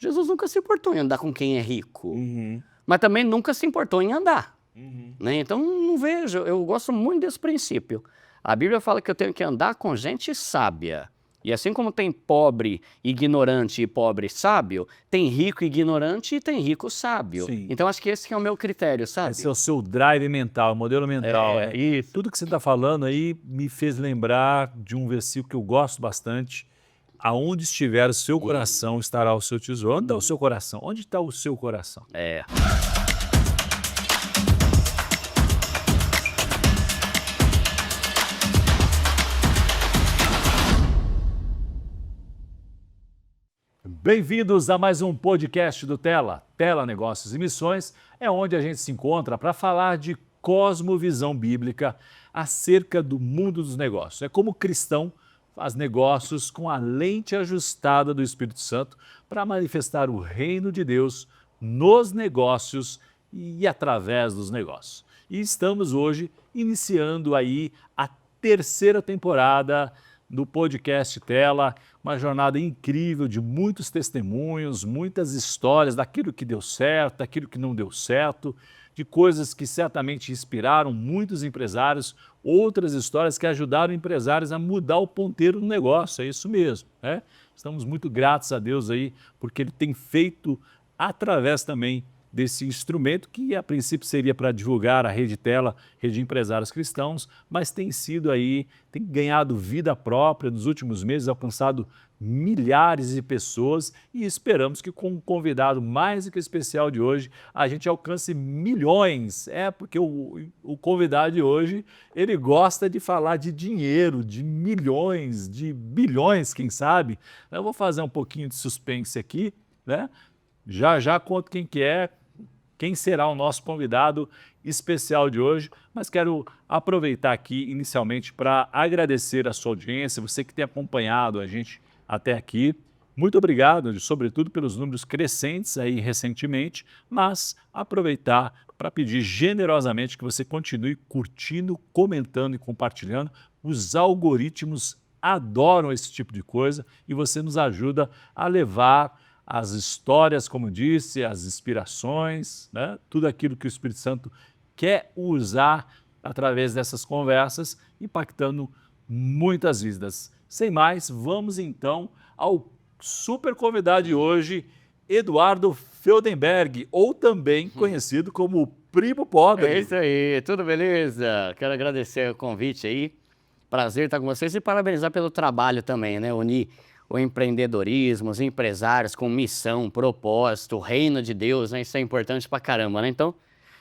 Jesus nunca se importou em andar com quem é rico, Uhum. mas também nunca se importou em andar. Uhum. Né? Então, não vejo, eu gosto muito desse princípio. A Bíblia fala que eu tenho que andar com gente sábia. E assim como tem pobre ignorante e pobre sábio, tem rico ignorante e tem rico sábio. Sim. Então, acho que esse que é o meu critério, sabe? Esse é o seu drive mental, modelo mental. É, isso. Tudo que você está falando aí me fez lembrar de um versículo que eu gosto bastante. Aonde estiver o seu coração, estará o seu tesouro. Onde está o seu coração? Onde está o seu coração? É. Bem-vindos a mais um podcast do Tela. Tela Negócios e Missões é onde a gente se encontra para falar de cosmovisão bíblica acerca do mundo dos negócios. É como cristão faz negócios com a lente ajustada do Espírito Santo para manifestar o reino de Deus nos negócios e através dos negócios. E estamos hoje iniciando aí a terceira temporada do podcast Tela, uma jornada incrível de muitos testemunhos, muitas histórias daquilo que deu certo, daquilo que não deu certo, de coisas que certamente inspiraram muitos empresários, outras histórias que ajudaram empresários a mudar o ponteiro do negócio, é isso mesmo, né? Estamos muito gratos a Deus aí, porque Ele tem feito através também desse instrumento que a princípio seria para divulgar a Rede Tela, Rede de Empresários Cristãos, mas tem sido aí, tem ganhado vida própria nos últimos meses, alcançado milhares de pessoas e esperamos que com um convidado mais do que especial de hoje, a gente alcance milhões. É, porque o convidado de hoje, ele gosta de falar de dinheiro, de milhões, de bilhões, quem sabe. Eu vou fazer um pouquinho de suspense aqui, né? Já conto quem que é, quem será o nosso convidado especial de hoje, mas quero aproveitar aqui inicialmente para agradecer a sua audiência, você que tem acompanhado a gente até aqui. Muito obrigado, sobretudo pelos números crescentes aí recentemente, mas aproveitar para pedir generosamente que você continue curtindo, comentando e compartilhando. Os algoritmos adoram esse tipo de coisa e você nos ajuda a levar as histórias, como disse, as inspirações, né? Tudo aquilo que o Espírito Santo quer usar através dessas conversas, impactando muitas vidas. Sem mais, vamos então ao super convidado de hoje, Eduardo Feldenberg, ou também conhecido como o Primo Pobre. É isso aí, tudo beleza? Quero agradecer o convite aí, prazer estar com vocês e parabenizar pelo trabalho também, né? Unir o empreendedorismo, os empresários com missão, propósito, o reino de Deus, né? Isso é importante pra caramba, né? Então,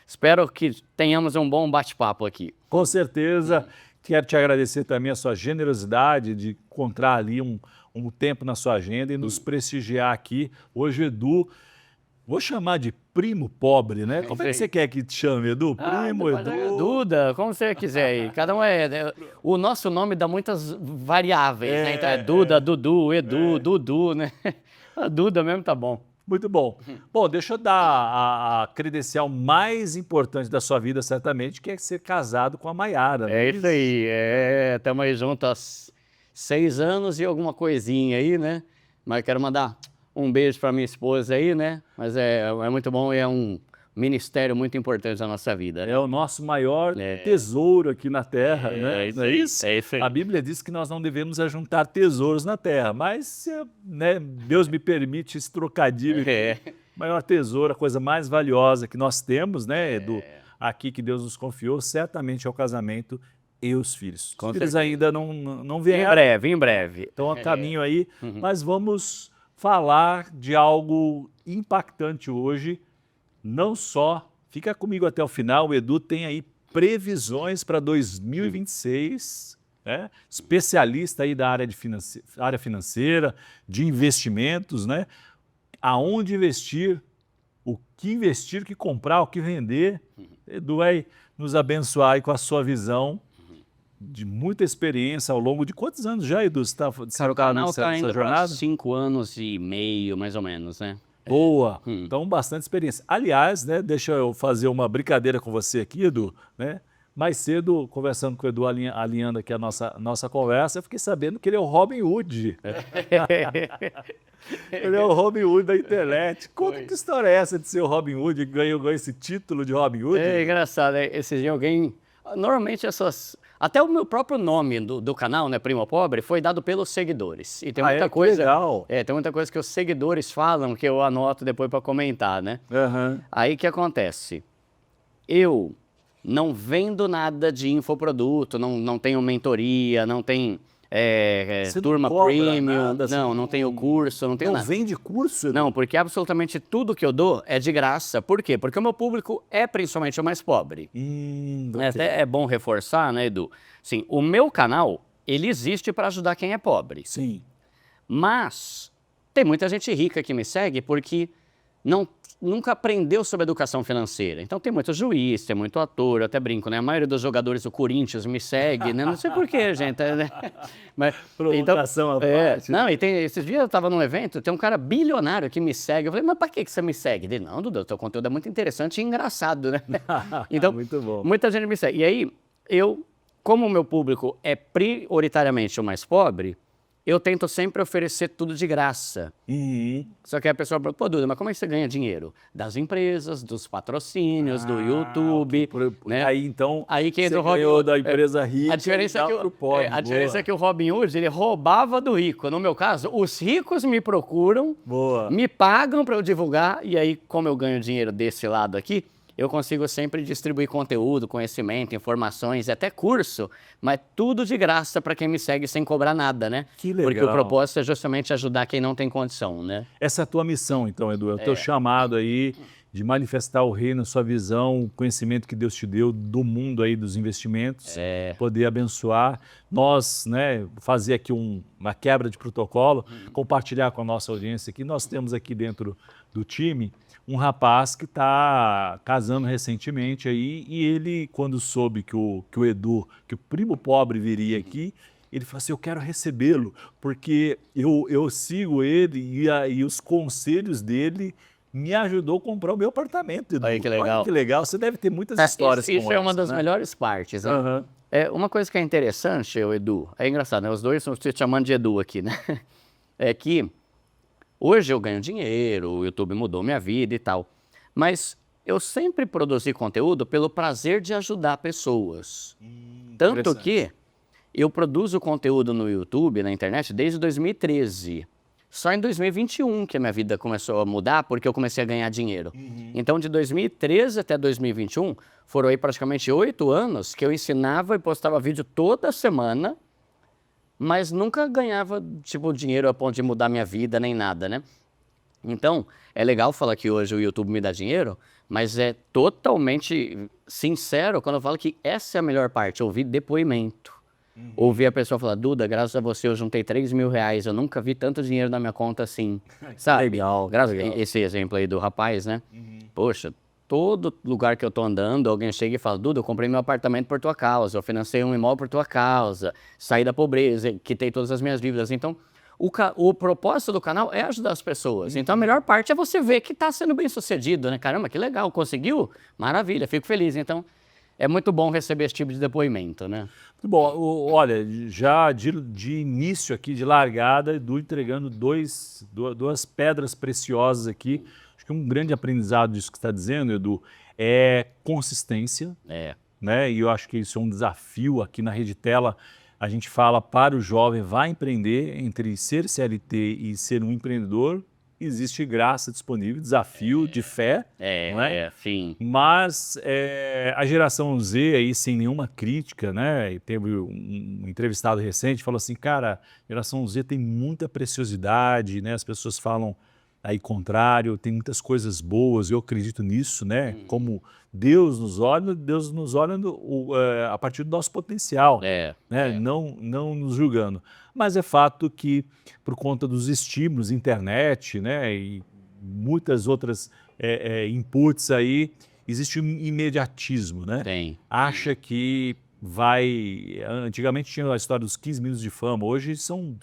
espero que tenhamos um bom bate-papo aqui. Com certeza. Quero te agradecer também a sua generosidade de encontrar ali um tempo na sua agenda e nos prestigiar aqui. Hoje o Edu, vou chamar de Primo Pobre, né? Como é que você quer que te chame, Edu? Primo, Edu? Duda, como você quiser aí. Cada um o nosso nome dá muitas variáveis, né? Então é Duda, Dudu, Edu, Dudu, né? A Duda mesmo tá bom. Muito bom. Bom, deixa eu dar a credencial mais importante da sua vida, certamente, que é ser casado com a Maiara. É isso aí. Estamos aí juntos há 6 anos e alguma coisinha aí, né? Mas quero mandar um beijo para minha esposa aí, né? Mas é muito bom e é um ministério muito importante na nossa vida. É o nosso maior tesouro aqui na Terra, né? Não é isso? É isso aí. A Bíblia diz que nós não devemos ajuntar tesouros na Terra, mas né, Deus me permite esse trocadilho. Maior tesouro, a coisa mais valiosa que nós temos, né, Edu? Aqui que Deus nos confiou, certamente é o casamento e os filhos. Os filhos ainda não vieram. Em breve. Estão a caminho aí, mas vamos falar de algo impactante hoje. Não só, fica comigo até o final, o Edu tem aí previsões para 2026, né? Especialista aí da área financeira, de investimentos, né? Aonde investir, o que comprar, o que vender. Edu vai nos abençoar aí com a sua visão de muita experiência ao longo de quantos anos já, Edu, você está O canal está nessa indo jornada? 5 anos e meio, mais ou menos, né? Boa! Então, bastante experiência. Aliás, né, deixa eu fazer uma brincadeira com você aqui, Edu, né? Mais cedo, conversando com o Edu, alinhando aqui a nossa conversa, eu fiquei sabendo que ele é o Robin Hood. Ele é o Robin Hood da internet. Conta que história é essa de ser o Robin Hood, que ganhou esse título de Robin Hood? É engraçado, né? Esse dia alguém... Normalmente essas... Até o meu próprio nome do canal, né, Primo Pobre, foi dado pelos seguidores. E tem muita que coisa... legal. Tem muita coisa que os seguidores falam que eu anoto depois para comentar, né? Uhum. Aí o que acontece? Eu não vendo nada de infoproduto, não tenho mentoria, não tem Você não turma cobra premium, nada, você não tenho curso, não tenho não nada. vende curso, Edu? Não, porque absolutamente tudo que eu dou é de graça. Por quê? Porque o meu público é principalmente o mais pobre. Ok. Até é bom reforçar, né, Edu? Sim, o meu canal, ele existe para ajudar quem é pobre. Sim. Mas tem muita gente rica que me segue porque nunca aprendeu sobre educação financeira. Então tem muito juiz, tem muito ator, eu até brinco, né? A maioria dos jogadores do Corinthians me segue, né? Não sei porquê, gente. Né? Mas, Provocação à parte. Não, e esses dias eu estava num evento, tem um cara bilionário que me segue. Eu falei, mas para que você me segue? Ele, não, Dudu, teu conteúdo é muito interessante e engraçado, né? Então, Muito bom. muita gente me segue. E aí, como o meu público é prioritariamente o mais pobre, eu tento sempre oferecer tudo de graça. Só que a pessoa fala, pô, Duda, mas como é que você ganha dinheiro? Das empresas, dos patrocínios, do YouTube, né? Aí, então, aí quem você do Robin ganhou da empresa rica a diferença é que pro pobre. a diferença é que o Robin Hood, ele roubava do rico. No meu caso, os ricos me procuram, Boa. me pagam para eu divulgar, e aí, como eu ganho dinheiro desse lado aqui, eu consigo sempre distribuir conteúdo, conhecimento, informações, até curso, mas tudo de graça para quem me segue sem cobrar nada, né? Que legal. Porque o propósito é justamente ajudar quem não tem condição, né? Essa é a tua missão, então, Edu, é o teu chamado aí de manifestar o reino, sua visão, o conhecimento que Deus te deu do mundo aí dos investimentos, poder abençoar. Nós, né, fazer aqui uma quebra de protocolo, compartilhar com a nossa audiência aqui. Nós temos aqui dentro do time um rapaz que está casando recentemente aí e ele, quando soube que o Edu, que o Primo Pobre viria aqui, ele falou assim, eu quero recebê-lo, porque eu sigo ele e os conselhos dele me ajudou a comprar o meu apartamento, Edu. Olha que legal. Olha que legal, você deve ter muitas histórias como Isso é uma essa, das né? melhores partes, né? Uhum. Uma coisa que é interessante, Edu, é engraçado, né? Os dois estão te chamando de Edu aqui, né? É que hoje eu ganho dinheiro, o YouTube mudou minha vida e tal, mas eu sempre produzi conteúdo pelo prazer de ajudar pessoas. Tanto que eu produzo conteúdo no YouTube, na internet, desde 2013. Só em 2021 que a minha vida começou a mudar, porque eu comecei a ganhar dinheiro. Então, de 2013 até 2021, foram aí praticamente 8 anos que eu ensinava e postava vídeo toda semana, mas nunca ganhava, tipo, dinheiro a ponto de mudar minha vida, nem nada, né? Então, é legal falar que hoje o YouTube me dá dinheiro, mas é totalmente sincero quando eu falo que essa é a melhor parte, ouvir depoimento. Ouvir a pessoa falar, Duda, graças a você eu juntei 3 mil reais, eu nunca vi tanto dinheiro na minha conta assim, sabe? Legal. Esse exemplo aí do rapaz, né? Poxa, todo lugar que eu tô andando, alguém chega e fala, Duda, eu comprei meu apartamento por tua causa, eu financei um imóvel por tua causa, saí da pobreza, quitei todas as minhas dívidas. Então, o propósito do canal é ajudar as pessoas. Então, a melhor parte é você ver que tá sendo bem sucedido, né? Caramba, que legal, conseguiu? Maravilha, fico feliz. Então, é muito bom receber esse tipo de depoimento, né? Muito bom. Olha, já de início aqui, de largada, Edu entregando duas pedras preciosas aqui. Acho que um grande aprendizado disso que você está dizendo, Edu, é consistência. Né? E eu acho que isso é um desafio aqui na Rede Tela. A gente fala para o jovem, vai empreender, entre ser CLT e ser um empreendedor, existe graça disponível, desafio de fé, não é? Sim. Mas a geração Z aí, sem nenhuma crítica, né? E teve um entrevistado recente, falou assim, cara, a geração Z tem muita preciosidade, né? As pessoas falam aí contrário, tem muitas coisas boas, eu acredito nisso, né? Como Deus nos olha a partir do nosso potencial, né? Não nos julgando. Mas é fato que, por conta dos estímulos, internet, né? E muitas outras inputs aí, existe um imediatismo, né? Acha que vai... Antigamente tinha a história dos 15 minutos de fama, hoje são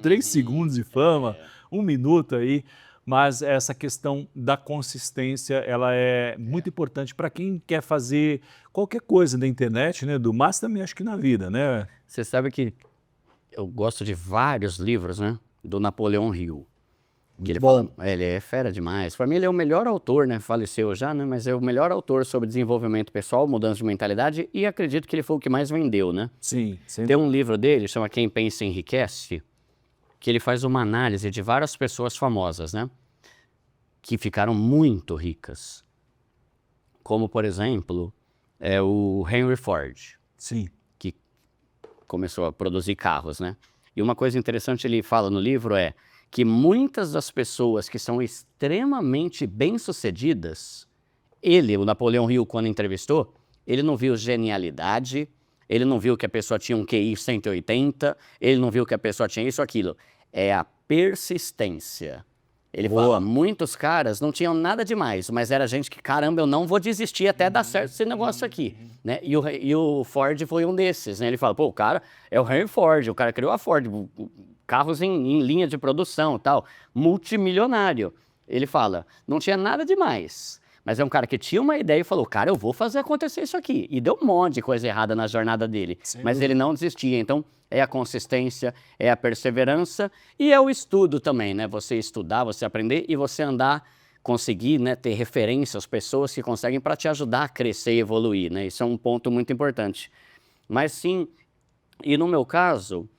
3 segundos de fama, 1 minuto aí. mas essa questão da consistência, ela é muito importante para quem quer fazer qualquer coisa na internet, né? Mas também acho que na vida, né? Você sabe que eu gosto de vários livros, né? Do Napoleão Hill. Que ele Bom. fala, ele é fera demais. Para mim, ele é o melhor autor, né? Faleceu já, né? Mas é o melhor autor sobre desenvolvimento pessoal, mudança de mentalidade, e acredito que ele foi o que mais vendeu, né? Sim, sim. Tem um livro dele, chama Quem Pensa Enriquece, que ele faz uma análise de várias pessoas famosas, né? Que ficaram muito ricas. Como, por exemplo, o Henry Ford, Sim. que começou a produzir carros, né? E uma coisa interessante ele fala no livro é que muitas das pessoas que são extremamente bem-sucedidas, ele, o Napoleão Hill, quando entrevistou, ele não viu genialidade, ele não viu que a pessoa tinha um QI 180, ele não viu que a pessoa tinha isso ou aquilo. É a persistência. Ele fala, muitos caras não tinham nada demais, mas era gente que, caramba, eu não vou desistir até dar certo esse negócio aqui, né? E o Ford foi um desses, né? Ele fala, pô, o cara é o Henry Ford, o cara criou a Ford, carros em linha de produção e tal, multimilionário. Ele fala, não tinha nada demais, mas é um cara que tinha uma ideia e falou, cara, eu vou fazer acontecer isso aqui. E deu um monte de coisa errada na jornada dele, mas ele não desistia. Então, é a consistência, é a perseverança e é o estudo também, né? Você estudar, você aprender e você andar, conseguir, né, ter referências, pessoas que conseguem para te ajudar a crescer e evoluir, né? Isso é um ponto muito importante. Mas sim, e no meu caso,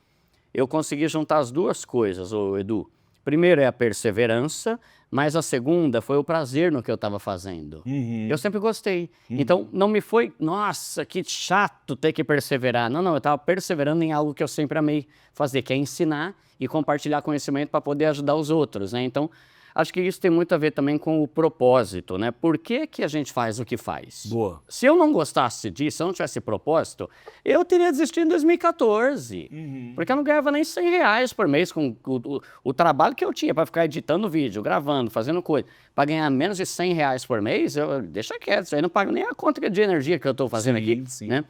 eu consegui juntar as duas coisas, ô Edu. Primeiro é a perseverança, mas a segunda foi o prazer no que eu estava fazendo. Eu sempre gostei. Então, não me foi, nossa, que chato ter que perseverar. Não, eu estava perseverando em algo que eu sempre amei fazer, que é ensinar e compartilhar conhecimento para poder ajudar os outros, né? Então, acho que isso tem muito a ver também com o propósito, né? Por que que a gente faz o que faz? Boa. Se eu não gostasse disso, se eu não tivesse propósito, eu teria desistido em 2014. Porque eu não ganhava nem R$ 100 por mês com o trabalho que eu tinha para ficar editando vídeo, gravando, fazendo coisa. Para ganhar menos de R$ 100 por mês, deixa quieto, isso aí não pago nem a conta de energia que eu estou fazendo aqui, né?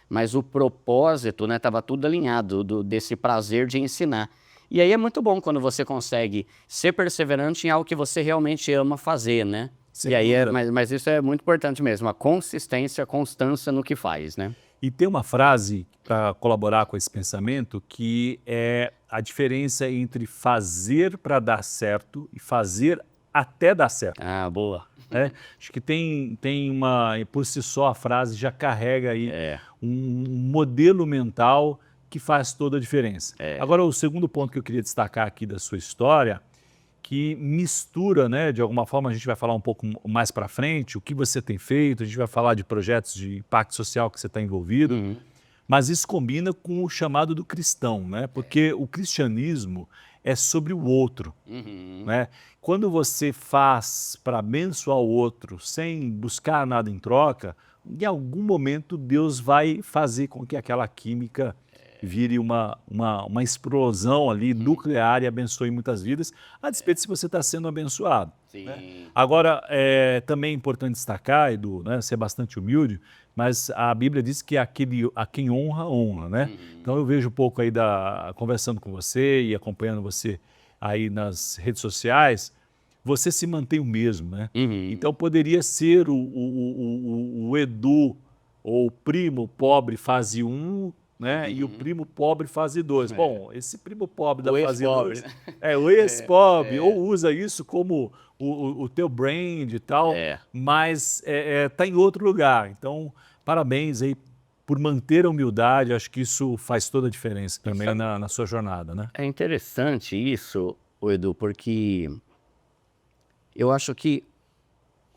Mas o propósito, né, estava tudo alinhado desse prazer de ensinar. E aí é muito bom quando você consegue ser perseverante em algo que você realmente ama fazer, né? Sem E aí dúvida. mas isso é muito importante mesmo, a consistência, a constância no que faz, né? E tem uma frase para colaborar com esse pensamento que é a diferença entre fazer para dar certo e fazer até dar certo. Ah, boa. Né? Acho que tem uma, por si só a frase já carrega aí um modelo mental que faz toda a diferença. Agora, o segundo ponto que eu queria destacar aqui da sua história, que mistura, né, de alguma forma a gente vai falar um pouco mais para frente, o que você tem feito, a gente vai falar de projetos de impacto social que você está envolvido, mas isso combina com o chamado do cristão, né? Porque o cristianismo é sobre o outro, né? Quando você faz para abençoar o outro sem buscar nada em troca, em algum momento Deus vai fazer com que aquela química vire uma explosão ali nuclear e abençoe muitas vidas, a despeito se você está sendo abençoado. Né? Agora, também é importante destacar, Edu, né, ser bastante humilde, mas a Bíblia diz que a quem honra, honra, né? Então eu vejo um pouco aí conversando com você e acompanhando você aí nas redes sociais, você se mantém o mesmo, né? Então poderia ser o Edu ou o primo pobre fase 1, né? E o primo pobre fase 2. Bom, esse primo pobre da fase 2 o ex-pobre, ou usa isso como o teu brand e tal, mas está em outro lugar. Então, parabéns aí por manter a humildade, acho que isso faz toda a diferença também na sua jornada, né? É interessante isso, Edu, porque eu acho que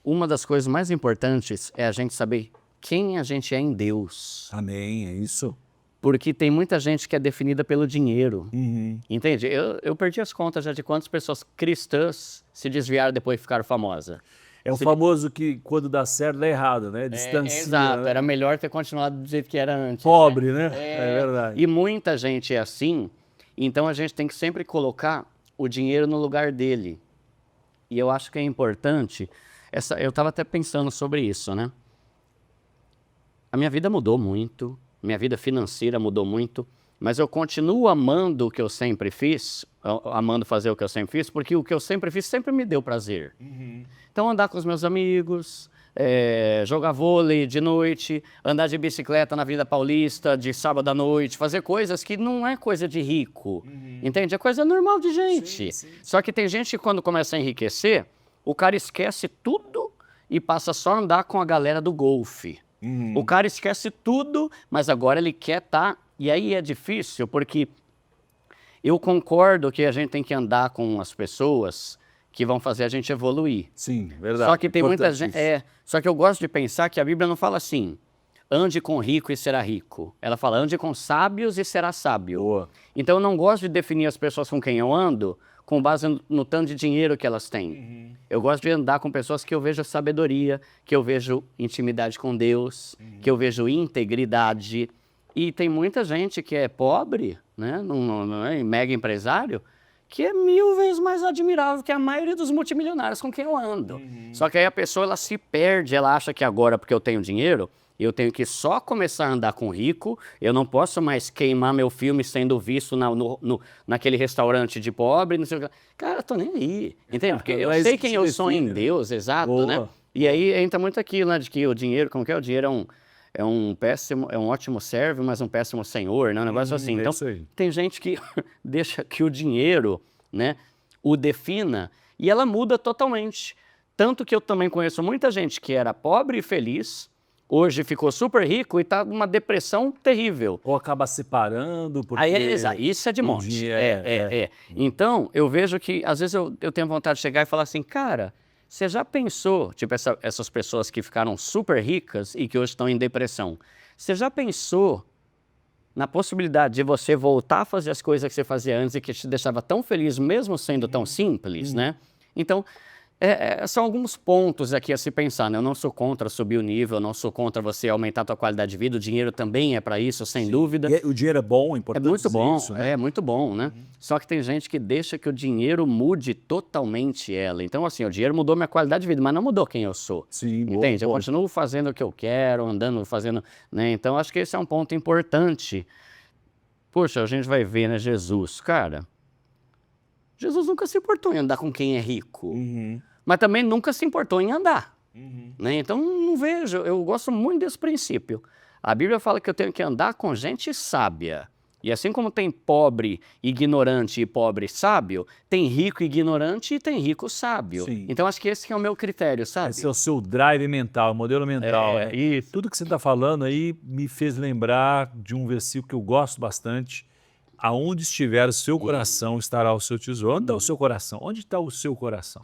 uma das coisas mais importantes é a gente saber quem a gente é em Deus. Amém, é isso. Porque tem muita gente que é definida pelo dinheiro, entende? Eu perdi as contas já de quantas pessoas cristãs se desviaram depois de ficar famosa. É o famoso que quando dá certo dá errado, né? Distancia. Exato, né? era melhor ter continuado do jeito que era antes. Pobre, né? É verdade. E muita gente é assim, então a gente tem que sempre colocar o dinheiro no lugar dele. E eu acho que é importante, eu estava até pensando sobre isso, né? A minha vida mudou muito, minha vida financeira mudou muito, mas eu continuo amando o que eu sempre fiz, amando fazer o que eu sempre fiz, porque o que eu sempre fiz sempre me deu prazer. Então, andar com os meus amigos, jogar vôlei de noite, andar de bicicleta na Avenida Paulista de sábado à noite, fazer coisas que não é coisa de rico, entende? É coisa normal de gente. Só que tem gente que quando começa a enriquecer, o cara esquece tudo e passa só a andar com a galera do golfe. O cara esquece tudo, mas agora ele quer estar... E aí é difícil, porque eu concordo que a gente tem que andar com as pessoas que vão fazer a gente evoluir. Sim, verdade. Só que tem muita gente... só que eu gosto de pensar que a Bíblia não fala assim, ande com rico e será rico. Ela fala, ande com sábios e será sábio. Boa. Então eu não gosto de definir as pessoas com quem eu ando com base no tanto de dinheiro que elas têm. Eu gosto de andar com pessoas que eu vejo sabedoria, que eu vejo intimidade com Deus, que eu vejo integridade. E tem muita gente que é pobre, né, não é mega empresário, que é 1000 vezes mais admirável que a maioria dos multimilionários com quem eu ando. Só que aí a pessoa ela se perde, ela acha que agora, porque eu tenho dinheiro, eu tenho que só começar a andar com rico, eu não posso mais queimar meu filme sendo visto naquele restaurante de pobre, não sei o que. Cara, eu tô nem aí, entende? Porque eu sei quem eu sou em Deus, exato, Boa. né? E aí entra muito aquilo, né, de que o dinheiro, como que é? O dinheiro é um ótimo servo, mas um péssimo senhor, né? Um negócio assim. Então, tem gente que deixa que o dinheiro, né, o defina e ela muda totalmente. Tanto que eu também conheço muita gente que era pobre e feliz, hoje ficou super rico e está numa depressão terrível. Ou acaba separando, porque... Aí, isso é de monte. Então, eu vejo que, às vezes, eu tenho vontade de chegar e falar assim, cara, você já pensou, tipo essas pessoas que ficaram super ricas e que hoje estão em depressão, você já pensou na possibilidade de você voltar a fazer as coisas que você fazia antes e que te deixava tão feliz, mesmo sendo tão simples, né? Então, são alguns pontos aqui a se pensar, né? Eu não sou contra subir o nível, eu não sou contra você aumentar a tua qualidade de vida, o dinheiro também é para isso, sem dúvida. E o dinheiro é bom, é importante. É muito bom, isso, né? é muito bom, né? Só que tem gente que deixa que o dinheiro mude totalmente ela. Então, assim, o dinheiro mudou minha qualidade de vida, mas não mudou quem eu sou. Sim, entende? Eu continuo fazendo o que eu quero, andando, fazendo, né? Então, acho que esse é um ponto importante. Poxa, a gente vai ver, né, Jesus. Cara, Jesus nunca se importou em andar com quem é rico. Mas também nunca se importou em andar. Né? Então, não vejo, eu gosto muito desse princípio. A Bíblia fala que eu tenho que andar com gente sábia. E assim como tem pobre, ignorante e pobre sábio, tem rico ignorante e tem rico sábio. Sim. Então, acho que esse que é o meu critério, sabe? Esse é o seu drive mental, modelo mental. E tudo que você está falando aí me fez lembrar de um versículo que eu gosto bastante. Aonde estiver o seu coração, estará o seu tesouro. Onde está o seu coração? Onde está o seu coração?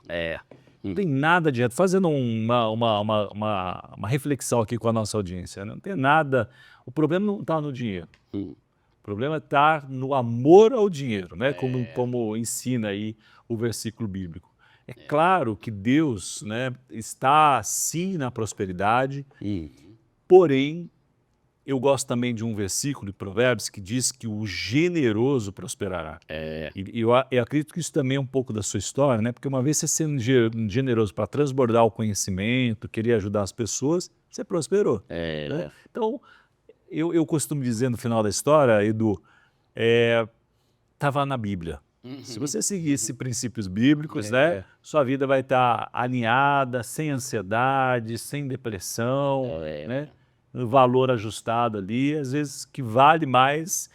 Não tem nada de errado. Fazendo uma reflexão aqui com a nossa audiência, né? Não tem nada... O problema não está no dinheiro. O problema está no amor ao dinheiro, né? Como ensina aí o versículo bíblico. É claro que Deus, né, está sim na prosperidade, porém, eu gosto também de um versículo de Provérbios que diz que o generoso prosperará. E eu acredito que isso também é um pouco da sua história, né? Porque uma vez você sendo generoso para transbordar o conhecimento, querer ajudar as pessoas, você prosperou. Né? Então, eu costumo dizer no final da história, Edu, estava na Bíblia. Se você seguisse princípios bíblicos, né, sua vida vai estar alinhada, sem ansiedade, sem depressão, né? Valor ajustado ali, às vezes que vale mais,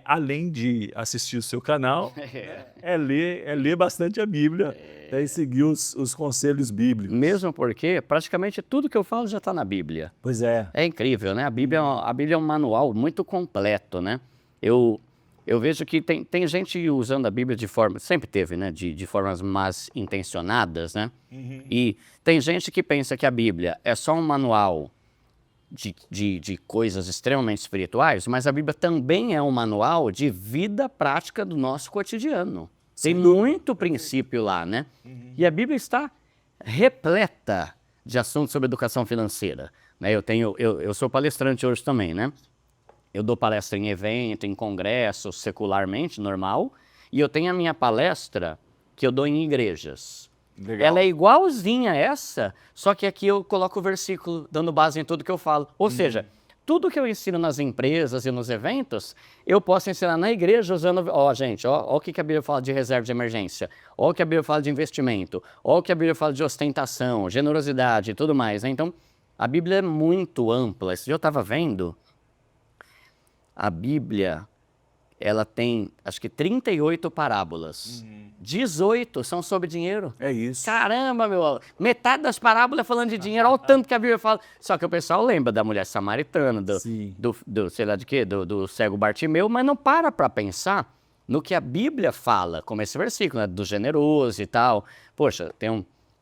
além de assistir o seu canal, é ler bastante a Bíblia e seguir os conselhos bíblicos. Mesmo porque praticamente tudo que eu falo já está na Bíblia. Pois é. É incrível, né? A Bíblia é um manual muito completo, né? Eu vejo que tem gente usando a Bíblia de forma... Sempre teve, né? De formas mais intencionadas, né? E tem gente que pensa que a Bíblia é só um manual de coisas extremamente espirituais, mas a Bíblia também é um manual de vida prática do nosso cotidiano. Tem muito princípio lá, né? E a Bíblia está repleta de assuntos sobre educação financeira. Né? Eu sou palestrante hoje também, né? Eu dou palestra em evento, em congresso, secularmente, normal, e eu tenho a minha palestra que eu dou em igrejas. Legal. Ela é igualzinha a essa, só que aqui eu coloco o versículo, dando base em tudo que eu falo. Ou seja, tudo que eu ensino nas empresas e nos eventos, eu posso ensinar na igreja usando... gente, o que a Bíblia fala de reserva de emergência, o que a Bíblia fala de investimento, o que a Bíblia fala de ostentação, generosidade e tudo mais, né? Então, a Bíblia é muito ampla. Esse dia eu estava vendo, a Bíblia, ela tem, acho que 38 parábolas. 18 são sobre dinheiro. É isso. Caramba, meu, metade das parábolas é falando de dinheiro, olha o tanto que a Bíblia fala. Só que o pessoal lembra da mulher samaritana, do sei lá de quê, do cego Bartimeu, mas não para pensar no que a Bíblia fala, como esse versículo, né, do generoso e tal. Poxa,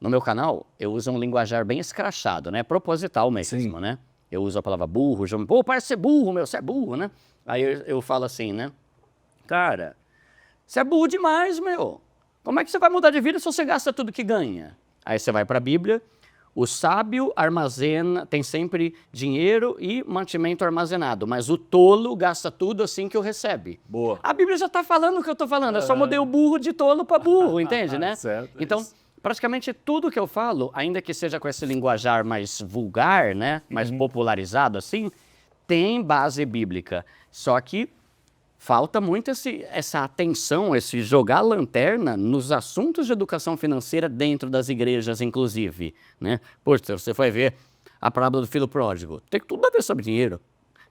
no meu canal, eu uso um linguajar bem escrachado, né, proposital mesmo, né? Eu uso a palavra burro, pô, parece ser burro, meu, você é burro, né? Aí eu falo assim, né? Cara, você é burro demais, meu. Como é que você vai mudar de vida se você gasta tudo que ganha? Aí você vai para a Bíblia, o sábio armazena, tem sempre dinheiro e mantimento armazenado, mas o tolo gasta tudo assim que o recebe. Boa. A Bíblia já está falando o que eu estou falando, eu só mudei o burro de tolo para burro, entende, né? Certo, então, praticamente tudo que eu falo, ainda que seja com esse linguajar mais vulgar, né, mais popularizado assim, tem base bíblica. Só que falta muito essa atenção, esse jogar a lanterna nos assuntos de educação financeira dentro das igrejas, inclusive, né? Poxa, você vai ver a parábola do filho pródigo, tem tudo a ver sobre dinheiro.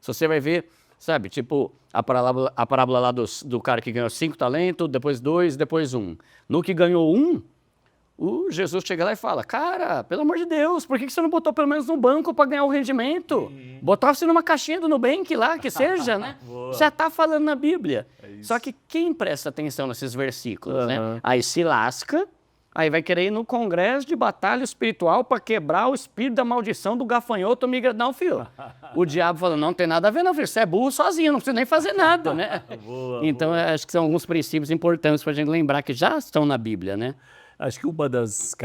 Se você vai ver, sabe, tipo, a parábola lá do cara que ganhou 5 talentos, depois 2, depois 1. No que ganhou 1, o Jesus chega lá e fala, cara, pelo amor de Deus, por que você não botou pelo menos no banco para ganhar o rendimento? Botava-se numa caixinha do Nubank lá, que seja, né? Já está falando na Bíblia. Só que quem presta atenção nesses versículos, né? Aí se lasca, aí vai querer ir no congresso de batalha espiritual para quebrar o espírito da maldição do gafanhoto migra. Não, filho. O diabo falou, não tem nada a ver, não, filho. Você é burro sozinho, não precisa nem fazer nada, né? Então, acho que são alguns princípios importantes para a gente lembrar que já estão na Bíblia, né? Acho que uma das,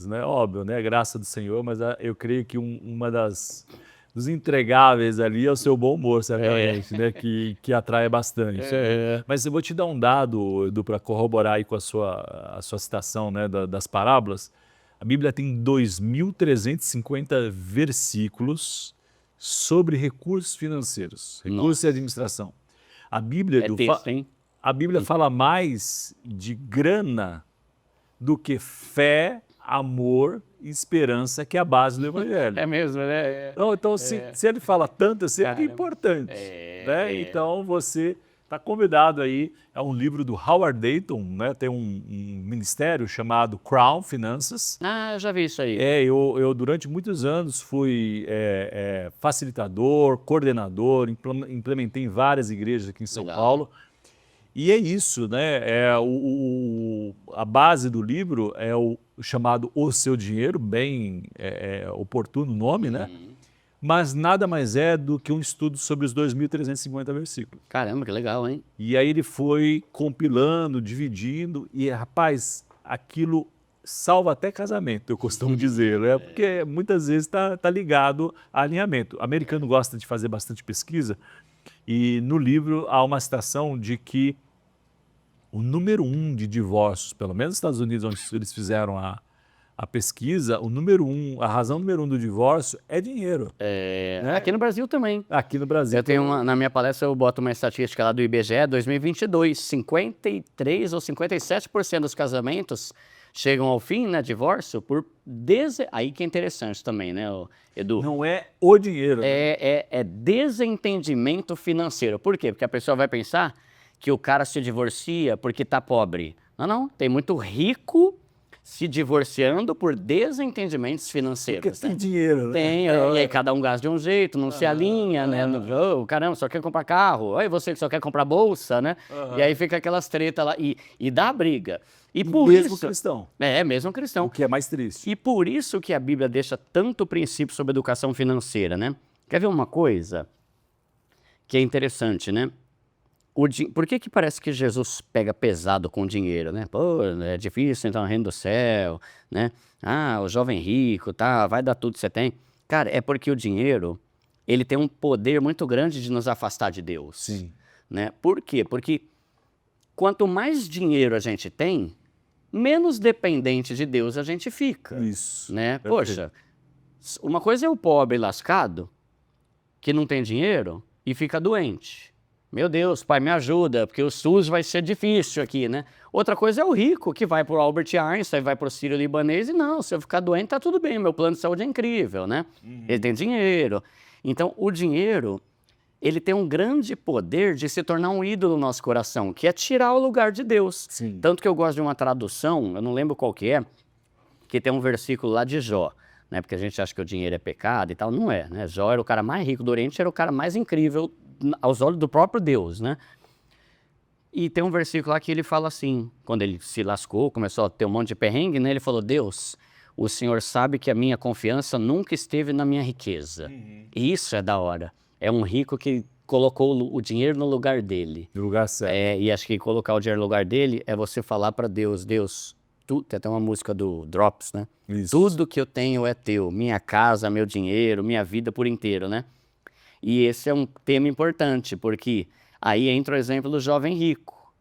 né, óbvio, né, graça do Senhor, mas eu creio que dos entregáveis ali é o seu bom humor, certamente, né, que atrai bastante. Mas eu vou te dar um dado, Edu, para corroborar aí com a sua citação, né, das parábolas. A Bíblia tem 2.350 versículos sobre recursos financeiros, recursos e administração. A Bíblia, a Bíblia fala mais de grana do que fé, amor e esperança, que é a base do Evangelho. É mesmo, né? Então, se ele fala tanto, assim, é importante. Né? Então, você está convidado aí. É um livro do Howard Dayton, né? Tem um ministério chamado Crown Finanças. Ah, eu já vi isso aí. Eu durante muitos anos fui facilitador, coordenador, implementei em várias igrejas aqui em São Paulo. E é isso, né? A base do livro é o chamado O Seu Dinheiro, bem oportuno o nome, né? Mas nada mais é do que um estudo sobre os 2.350 versículos. Caramba, que legal, hein? E aí ele foi compilando, dividindo, e rapaz, aquilo salva até casamento, eu costumo dizer, né? Porque muitas vezes está ligado a alinhamento. O americano gosta de fazer bastante pesquisa, e no livro há uma citação de que o número 1 de divórcios, pelo menos nos Estados Unidos, onde eles fizeram a pesquisa, a razão número 1 do divórcio é dinheiro. Né? Aqui no Brasil também. Aqui no Brasil. Eu tenho na minha palestra eu boto uma estatística lá do IBGE, 2022, 53 ou 57% dos casamentos chegam ao fim, né, divórcio, aí que é interessante também, né, Edu? Não é o dinheiro. É desentendimento financeiro. Por quê? Porque a pessoa vai pensar que o cara se divorcia porque está pobre. Não, tem muito rico se divorciando por desentendimentos financeiros. Porque tem dinheiro, né? Tem, e aí cada um gasta de um jeito, não se alinha, né? Caramba, só quer comprar carro, aí você só quer comprar bolsa, né? E aí fica aquelas tretas lá, e dá briga. E por mesmo isso, cristão. Mesmo cristão. O que é mais triste. E por isso que a Bíblia deixa tanto princípio sobre educação financeira, né? Quer ver uma coisa que é interessante, né? Por que parece que Jesus pega pesado com o dinheiro, né? Pô, é difícil entrar no reino do céu, né? O jovem rico, tá, vai dar tudo que você tem. Cara, é porque o dinheiro, ele tem um poder muito grande de nos afastar de Deus. Sim. Né? Por quê? Porque quanto mais dinheiro a gente tem, menos dependente de Deus a gente fica. Isso. Né? Perfeito. Poxa, uma coisa é o pobre lascado, que não tem dinheiro e fica doente. Meu Deus, pai, me ajuda, porque o SUS vai ser difícil aqui, né? Outra coisa é o rico, que vai para o Albert Einstein, vai para o Sírio-Libanês e não, se eu ficar doente tá tudo bem, meu plano de saúde é incrível, né? Ele tem dinheiro. Então, o dinheiro, ele tem um grande poder de se tornar um ídolo no nosso coração, que é tirar o lugar de Deus. Sim. Tanto que eu gosto de uma tradução, eu não lembro qual que tem um versículo lá de Jó, né? Porque a gente acha que o dinheiro é pecado e tal, não é, né? Jó era o cara mais rico do Oriente, era o cara mais incrível aos olhos do próprio Deus, né? E tem um versículo lá que ele fala assim, quando ele se lascou, começou a ter um monte de perrengue, né? Ele falou, Deus, o Senhor sabe que a minha confiança nunca esteve na minha riqueza. E isso é da hora. É um rico que colocou o dinheiro no lugar dele. No lugar certo. E acho que colocar o dinheiro no lugar dele é você falar para Deus, Deus, tem até uma música do Drops, né? Isso. Tudo que eu tenho é teu, minha casa, meu dinheiro, minha vida por inteiro, né? E esse é um tema importante, porque aí entra o exemplo do jovem rico.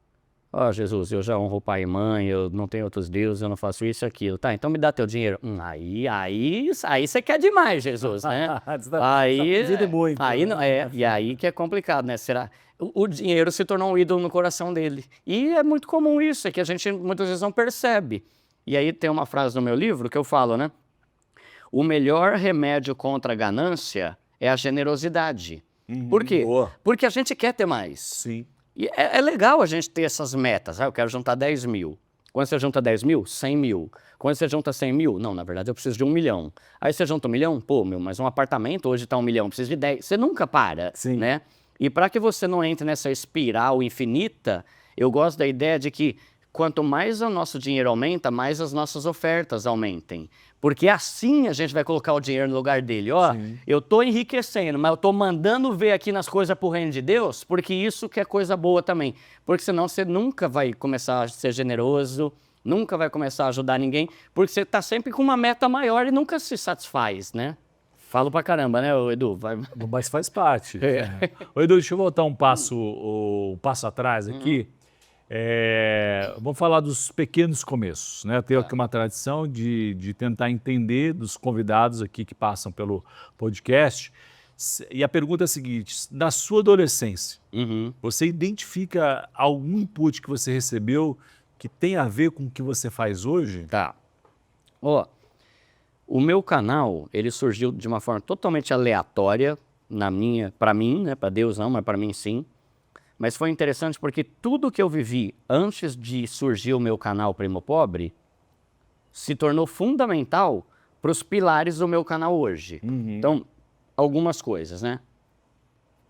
Ó, Jesus, eu já honro o pai e mãe, eu não tenho outros deuses, eu não faço isso e aquilo. Tá, então me dá teu dinheiro. Aí você quer demais, Jesus, né? Pedindo muito. Aí não, e aí que é complicado, né? Será? O dinheiro se tornou um ídolo no coração dele. E é muito comum isso, é que a gente muitas vezes não percebe. E aí tem uma frase no meu livro que eu falo, né? O melhor remédio contra a ganância é a generosidade. Por quê? Boa. Porque a gente quer ter mais. Sim. E é legal a gente ter essas metas. Ah, eu quero juntar 10 mil. Quando você junta 10 mil, 100 mil. Quando você junta 100 mil, não, na verdade eu preciso de 1 milhão. Aí você junta 1 milhão, pô, mas um apartamento hoje tá 1 milhão, eu preciso de 10. Você nunca para, Sim. né? E para que você não entre nessa espiral infinita, eu gosto da ideia de que quanto mais o nosso dinheiro aumenta, mais as nossas ofertas aumentem. Porque assim a gente vai colocar o dinheiro no lugar dele. Ó, eu tô enriquecendo, mas eu tô mandando ver aqui nas coisas pro reino de Deus, porque isso que é coisa boa também. Porque senão você nunca vai começar a ser generoso, nunca vai começar a ajudar ninguém, porque você tá sempre com uma meta maior e nunca se satisfaz, né? Falo pra caramba, né, Edu? Mas faz parte. Ô, Edu, deixa eu voltar um passo atrás aqui. Vamos falar dos pequenos começos, né? Tenho aqui uma tradição de tentar entender dos convidados aqui que passam pelo podcast. E a pergunta é a seguinte, na sua adolescência, você identifica algum input que você recebeu que tem a ver com o que você faz hoje? Tá. Ó, o meu canal, ele surgiu de uma forma totalmente aleatória, para mim, né? Para Deus não, mas para mim sim. Mas foi interessante porque tudo que eu vivi antes de surgir o meu canal Primo Pobre se tornou fundamental para os pilares do meu canal hoje. Então, algumas coisas, né?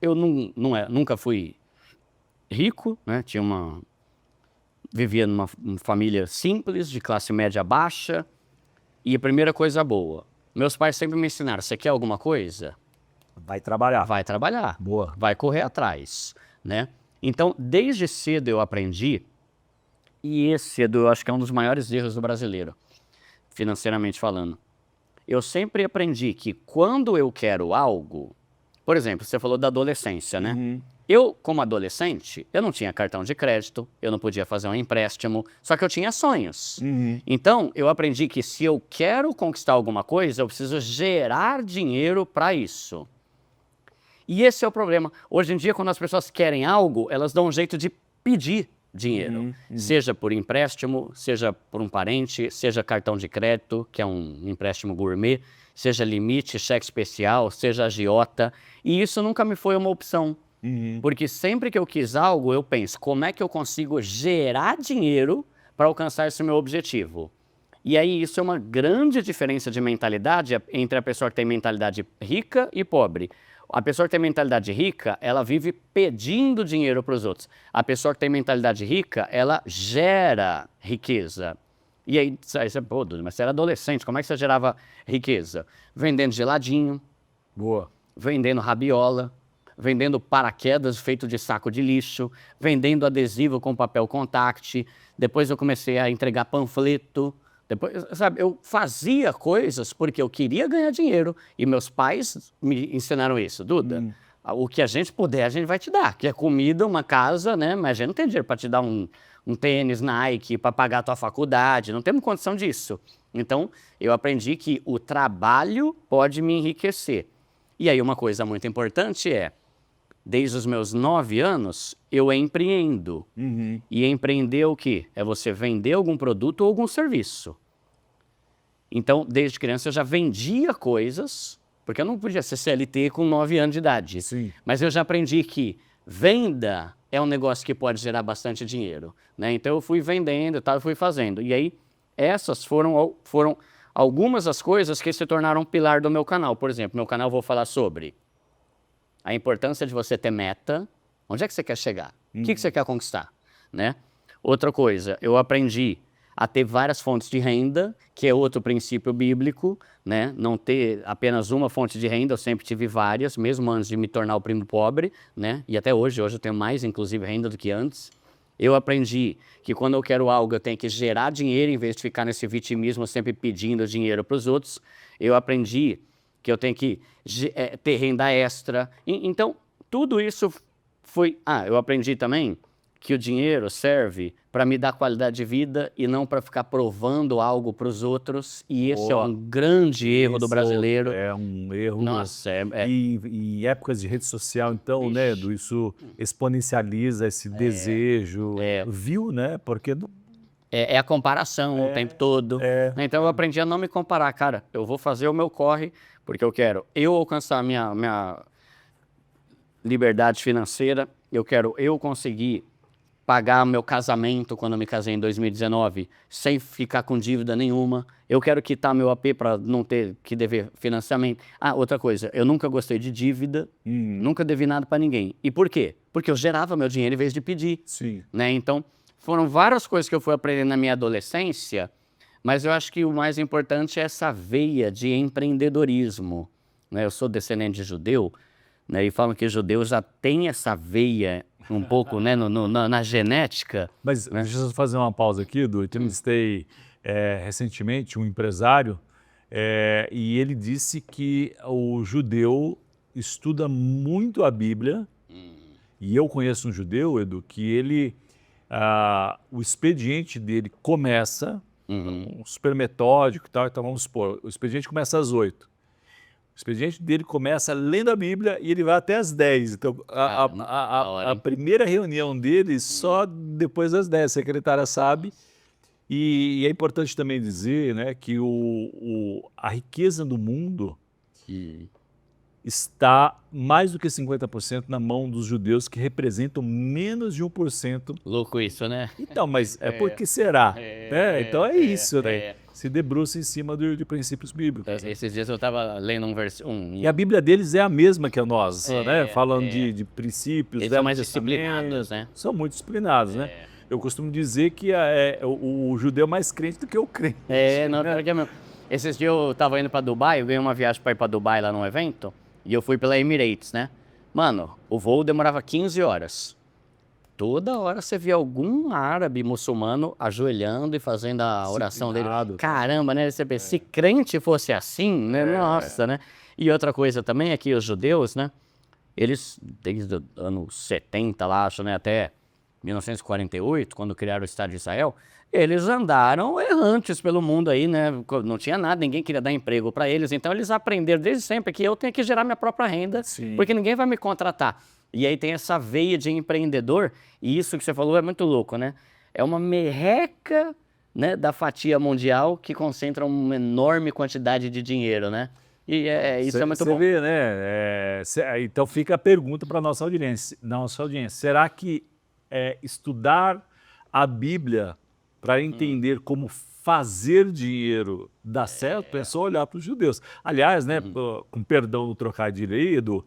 Eu nunca fui rico, né? Vivia numa família simples, de classe média baixa. E a primeira coisa boa, meus pais sempre me ensinaram, você quer alguma coisa? Vai trabalhar. Vai trabalhar. Boa. Vai correr atrás, né? Então, desde cedo eu aprendi, e esse, Edu, eu acho que é um dos maiores erros do brasileiro, financeiramente falando. Eu sempre aprendi que quando eu quero algo, por exemplo, você falou da adolescência, né? Eu, como adolescente, eu não tinha cartão de crédito, eu não podia fazer um empréstimo, só que eu tinha sonhos. Então, eu aprendi que se eu quero conquistar alguma coisa, eu preciso gerar dinheiro para isso. E esse é o problema. Hoje em dia, quando as pessoas querem algo, elas dão um jeito de pedir dinheiro. Seja por empréstimo, seja por um parente, seja cartão de crédito, que é um empréstimo gourmet, seja limite, cheque especial, seja agiota. E isso nunca me foi uma opção. Porque sempre que eu quis algo, eu penso, como é que eu consigo gerar dinheiro para alcançar esse meu objetivo? E aí isso é uma grande diferença de mentalidade entre a pessoa que tem mentalidade rica e pobre. A pessoa que tem mentalidade rica, ela vive pedindo dinheiro para os outros. A pessoa que tem mentalidade rica, ela gera riqueza. E aí, pô, mas você era adolescente, como é que você gerava riqueza? Vendendo geladinho, Boa. vendendo rabiola, vendendo paraquedas feito de saco de lixo, vendendo adesivo com papel contact. Depois eu comecei a entregar panfleto. Depois, sabe, eu fazia coisas porque eu queria ganhar dinheiro e meus pais me ensinaram isso. Duda, o que a gente puder, a gente vai te dar, que é comida, uma casa, né? Mas a gente não tem dinheiro para te dar um tênis Nike, para pagar a tua faculdade, não temos condição disso. Então, eu aprendi que o trabalho pode me enriquecer. E aí uma coisa muito importante é, desde os meus 9 anos, eu empreendo. E empreender o quê? É você vender algum produto ou algum serviço. Então, desde criança eu já vendia coisas, porque eu não podia ser CLT com 9 anos de idade. Sim. Mas eu já aprendi que venda é um negócio que pode gerar bastante dinheiro, né? Então eu fui vendendo e tal, eu fui fazendo. E aí, essas foram algumas das coisas que se tornaram um pilar do meu canal. Por exemplo, meu canal eu vou falar sobre a importância de você ter meta. Onde é que você quer chegar? O que você quer conquistar, né? Outra coisa, eu aprendi a ter várias fontes de renda, que é outro princípio bíblico, né? Não ter apenas uma fonte de renda, eu sempre tive várias, mesmo antes de me tornar o primo pobre, né? E até hoje eu tenho mais, inclusive, renda do que antes. Eu aprendi que quando eu quero algo, eu tenho que gerar dinheiro, em vez de ficar nesse vitimismo sempre pedindo dinheiro para os outros. Eu aprendi que eu tenho que ter renda extra. Então, tudo isso foi... eu aprendi também que o dinheiro serve para me dar qualidade de vida e não para ficar provando algo para os outros. E esse é um grande erro do brasileiro. É um erro. Nossa, E em épocas de rede social, então, né, Edu, isso exponencializa esse desejo, viu, né? Porque é a comparação o tempo todo. Então eu aprendi a não me comparar. Cara, eu vou fazer o meu corre porque eu quero alcançar minha liberdade financeira, eu quero conseguir pagar meu casamento quando eu me casei em 2019 sem ficar com dívida nenhuma. Eu quero quitar meu AP para não ter que dever financiamento. Outra coisa, eu nunca gostei de dívida, nunca devi nada para ninguém. E por quê? Porque eu gerava meu dinheiro em vez de pedir. Sim. Né? Então, foram várias coisas que eu fui aprendendo na minha adolescência, mas eu acho que o mais importante é essa veia de empreendedorismo. Né? Eu sou descendente de judeu, né? E falam que judeu já tem essa veia um pouco, né, na genética. Mas deixa eu fazer uma pausa aqui, Edu. Eu entrevistei recentemente um empresário e ele disse que o judeu estuda muito a Bíblia. E eu conheço um judeu, Edu, que ele, o expediente dele começa, super metódico e tal, então vamos supor, o expediente começa às 8. O expediente dele começa lendo a Bíblia e ele vai até às 10. Então, a primeira reunião dele só depois das 10, a secretária sabe. E é importante também dizer, né, que a riqueza do mundo está mais do que 50% na mão dos judeus, que representam menos de 1%. Louco isso, né? Então, mas por que será? Então é isso, né? Se debruça em cima de princípios bíblicos. Esses dias eu estava lendo um versículo. E a Bíblia deles é a mesma que a nossa, né? Falando de princípios. Eles são mais disciplinados, né? São muito disciplinados, né? Eu costumo dizer que o judeu é mais crente do que o crente. Não, porque é mesmo. Esses dias eu estava indo para Dubai, eu ganhei uma viagem para ir para Dubai lá num evento, e eu fui pela Emirates, né? Mano, o voo demorava 15 horas. Toda hora você via algum árabe muçulmano ajoelhando e fazendo a oração dele. Caramba, né? Você pensa, se crente fosse assim, né? Nossa, né? E outra coisa também é que os judeus, né? Eles, desde os anos 70 lá, acho, né? Até 1948, quando criaram o Estado de Israel, eles andaram errantes pelo mundo aí, né? Não tinha nada, ninguém queria dar emprego para eles. Então eles aprenderam desde sempre que eu tenho que gerar minha própria renda, porque ninguém vai me contratar. E aí tem essa veia de empreendedor, e isso que você falou é muito louco, né? É uma merreca, né, da fatia mundial que concentra uma enorme quantidade de dinheiro, né? E isso é muito bom. Você vê, né? Então fica a pergunta para a nossa audiência. Será que estudar a Bíblia para entender como fazer dinheiro dá certo? É só olhar para os judeus. Aliás, né, com perdão do trocadilho aí, Edu,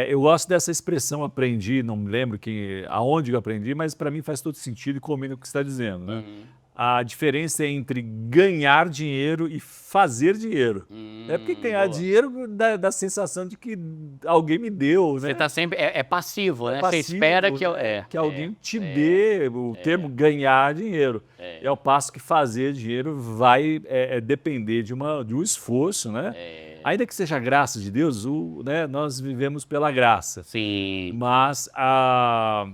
eu gosto dessa expressão, aprendi, não me lembro aonde eu aprendi, mas para mim faz todo sentido e combina com o que você está dizendo, né? A diferença é entre ganhar dinheiro e fazer dinheiro. Porque ganhar dinheiro dá a sensação de que alguém me deu, né? Você está sempre... É passivo, né? Você espera que alguém te dê o termo ganhar dinheiro. E ao passo que fazer dinheiro vai depender de um esforço, né? Ainda que seja a graça de Deus, né, nós vivemos pela graça. Sim. Mas há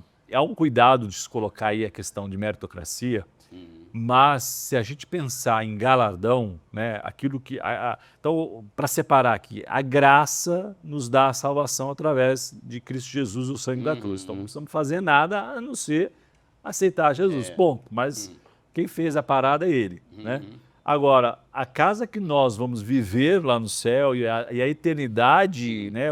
um cuidado de se colocar aí a questão de meritocracia, Mas se a gente pensar em galardão, né, aquilo que então, para separar aqui, a graça nos dá a salvação através de Cristo Jesus, o sangue da cruz. Então não precisamos fazer nada a não ser aceitar Jesus, ponto. Mas quem fez a parada é Ele, né? Agora, a casa que nós vamos viver lá no céu e a eternidade, né,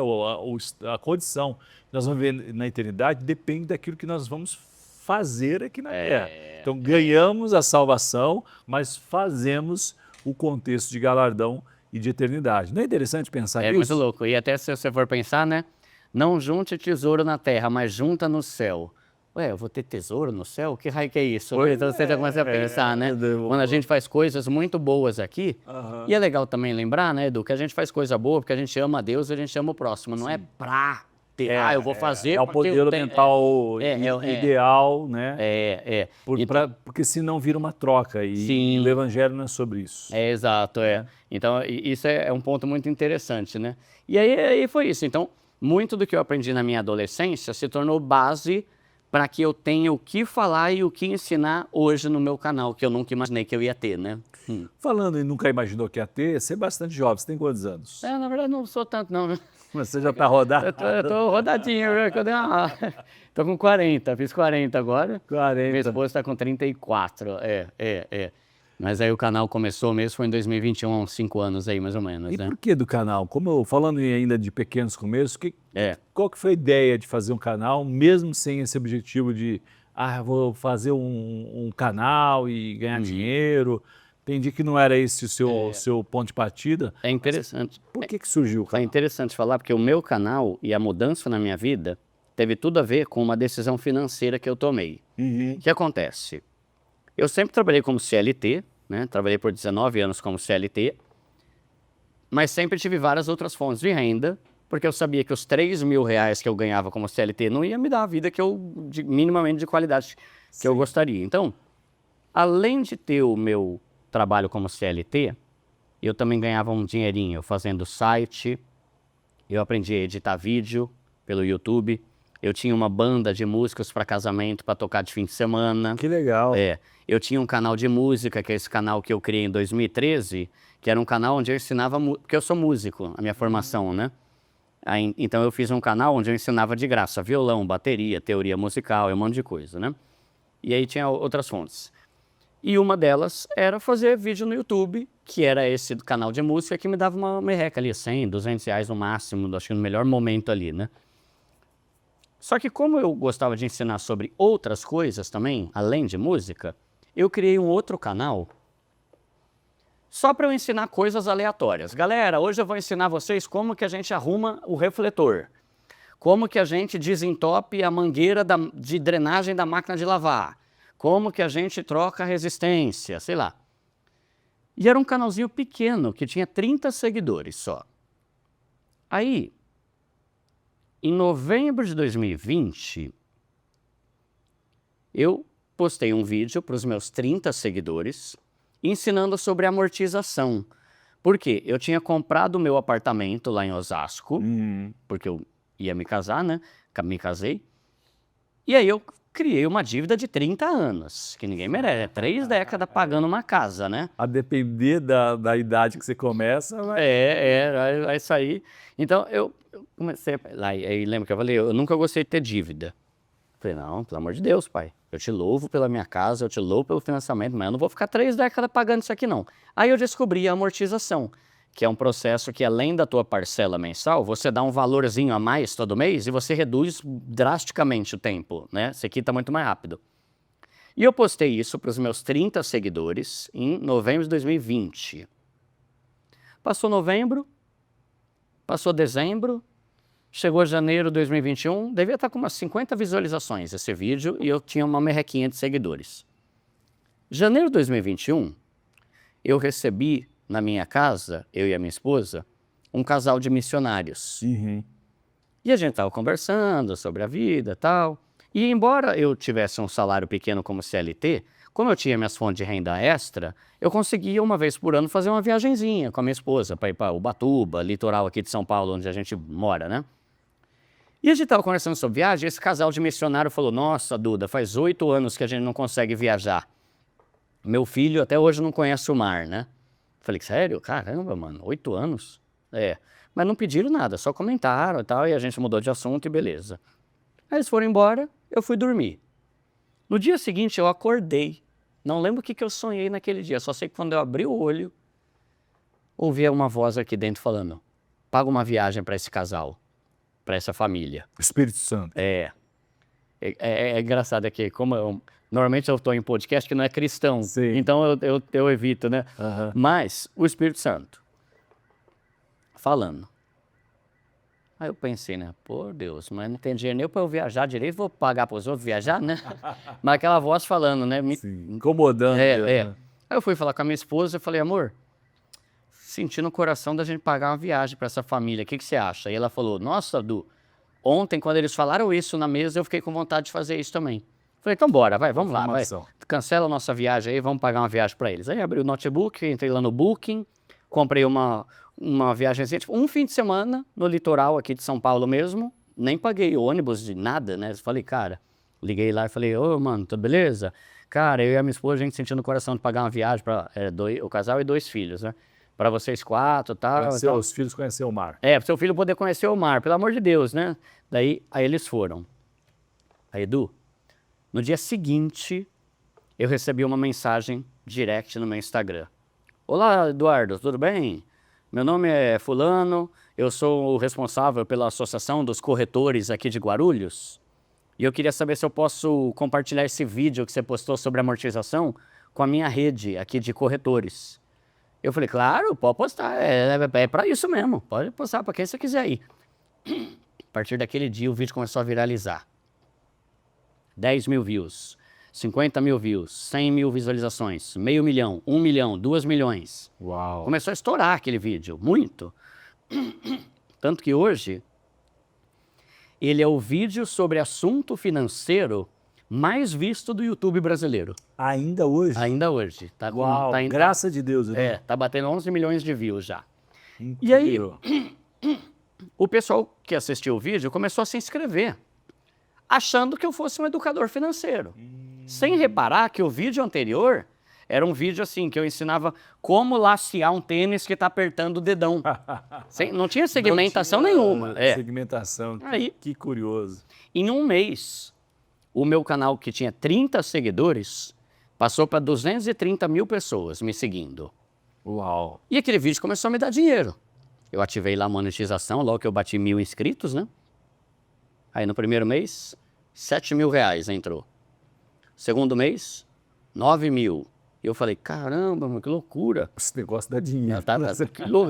a condição que nós vamos viver na eternidade depende daquilo que nós vamos fazer aqui na terra. Então, ganhamos a salvação, mas fazemos o contexto de galardão e de eternidade. Não é interessante pensar É nisso? muito louco. E até se você for pensar, né? Não junte tesouro na terra, mas junta no céu. Ué, eu vou ter tesouro no céu? Que raio que é isso? Então você já começa a pensar, né? Quando a gente faz coisas muito boas aqui, e é legal também lembrar, né, Edu, que a gente faz coisa boa porque a gente ama a Deus e a gente ama o próximo. Não é pra ter, eu vou fazer é o porque modelo mental ideal, né? Porque senão vira uma troca e o evangelho não é sobre isso. Exato, Então, isso é um ponto muito interessante, né? E aí foi isso. Então, muito do que eu aprendi na minha adolescência se tornou base para que eu tenha o que falar e o que ensinar hoje no meu canal, que eu nunca imaginei que eu ia ter, né? Falando em nunca imaginou que ia ter, você é bastante jovem, você tem quantos anos? Na verdade, não sou tanto, não, né? Mas você já está rodado? Eu tô rodadinho, viu? Que eu dei uma... Tô com 40, fiz 40 agora. 40. Minha esposa está com 34, Mas aí o canal começou mesmo, foi em 2021, há uns 5 anos aí, mais ou menos, E né? por que do canal? Falando ainda de pequenos começos, qual que foi a ideia de fazer um canal, mesmo sem esse objetivo de, vou fazer um canal e ganhar dinheiro? Entendi que não era esse o seu ponto de partida. É interessante. Por que surgiu o É canal? interessante falar, porque o meu canal e a mudança na minha vida teve tudo a ver com uma decisão financeira que eu tomei. O que acontece? Eu sempre trabalhei como CLT, né? Trabalhei por 19 anos como CLT, mas sempre tive várias outras fontes de renda, porque eu sabia que os 3 mil reais que eu ganhava como CLT não ia me dar a vida minimamente de qualidade que eu gostaria. Então, além de ter o meu trabalho como CLT, eu também ganhava um dinheirinho fazendo site, eu aprendi a editar vídeo pelo YouTube, eu tinha uma banda de músicos para casamento para tocar de fim de semana. Que legal. Eu tinha um canal de música, que é esse canal que eu criei em 2013, que era um canal onde eu ensinava, porque eu sou músico, a minha formação, né? Então eu fiz um canal onde eu ensinava de graça violão, bateria, teoria musical e um monte de coisa, né? E aí tinha outras fontes. E uma delas era fazer vídeo no YouTube, que era esse canal de música que me dava uma merreca ali, 100, 200 reais no máximo, acho que no melhor momento ali, né? Só que como eu gostava de ensinar sobre outras coisas também, além de música, eu criei um outro canal só para eu ensinar coisas aleatórias. Galera, hoje eu vou ensinar vocês como que a gente arruma o refletor, como que a gente desentope a mangueira de drenagem da máquina de lavar, como que a gente troca a resistência, sei lá. E era um canalzinho pequeno, que tinha 30 seguidores só. Aí, em novembro de 2020, eu postei um vídeo para os meus 30 seguidores ensinando sobre amortização. Por quê? Eu tinha comprado o meu apartamento lá em Osasco, porque eu ia me casar, né? Me casei. E aí eu criei uma dívida de 30 anos, que ninguém merece. 3 décadas pagando uma casa, né? A depender da idade que você começa, vai... vai sair. Então, eu comecei lá, aí lembra que eu falei, eu nunca gostei de ter dívida. Falei, não, pelo amor de Deus, pai. Eu te louvo pela minha casa, eu te louvo pelo financiamento, mas eu não vou ficar 3 décadas pagando isso aqui, não. Aí eu descobri a amortização, que é um processo que, além da tua parcela mensal, você dá um valorzinho a mais todo mês e você reduz drasticamente o tempo, né? Você quita muito mais rápido. E eu postei isso para os meus 30 seguidores em novembro de 2020. Passou novembro, passou dezembro, chegou janeiro de 2021, devia estar com umas 50 visualizações esse vídeo e eu tinha uma merrequinha de seguidores. Janeiro de 2021, eu recebi na minha casa, eu e a minha esposa, um casal de missionários. E a gente estava conversando sobre a vida e tal. E embora eu tivesse um salário pequeno como CLT, como eu tinha minhas fontes de renda extra, eu conseguia uma vez por ano fazer uma viagenzinha com a minha esposa para ir para Ubatuba, litoral aqui de São Paulo, onde a gente mora, né? E a gente estava conversando sobre viagem, esse casal de missionário falou, nossa, Duda, faz 8 anos que a gente não consegue viajar. Meu filho até hoje não conhece o mar, né? Falei, sério? Caramba, mano, 8 anos? É. Mas não pediram nada, só comentaram e tal, e a gente mudou de assunto e beleza. Aí eles foram embora, eu fui dormir. No dia seguinte eu acordei. Não lembro o que eu sonhei naquele dia, só sei que quando eu abri o olho, ouvi uma voz aqui dentro falando, paga uma viagem para esse casal, para essa família. Espírito Santo. É engraçado aqui, normalmente eu estou em podcast que não é cristão, Sim. então eu evito, né? Aham. Mas o Espírito Santo falando. Aí eu pensei, né? Pô, Deus, mas não tem dinheiro nem para eu viajar direito, vou pagar para os outros viajar, né? Mas aquela voz falando, né? Sim, incomodando. Aí eu fui falar com a minha esposa e falei, amor, senti no coração da gente pagar uma viagem para essa família, o que você acha? E ela falou, nossa, Du, ontem quando eles falaram isso na mesa, eu fiquei com vontade de fazer isso também. Falei, então bora, vamos lá, vai. Cancela a nossa viagem aí, vamos pagar uma viagem para eles. Aí abri o notebook, entrei lá no Booking, comprei uma viagemzinha, tipo, um fim de semana no litoral aqui de São Paulo mesmo, nem paguei ônibus de nada, né? Falei, cara, liguei lá e falei, ô, mano, tudo beleza? Cara, eu e a minha esposa, a gente sentiu no coração de pagar uma viagem para o casal e 2 filhos, né? Para vocês 4 e tal. Os filhos conhecer o mar. Para o seu filho poder conhecer o mar, pelo amor de Deus, né? Aí eles foram. Aí, Edu, no dia seguinte, eu recebi uma mensagem direct no meu Instagram. Olá, Eduardo, tudo bem? Meu nome é fulano, eu sou o responsável pela Associação dos Corretores aqui de Guarulhos. E eu queria saber se eu posso compartilhar esse vídeo que você postou sobre amortização com a minha rede aqui de corretores. Eu falei, claro, pode postar, é para isso mesmo, pode postar para quem você quiser ir. A partir daquele dia o vídeo começou a viralizar. 10 mil views, 50 mil views, 100 mil visualizações, 500 mil, 1 milhão, 2 milhões. Uau. Começou a estourar aquele vídeo, muito. Tanto que hoje, ele é o vídeo sobre assunto financeiro mais visto do YouTube brasileiro. Ainda hoje? Ainda hoje. Uau, graças de Deus. Né? Tá batendo 11 milhões de views já. Incrível. E aí, o pessoal que assistiu o vídeo começou a se inscrever, achando que eu fosse um educador financeiro. Sem reparar que o vídeo anterior era um vídeo assim, que eu ensinava como lacear um tênis que está apertando o dedão. Não tinha segmentação nenhuma. Segmentação, aí, que curioso. Em um mês, o meu canal, que tinha 30 seguidores, passou para 230 mil pessoas me seguindo. Uau. E aquele vídeo começou a me dar dinheiro. Eu ativei lá a monetização, logo que eu bati 1.000 inscritos, né? Aí no primeiro mês, 7 mil reais entrou. Segundo mês, 9 mil. E eu falei, caramba, mano, que loucura. Esse negócio dá dinheiro.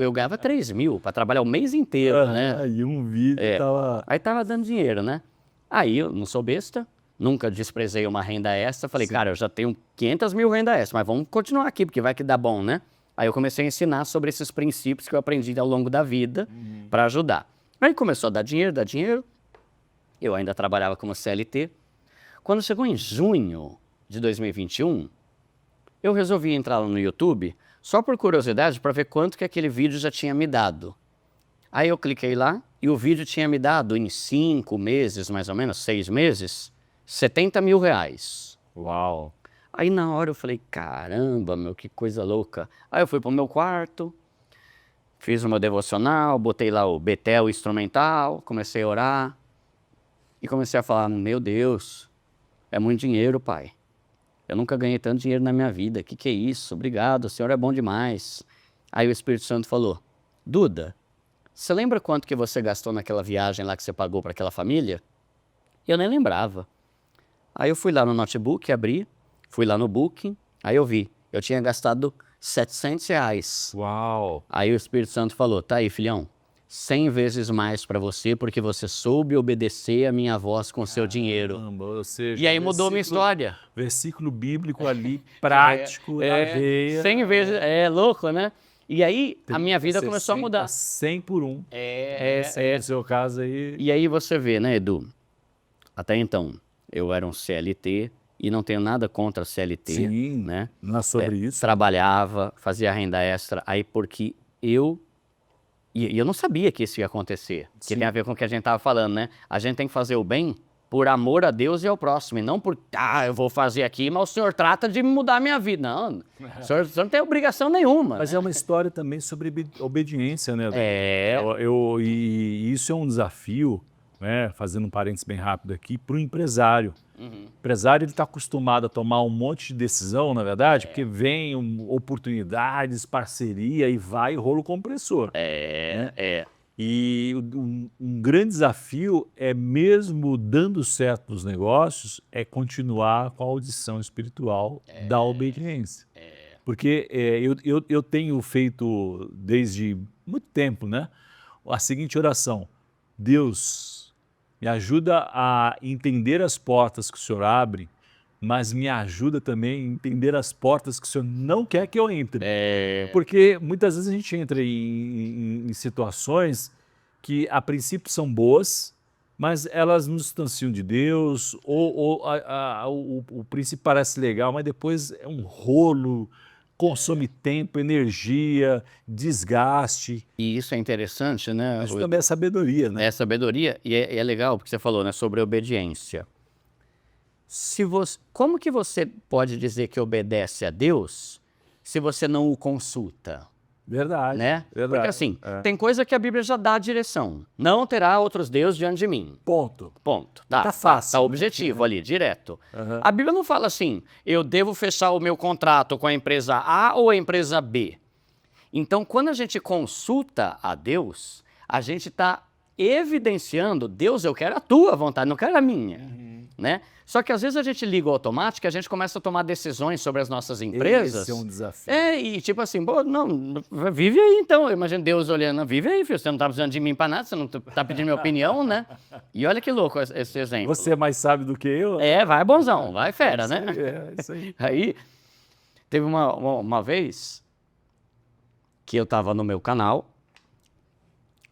Eu ganhava 3 mil para trabalhar o mês inteiro, né? Aí um vídeo tava... Aí tava dando dinheiro, né? Aí eu não sou besta, nunca desprezei uma renda extra. Falei, cara, eu já tenho 500 mil renda extra, mas vamos continuar aqui, porque vai que dá bom, né? Aí eu comecei a ensinar sobre esses princípios que eu aprendi ao longo da vida para ajudar. Aí começou a dar dinheiro. Eu ainda trabalhava como CLT. Quando chegou em junho de 2021, eu resolvi entrar no YouTube só por curiosidade para ver quanto que aquele vídeo já tinha me dado. Aí eu cliquei lá e o vídeo tinha me dado em 5 meses, mais ou menos, 6 meses, 70 mil reais. Uau. Aí na hora eu falei, caramba, meu, que coisa louca. Aí eu fui pro meu quarto, fiz o meu devocional, botei lá o Betel instrumental, comecei a orar e comecei a falar, meu Deus, é muito dinheiro, pai. Eu nunca ganhei tanto dinheiro na minha vida, que é isso? Obrigado, o Senhor é bom demais. Aí o Espírito Santo falou, Duda, você lembra quanto que você gastou naquela viagem lá que você pagou para aquela família? Eu nem lembrava. Aí eu fui lá no notebook, abri, fui lá no Booking, aí eu vi, eu tinha gastado 700 reais. Uau! Aí o Espírito Santo falou, tá aí, filhão, 100 vezes mais para você, porque você soube obedecer a minha voz com seu dinheiro. Ou seja, e aí mudou minha história. Versículo bíblico ali, prático, na veia. 100 vezes, louco, né? E aí a minha vida começou a mudar. 100 por 1. No seu caso aí. E aí você vê, né, Edu? Até então, eu era um CLT e não tenho nada contra CLT. Sim, né? Não é sobre isso. Trabalhava, fazia renda extra, aí porque eu... E eu não sabia que isso ia acontecer. Que tem a ver com o que a gente estava falando, né? A gente tem que fazer o bem por amor a Deus e ao próximo, e não por, eu vou fazer aqui, mas o senhor trata de mudar a minha vida. Não, o senhor não tem obrigação nenhuma. Mas né? é uma história também sobre obediência, né? É. E isso é um desafio, né? Fazendo um parênteses bem rápido aqui, para o empresário. O empresário está acostumado a tomar um monte de decisão, na verdade, porque vem oportunidades, parceria e vai rolo compressor. E um grande desafio é, mesmo dando certo nos negócios, é continuar com a audição espiritual da obediência. Porque eu tenho feito desde muito tempo, né, a seguinte oração: Deus, me ajuda a entender as portas que o Senhor abre, mas me ajuda também a entender as portas que o Senhor não quer que eu entre. Porque muitas vezes a gente entra em situações que a princípio são boas, mas elas nos distanciam de Deus, ou o princípio parece legal, mas depois é um rolo, consome tempo, energia, desgaste. E isso é interessante, né? Isso também é sabedoria, né? É sabedoria, e é legal porque você falou, né, sobre obediência. Como que você pode dizer que obedece a Deus se você não o consulta? Verdade. Né? Verdade. Porque assim, tem coisa que a Bíblia já dá a direção. Não terá outros deuses diante de mim. Ponto. Tá fácil. Tá objetivo ali, direto. A Bíblia não fala assim, eu devo fechar o meu contrato com a empresa A ou a empresa B. Então, quando a gente consulta a Deus, a gente está evidenciando, Deus, eu quero a tua vontade, não quero a minha. Né? Só que às vezes a gente liga o automático e a gente começa a tomar decisões sobre as nossas empresas. Esse é um desafio. E tipo assim, não, vive aí então. Imagina Deus olhando, vive aí, filho, você não tá precisando de mim para nada, você não tá pedindo minha opinião, né? E olha que louco esse exemplo. Você é mais sábio do que eu? Vai bonzão, vai fera, né? Isso aí. Aí, teve uma vez que eu tava no meu canal,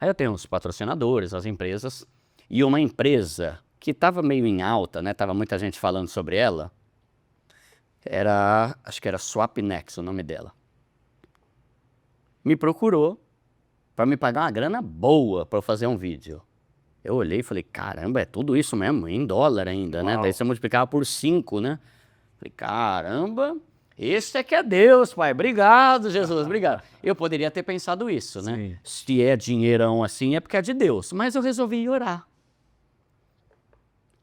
aí eu tenho uns patrocinadores, as empresas, e uma empresa que estava meio em alta, né? Tava muita gente falando sobre ela. Acho que era Swapnex o nome dela. Me procurou para me pagar uma grana boa para eu fazer um vídeo. Eu olhei e falei, caramba, é tudo isso mesmo, em dólar ainda, né? Daí você multiplicava por 5, né? Falei, caramba, esse é que é Deus, pai. Obrigado, Jesus, obrigado. Eu poderia ter pensado isso, né? Sim. Se é dinheirão assim, é porque é de Deus. Mas eu resolvi orar.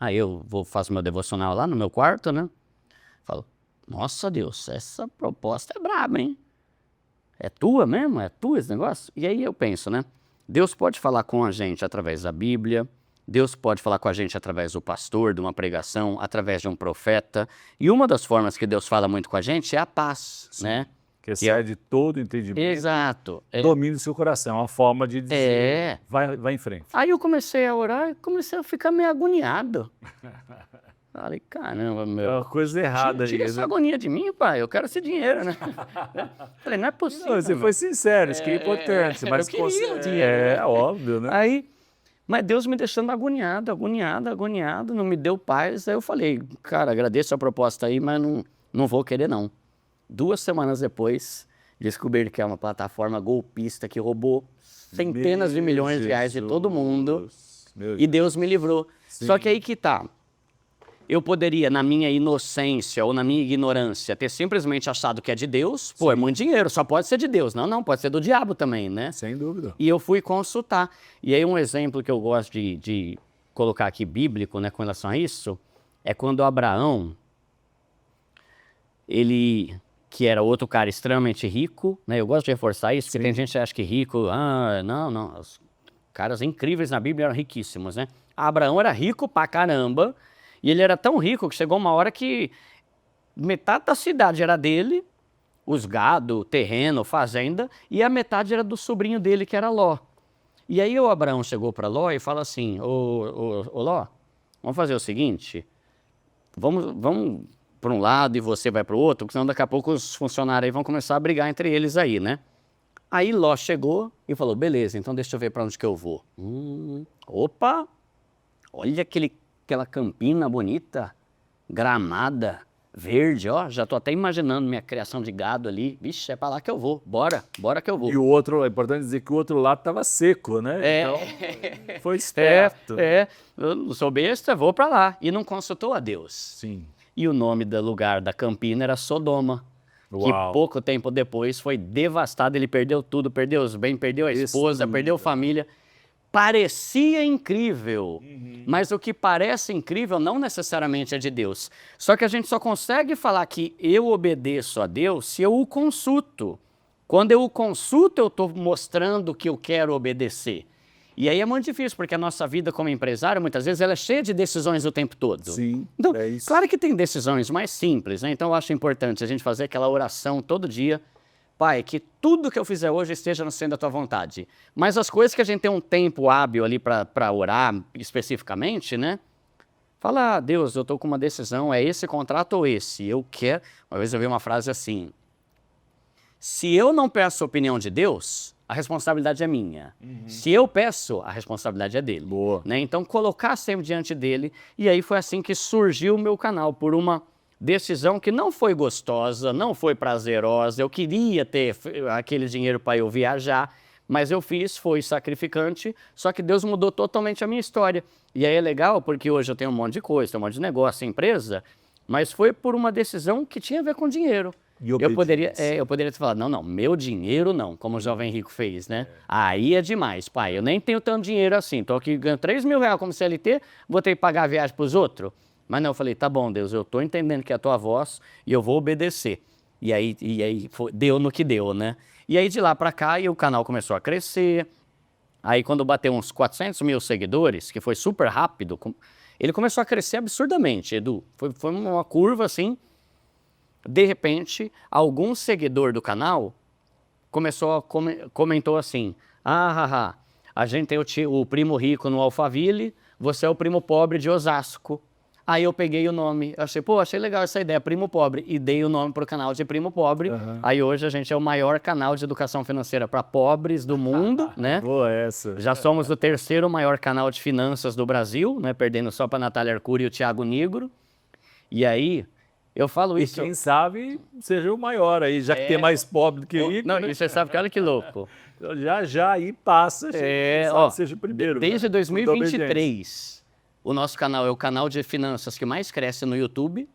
Aí eu faço meu devocional lá no meu quarto, né? Falo, nossa Deus, essa proposta é braba, hein? É tua mesmo? É tua esse negócio? E aí eu penso, né? Deus pode falar com a gente através da Bíblia, Deus pode falar com a gente através do pastor, de uma pregação, através de um profeta. E uma das formas que Deus fala muito com a gente é a paz, né? Que sai de todo entendimento. Exato. Domine o seu coração, uma forma de dizer, vai em frente. Aí eu comecei a orar e comecei a ficar meio agoniado. Falei, caramba, meu. É uma coisa errada aí. Tira essa agonia de mim, pai, eu quero esse dinheiro, né? Falei, não é possível. Não, você foi sincero, isso que é importante. Mas eu queria o dinheiro. É óbvio, né? Aí, mas Deus me deixando agoniado, não me deu paz. Aí eu falei, cara, agradeço a proposta aí, mas não vou querer não. 2 semanas depois, descobri que é uma plataforma golpista que roubou centenas de milhões de reais de todo mundo. E Deus me livrou. Sim. Só que aí que tá. Eu poderia, na minha inocência ou na minha ignorância, ter simplesmente achado que é de Deus. Pô, é muito dinheiro, só pode ser de Deus. Não, pode ser do diabo também, né? Sem dúvida. E eu fui consultar. E aí um exemplo que eu gosto de colocar aqui bíblico, né, com relação a isso, é quando Abraão, ele, que era outro cara extremamente rico, né? Eu gosto de reforçar isso, porque tem gente que acha que rico, não, os caras incríveis na Bíblia eram riquíssimos, né? Abraão era rico pra caramba, e ele era tão rico que chegou uma hora que metade da cidade era dele, os gado, terreno, fazenda, e a metade era do sobrinho dele, que era Ló. E aí o Abraão chegou para Ló e fala assim, ô Ló, vamos fazer o seguinte, vamos para um lado e você vai para o outro, porque senão daqui a pouco os funcionários aí vão começar a brigar entre eles aí, né? Aí Ló chegou e falou, beleza, então deixa eu ver para onde que eu vou. Opa, olha aquela campina bonita, gramada, verde, ó, já tô até imaginando minha criação de gado ali. Vixe, é para lá que eu vou, bora que eu vou. E o outro, é importante dizer que o outro lado estava seco, né? É. Então, foi esperto. Eu não sou besta, vou para lá. E não consultou a Deus. Sim. E o nome do lugar da Campina era Sodoma. Uau. Que pouco tempo depois foi devastado, ele perdeu tudo, perdeu os bens, perdeu a esposa, perdeu a família. Parecia incrível, mas o que parece incrível não necessariamente é de Deus. Só que a gente só consegue falar que eu obedeço a Deus se eu o consulto. Quando eu o consulto, eu estou mostrando que eu quero obedecer. E aí é muito difícil, porque a nossa vida como empresário, muitas vezes, ela é cheia de decisões o tempo todo. Sim, então, é isso. Claro que tem decisões mais simples, né? Então eu acho importante a gente fazer aquela oração todo dia. Pai, que tudo que eu fizer hoje esteja no centro da tua vontade. Mas as coisas que a gente tem um tempo hábil ali para orar especificamente, né? Fala, Deus, eu estou com uma decisão, é esse contrato ou esse? Eu quero... Uma vez eu vi uma frase assim, se eu não peço a opinião de Deus, a responsabilidade é minha. Se eu peço, a responsabilidade é dele. Boa. Né? Então, colocar sempre diante dele. E aí foi assim que surgiu o meu canal, por uma decisão que não foi gostosa, não foi prazerosa. Eu queria ter aquele dinheiro para eu viajar, mas eu fiz, foi sacrificante, só que Deus mudou totalmente a minha história. E aí é legal, porque hoje eu tenho um monte de coisa, tenho um monte de negócio, empresa, mas foi por uma decisão que tinha a ver com dinheiro. Eu poderia ter falado, não, meu dinheiro não, como o jovem rico fez, né? Aí é demais, pai, eu nem tenho tanto dinheiro assim, tô aqui ganhando 3 mil reais como CLT, vou ter que pagar a viagem para os outros? Mas não, eu falei, tá bom, Deus, eu tô entendendo que é a tua voz e eu vou obedecer. E aí deu no que deu, né? E aí de lá para cá, e o canal começou a crescer. Aí quando bateu uns 400 mil seguidores, que foi super rápido, ele começou a crescer absurdamente, Edu. Foi uma curva assim. De repente, algum seguidor do canal comentou assim, a gente tem o primo rico no Alphaville, você é o primo pobre de Osasco. Aí eu peguei o nome, achei legal essa ideia, Primo Pobre, e dei o nome para o canal de Primo Pobre. Aí hoje a gente é o maior canal de educação financeira para pobres do mundo, né? Boa essa. Já somos o terceiro maior canal de finanças do Brasil, né? Perdendo só para a Natália Arcuri e o Thiago Nigro. E aí, eu falo E isso... quem sabe seja o maior aí, já que tem mais pobre do que rico. Não, né? e você sabe que olha que louco. Já aí passa, seja o primeiro. Desde né? 2023... O nosso canal é o canal de finanças que mais cresce no YouTube,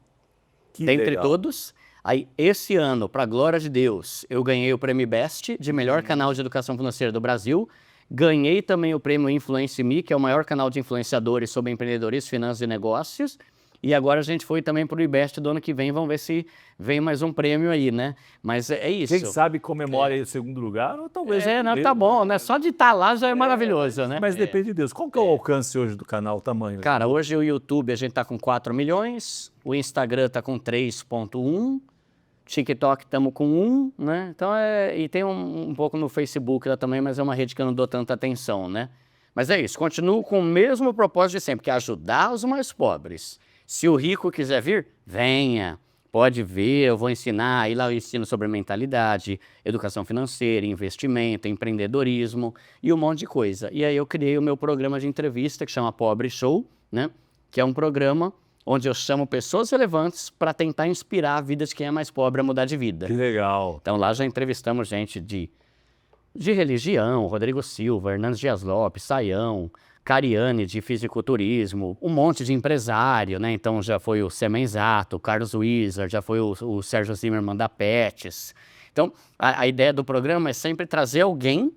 dentre legal. todos. Aí, esse ano, para a glória de Deus, eu ganhei o prêmio Best de melhor canal de educação financeira do Brasil. Ganhei também o prêmio Influence Me, que é o maior canal de influenciadores sobre empreendedorismo, finanças e negócios. E agora a gente foi também para o IBEST do ano que vem, vamos ver se vem mais um prêmio aí, né? Mas é isso. Quem sabe comemora aí o segundo lugar, ou talvez... Tá bom, né? Só de estar lá já é maravilhoso, né? Mas depende de Deus. Qual que é o alcance hoje do canal, o tamanho? Cara, hoje o YouTube a gente tá com 4 milhões, o Instagram tá com 3,1, TikTok estamos com 1, né? Então e tem um pouco no Facebook lá também, mas é uma rede que eu não dou tanta atenção, né? Mas é isso, continuo com o mesmo propósito de sempre, que é ajudar os mais pobres. Se o rico quiser vir, venha. Pode ver, eu vou ensinar. Aí lá eu ensino sobre mentalidade, educação financeira, investimento, empreendedorismo e um monte de coisa. E aí eu criei o meu programa de entrevista que chama Pobre Show, né? Que é um programa onde eu chamo pessoas relevantes para tentar inspirar a vida de quem é mais pobre a mudar de vida. Que legal. Então lá já entrevistamos gente de religião, Rodrigo Silva, Hernandes Dias Lopes, Saião, Cariane de fisiculturismo, um monte de empresário, né? Então já foi o Semenzato, o Carlos Wizard, já foi o Sérgio Zimmermann da Pets. Então a ideia do programa é sempre trazer alguém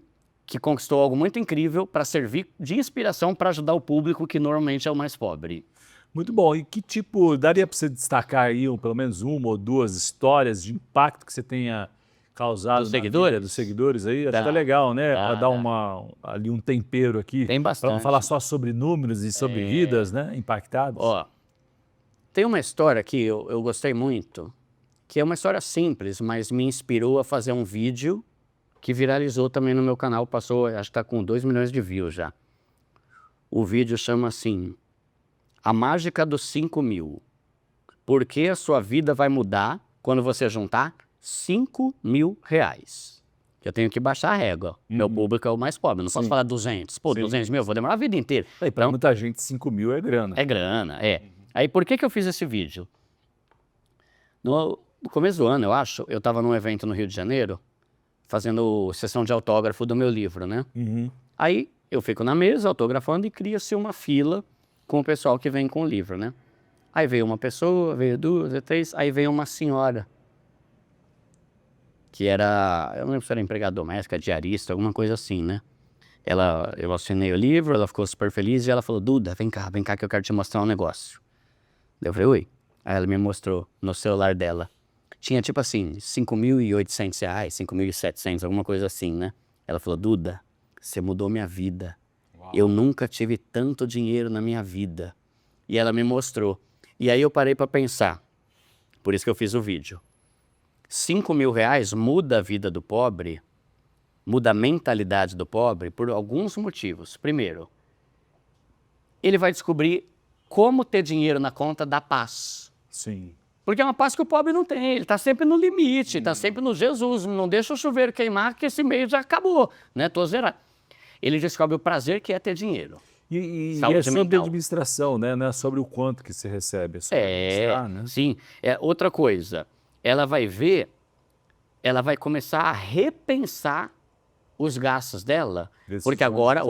que conquistou algo muito incrível para servir de inspiração para ajudar o público que normalmente é o mais pobre. Muito bom. E que tipo, daria para você destacar aí pelo menos uma ou duas histórias de impacto que você tenha causado Dos seguidores? Dos seguidores aí? Acho que tá legal, né? Para dar ali um tempero aqui. Tem bastante. Para não falar só sobre números e sobre vidas, né? Impactadas. Ó, tem uma história que eu gostei muito, que é uma história simples, mas me inspirou a fazer um vídeo que viralizou também no meu canal, passou, acho que está com 2 milhões de views já. O vídeo chama assim, A Mágica dos 5 mil. Por que a sua vida vai mudar quando você juntar 5 mil reais? Eu tenho que baixar a régua. Meu público é o mais pobre, não posso falar 200. Pô, 200 mil, vou demorar a vida inteira. E para muita gente, 5 mil é grana. É grana, é. Aí por que eu fiz esse vídeo? No começo do ano, eu acho, eu estava num evento no Rio de Janeiro, fazendo sessão de autógrafo do meu livro, né? Aí eu fico na mesa autografando e cria-se uma fila com o pessoal que vem com o livro, né? Aí veio uma pessoa, veio duas, veio três, aí veio uma senhora, que era, eu não lembro se era empregada doméstica, diarista, alguma coisa assim, né? Eu assinei o livro, ela ficou super feliz e ela falou, Duda, vem cá que eu quero te mostrar um negócio. Daí eu falei, oi. Aí ela me mostrou no celular dela. Tinha tipo assim, R$ 5.800, 5.700, alguma coisa assim, né? Ela falou, Duda, você mudou minha vida. Eu nunca tive tanto dinheiro na minha vida. E ela me mostrou. E aí eu parei para pensar. Por isso que eu fiz o vídeo. R$ 5.000 muda a vida do pobre, muda a mentalidade do pobre por alguns motivos. Primeiro, ele vai descobrir como ter dinheiro na conta dá paz. Sim. Porque é uma paz que o pobre não tem, ele está sempre no limite, está sempre no Jesus, não deixa o chuveiro queimar que esse mês já acabou, né? Tô zerado. Ele descobre o prazer que é ter dinheiro. E é Saúde sobre mental. administração, né? Não é sobre o quanto que você recebe, é sobre administrar, né? Sim. Outra coisa, ela vai ver, ela vai começar a repensar os gastos dela, porque agora,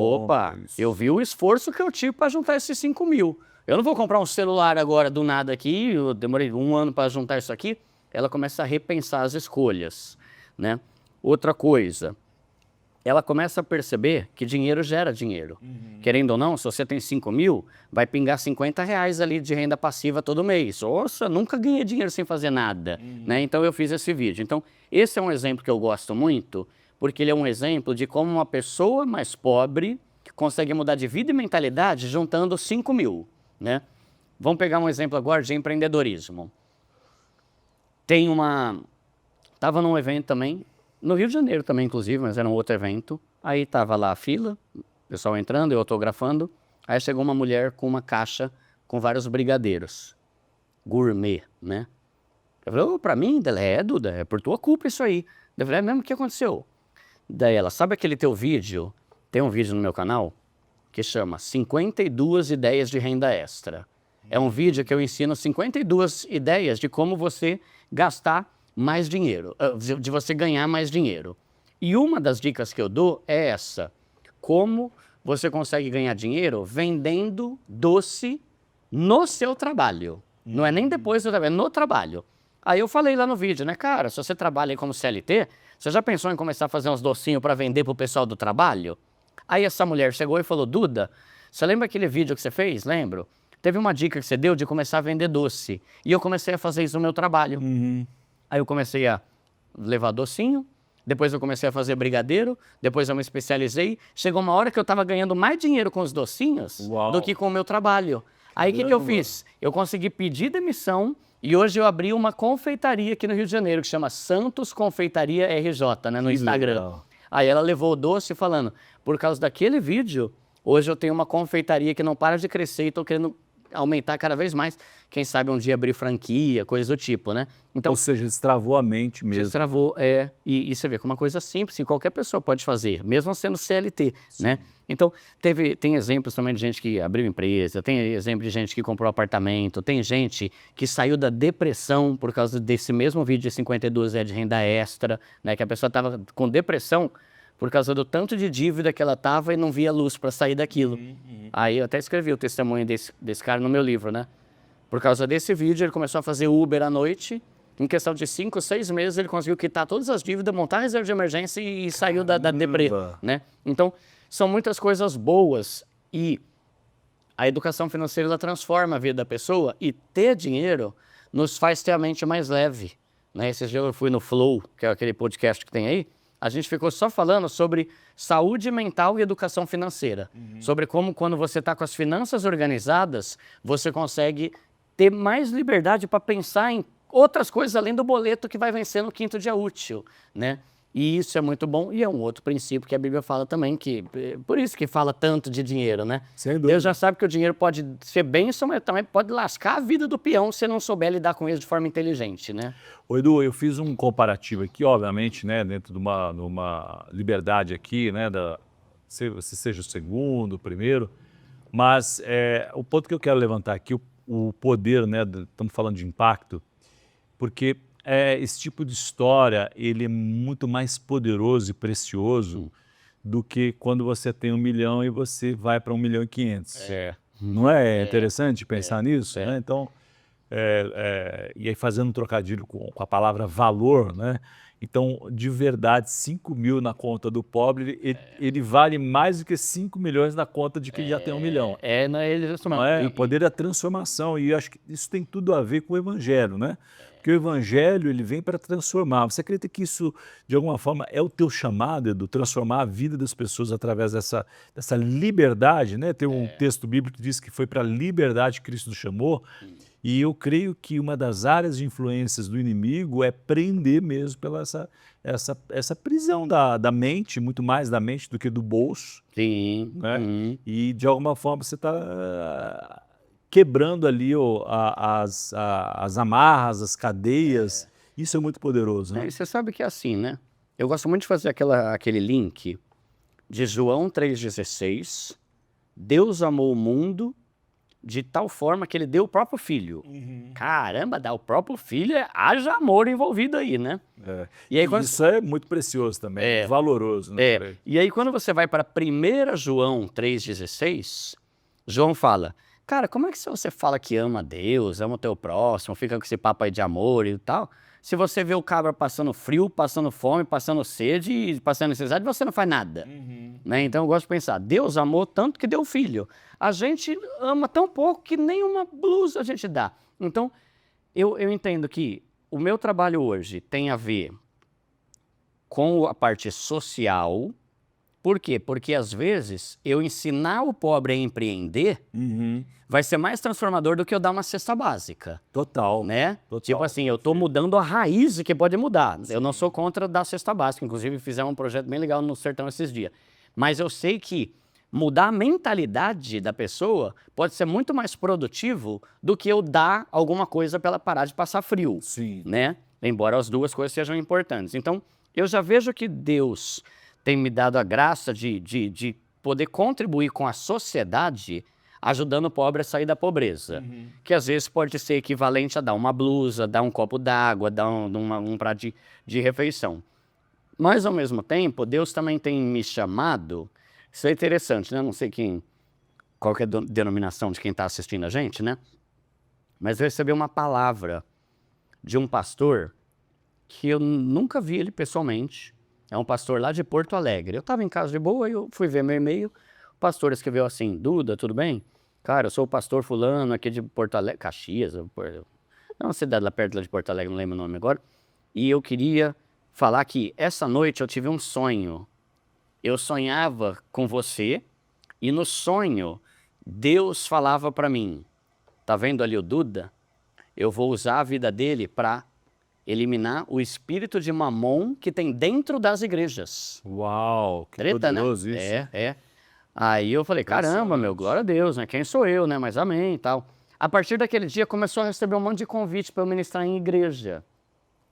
eu vi o esforço que eu tive para juntar esses 5.000. Eu não vou comprar um celular agora do nada aqui, eu demorei 1 ano para juntar isso aqui. Ela começa a repensar as escolhas, né? Outra coisa, ela começa a perceber que dinheiro gera dinheiro. Querendo ou não, se você tem 5.000, vai pingar R$ 50 ali de renda passiva todo mês. Nossa, nunca ganhei dinheiro sem fazer nada, né? Então eu fiz esse vídeo. Então esse é um exemplo que eu gosto muito, porque ele é um exemplo de como uma pessoa mais pobre consegue mudar de vida e mentalidade juntando 5.000, né? Vamos pegar um exemplo agora de empreendedorismo. Tava num evento também, no Rio de Janeiro também, inclusive, mas era um outro evento. Aí tava lá a fila, o pessoal entrando, eu autografando. Aí chegou uma mulher com uma caixa com vários brigadeiros. Gourmet, né? Eu falei, pra mim? Ela, Duda, é por tua culpa isso aí. Eu falei, mesmo, o que aconteceu? Daí ela, sabe aquele teu vídeo? Tem um vídeo no meu canal que chama 52 ideias de renda extra. É um vídeo que eu ensino 52 ideias de como você gastar mais dinheiro, de você ganhar mais dinheiro. E uma das dicas que eu dou é essa: como você consegue ganhar dinheiro vendendo doce no seu trabalho. Não é nem depois do trabalho, é no trabalho. Aí eu falei lá no vídeo, né, cara, se você trabalha aí como CLT, você já pensou em começar a fazer uns docinhos para vender pro pessoal do trabalho? Aí essa mulher chegou e falou, Duda, você lembra aquele vídeo que você fez? Lembro. Teve uma dica que você deu de começar a vender doce. E eu comecei a fazer isso no meu trabalho. Aí eu comecei a levar docinho, depois eu comecei a fazer brigadeiro, depois eu me especializei. Chegou uma hora que eu estava ganhando mais dinheiro com os docinhos do que com o meu trabalho. Aí o que eu fiz? Eu consegui pedir demissão e hoje eu abri uma confeitaria aqui no Rio de Janeiro, que chama Santos Confeitaria RJ, né, no Instagram. Legal. Aí ela levou o doce falando, por causa daquele vídeo, hoje eu tenho uma confeitaria que não para de crescer e estou querendo aumentar cada vez mais. Quem sabe um dia abrir franquia, coisa do tipo, né? Então, Ou seja, destravou a mente mesmo. destravou, e você vê que uma coisa simples, que qualquer pessoa pode fazer, mesmo sendo CLT, né? Então, tem exemplos também de gente que abriu empresa, tem exemplo de gente que comprou apartamento, tem gente que saiu da depressão por causa desse mesmo vídeo de 52 de renda extra, né? Que a pessoa estava com depressão por causa do tanto de dívida que ela estava e não via luz para sair daquilo. Aí eu até escrevi o testemunho desse cara no meu livro, né? Por causa desse vídeo, ele começou a fazer Uber à noite. Em questão de 5, 6 meses, ele conseguiu quitar todas as dívidas, montar a reserva de emergência e saiu da deprê, né? Então, são muitas coisas boas e a educação financeira ela transforma a vida da pessoa e ter dinheiro nos faz ter a mente mais leve, né? Esses dias eu fui no Flow, que é aquele podcast que tem aí, a gente ficou só falando sobre saúde mental e educação financeira. Sobre como, quando você está com as finanças organizadas, você consegue ter mais liberdade para pensar em outras coisas além do boleto que vai vencer no 5º dia útil, né? E isso é muito bom. E é um outro princípio que a Bíblia fala também, que por isso que fala tanto de dinheiro, né? Sem dúvida. Deus já sabe que o dinheiro pode ser bênção, mas também pode lascar a vida do peão se não souber lidar com ele de forma inteligente, né? Ô, Edu, eu fiz um comparativo aqui, obviamente, né, dentro de uma liberdade aqui, né, você seja o segundo, o primeiro, mas o ponto que eu quero levantar aqui, o poder, né, estamos falando de impacto, porque esse tipo de história ele é muito mais poderoso e precioso do que quando você tem 1 milhão e você vai para 1.500.000. Não é interessante pensar nisso? Né? Então, e aí fazendo um trocadilho com a palavra valor, né? Então, de verdade, 5 mil na conta do pobre, ele vale mais do que 5 milhões na conta de quem já tem 1 milhão. Não é isso Não mesmo. é? O poder da transformação, e eu acho que isso tem tudo a ver com o evangelho, né? Porque o evangelho, ele vem para transformar. Você acredita que isso, de alguma forma, é o teu chamado, Edu, transformar a vida das pessoas através dessa liberdade, né? Tem um texto bíblico que diz que foi para a liberdade que Cristo nos chamou, e eu creio que uma das áreas de influências do inimigo é prender mesmo pela essa prisão da mente, muito mais da mente do que do bolso. Sim. Né? E de alguma forma você está quebrando ali as amarras, as cadeias. Isso é muito poderoso, né? E você sabe que é assim, né? Eu gosto muito de fazer aquele link de João 3,16. Deus amou o mundo de tal forma que ele deu o próprio filho. Caramba, dar o próprio filho, haja amor envolvido aí, né? E aí, isso é muito precioso também, valoroso. Né? E aí quando você vai para 1 João 3,16, João fala, cara, como é que você fala que ama Deus, ama o teu próximo, fica com esse papo aí de amor e tal, se você vê o cabra passando frio, passando fome, passando sede e passando necessidade, você não faz nada. Né? Então eu gosto de pensar, Deus amou tanto que deu o filho. A gente ama tão pouco que nem uma blusa a gente dá. Então eu entendo que o meu trabalho hoje tem a ver com a parte social. Por quê? Porque às vezes eu ensinar o pobre a empreender vai ser mais transformador do que eu dar uma cesta básica. Total. Né? Tipo assim, eu estou mudando a raiz que pode mudar. Eu não sou contra dar cesta básica. Inclusive fizemos um projeto bem legal no Sertão esses dias. Mas eu sei que mudar a mentalidade da pessoa pode ser muito mais produtivo do que eu dar alguma coisa para ela parar de passar frio. Sim. Né? Embora as duas coisas sejam importantes. Então, eu já vejo que Deus tem me dado a graça de poder contribuir com a sociedade ajudando o pobre a sair da pobreza. Que às vezes pode ser equivalente a dar uma blusa, dar um copo d'água, dar um prato de refeição. Mas, ao mesmo tempo, Deus também tem me chamado, isso é interessante, né? Não sei qual que é a denominação de quem está assistindo a gente, né? Mas eu recebi uma palavra de um pastor que eu nunca vi ele pessoalmente. É um pastor lá de Porto Alegre. Eu estava em casa de boa e eu fui ver meu e-mail. O pastor escreveu assim, Duda, tudo bem? Cara, eu sou o pastor fulano aqui de Porto Alegre, Caxias, é uma cidade lá perto de Porto Alegre, não lembro o nome agora. E eu queria falar que essa noite eu tive um sonho. Eu sonhava com você e no sonho Deus falava para mim, tá vendo ali o Duda? Eu vou usar a vida dele para eliminar o espírito de mamon que tem dentro das igrejas. Uau, que Treta, poderoso, né? isso. Aí eu falei, caramba, meu, glória a Deus, né? Quem sou eu, né? Mas amém e tal. A partir daquele dia começou a receber um monte de convite para eu ministrar em igreja.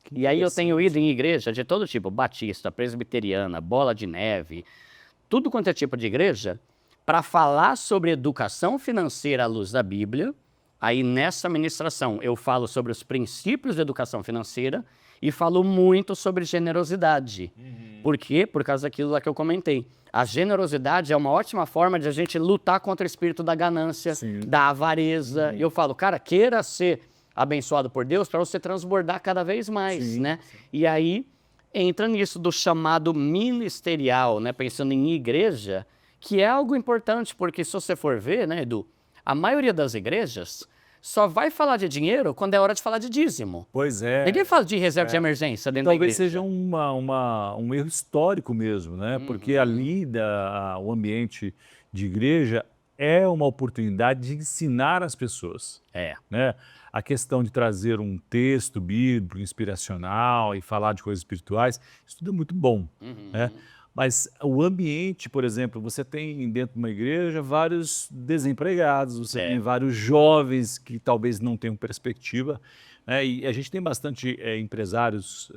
E aí eu tenho ido em igreja de todo tipo, batista, presbiteriana, bola de neve, tudo quanto é tipo de igreja, para falar sobre educação financeira à luz da Bíblia. Aí nessa ministração eu falo sobre os princípios da educação financeira e falo muito sobre generosidade. Por quê? Por causa daquilo lá que eu comentei. A generosidade é uma ótima forma de a gente lutar contra o espírito da ganância, da avareza. E eu falo, cara, queira ser abençoado por Deus para você transbordar cada vez mais, né? E aí entra nisso do chamado ministerial, né? Pensando em igreja, que é algo importante, porque se você for ver, né, Edu, a maioria das igrejas só vai falar de dinheiro quando é hora de falar de dízimo. Pois é. Ninguém fala de reserva de emergência dentro da igreja. Talvez seja um erro histórico mesmo, né? Porque ali o ambiente de igreja é uma oportunidade de ensinar as pessoas. Né? A questão de trazer um texto bíblico, inspiracional e falar de coisas espirituais, isso tudo é muito bom. Né? Mas o ambiente, por exemplo, você tem dentro de uma igreja vários desempregados, você tem vários jovens que talvez não tenham perspectiva, né? E a gente tem bastante empresários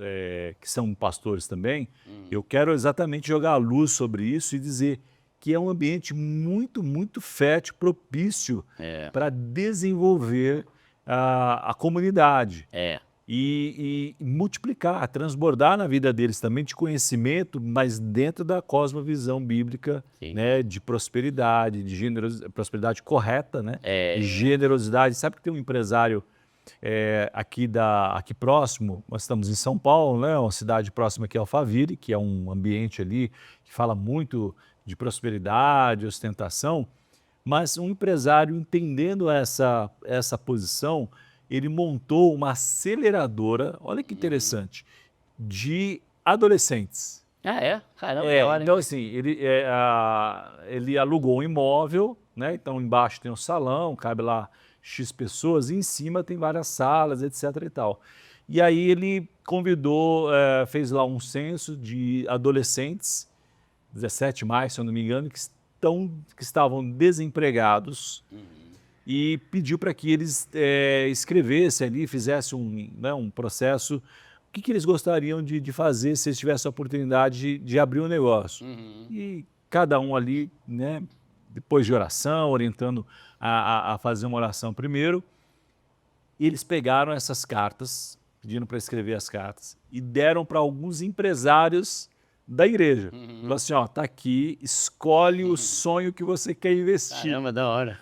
que são pastores também. Eu quero exatamente jogar a luz sobre isso e dizer que é um ambiente muito, muito fértil, propício para desenvolver a comunidade. e multiplicar, transbordar na vida deles também de conhecimento, mas dentro da cosmovisão bíblica, né, de prosperidade, de prosperidade correta, né, de generosidade. Sabe que tem um empresário aqui próximo, nós estamos em São Paulo, né, uma cidade próxima aqui, Alphaville, que é um ambiente ali que fala muito de prosperidade, ostentação, mas um empresário entendendo essa posição, ele montou uma aceleradora, olha que interessante, de adolescentes. Ah, é? Caramba, é hora, hein? Então, assim, ele alugou um imóvel, né? Então, embaixo tem um salão, cabe lá X pessoas, e em cima tem várias salas, etc. e tal. E aí ele convidou, fez lá um censo de adolescentes, 17 mais, se eu não me engano, que estavam desempregados, e pediu para que eles escrevessem ali, fizessem um processo, o que eles gostariam de fazer se eles tivessem a oportunidade de abrir um negócio. E cada um ali, né, depois de oração, orientando a fazer uma oração primeiro, eles pegaram essas cartas, pedindo para escrever as cartas, e deram para alguns empresários da igreja. Falou assim, ó, tá aqui, escolhe o sonho que você quer investir. Caramba, da hora.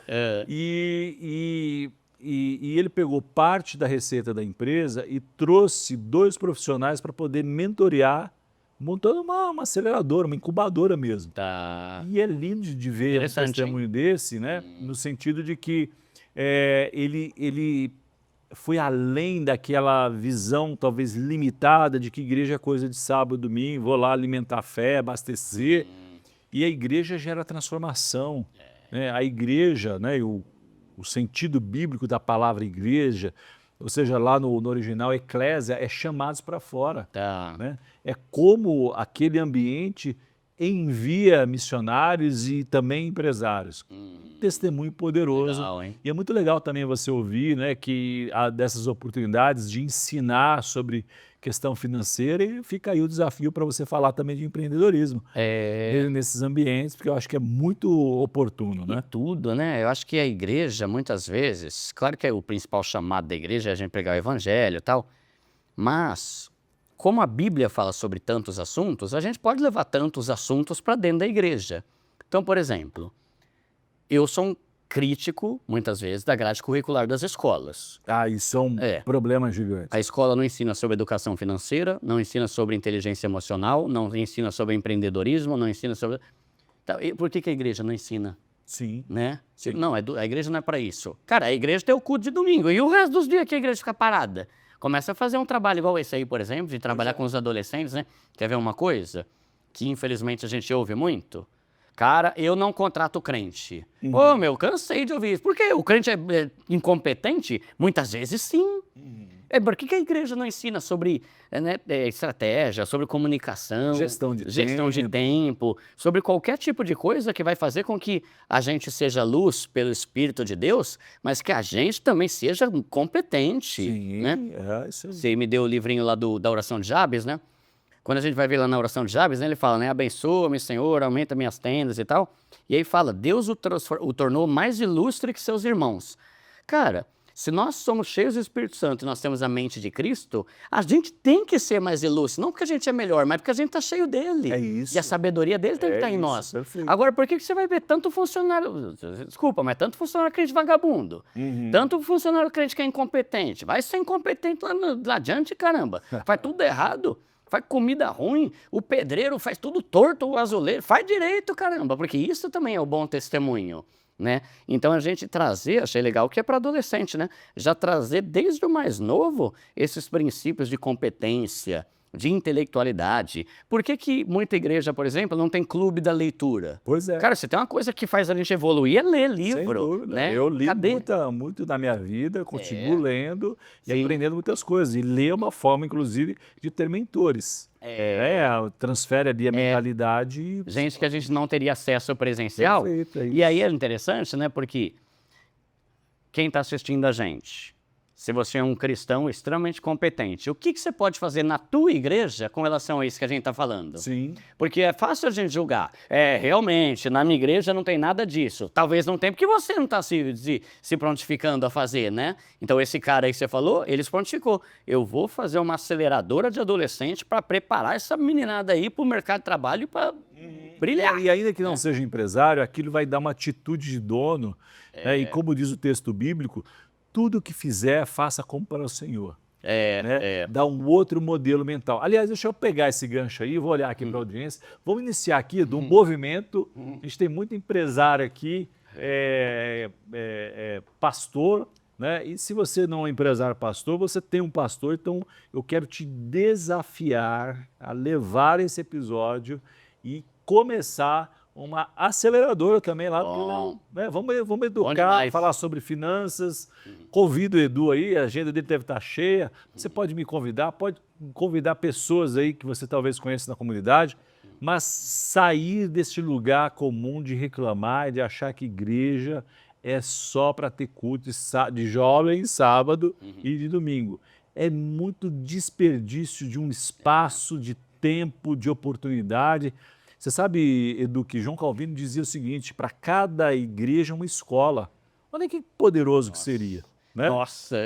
E ele pegou parte da receita da empresa e trouxe 2 profissionais para poder mentorear, montando uma aceleradora, uma incubadora mesmo. Tá. E é lindo de ver um testemunho desse, né? No sentido de que ele foi além daquela visão talvez limitada de que igreja é coisa de sábado e domingo, vou lá alimentar a fé, abastecer. E a igreja gera transformação. Né? A igreja, né, o sentido bíblico da palavra igreja, ou seja, lá no original, eclésia, é chamados para fora. Tá. Né? É como aquele ambiente envia missionários e também empresários. Testemunho poderoso. Legal, hein? E é muito legal também você ouvir, né, que há dessas oportunidades de ensinar sobre questão financeira, e fica aí o desafio para você falar também de empreendedorismo nesses ambientes, porque eu acho que é muito oportuno, né? Tudo, né? Eu acho que a igreja, muitas vezes, claro que o principal chamado da igreja é a gente pregar o evangelho e tal, mas como a Bíblia fala sobre tantos assuntos, a gente pode levar tantos assuntos para dentro da igreja. Então, por exemplo, eu sou um crítico, muitas vezes, da grade curricular das escolas. Isso são problemas gigantes. A escola não ensina sobre educação financeira, não ensina sobre inteligência emocional, não ensina sobre empreendedorismo, não ensina sobre... Então, por que a igreja não ensina? Sim. Né? Sim. Não, a igreja não é para isso. Cara, a igreja tem o culto de domingo, e o resto dos dias que a igreja fica parada? Começa a fazer um trabalho igual esse aí, por exemplo, de trabalhar com os adolescentes, né? Quer ver uma coisa que, infelizmente, a gente ouve muito? Cara, eu não contrato crente. Pô, meu, cansei de ouvir isso. Por quê? O crente é incompetente? Muitas vezes, sim. Por que a igreja não ensina sobre estratégia, sobre comunicação, gestão de tempo, sobre qualquer tipo de coisa que vai fazer com que a gente seja luz pelo Espírito de Deus, mas que a gente também seja competente. Sim, né? Isso aí. Você me deu o livrinho lá da oração de Jabes, né? Quando a gente vai ver lá na oração de Jabes, né, ele fala, né, abençoa-me, Senhor, aumenta minhas tendas e tal. E aí fala, Deus o tornou mais ilustre que seus irmãos. Cara, se nós somos cheios do Espírito Santo e nós temos a mente de Cristo, a gente tem que ser mais ilustre. Não porque a gente é melhor, mas porque a gente está cheio dele. É isso. E a sabedoria dele tem que estar em nós. Perfeito. Agora, por que você vai ver tanto funcionário... Desculpa, mas tanto funcionário crente vagabundo. Tanto funcionário crente que é incompetente. Vai ser incompetente lá adiante, caramba. Faz tudo errado. Faz comida ruim, o pedreiro faz tudo torto, o azuleiro, faz direito, caramba, porque isso também é o bom testemunho, né? Então a gente trazer, achei legal que é para adolescente, né? Já trazer desde o mais novo esses princípios de competência, de intelectualidade. Por que muita igreja, por exemplo, não tem clube da leitura? Pois é. Cara, se tem uma coisa que faz a gente evoluir é ler livro. Sem dúvida. Né? Eu li muito na minha vida, continuo lendo e aprendendo muitas coisas. E ler é uma forma, inclusive, de ter mentores. Transfere ali a mentalidade. Gente que a gente não teria acesso presencial. Perfeito, E aí é interessante, né? Porque quem está assistindo a gente, se você é um cristão extremamente competente, o que você pode fazer na tua igreja com relação a isso que a gente está falando? Sim. Porque é fácil a gente julgar. Realmente, na minha igreja não tem nada disso. Talvez não tenha, porque você não está se prontificando a fazer, né? Então, esse cara aí que você falou, ele se prontificou. Eu vou fazer uma aceleradora de adolescente para preparar essa meninada aí para o mercado de trabalho para brilhar. E ainda que não seja empresário, aquilo vai dar uma atitude de dono, né? E como diz o texto bíblico, tudo que fizer, faça como para o Senhor. Né? Dá um outro modelo mental. Aliás, deixa eu pegar esse gancho aí, vou olhar aqui para a audiência. Vamos iniciar aqui do movimento. A gente tem muito empresário aqui, pastor, né? E se você não é empresário pastor, você tem um pastor, então eu quero te desafiar a levar esse episódio e começar uma aceleradora também lá. Né? Vamos educar, falar sobre finanças. Convido o Edu aí, a agenda dele deve estar cheia. Você pode me convidar, pode convidar pessoas aí que você talvez conheça na comunidade, mas sair desse lugar comum de reclamar e de achar que igreja é só para ter culto de jovem, sábado e de domingo. É muito desperdício de um espaço, de tempo, de oportunidade. Você sabe, Edu, que João Calvino dizia o seguinte, para cada igreja uma escola. Olha que poderoso que seria. Né? Nossa,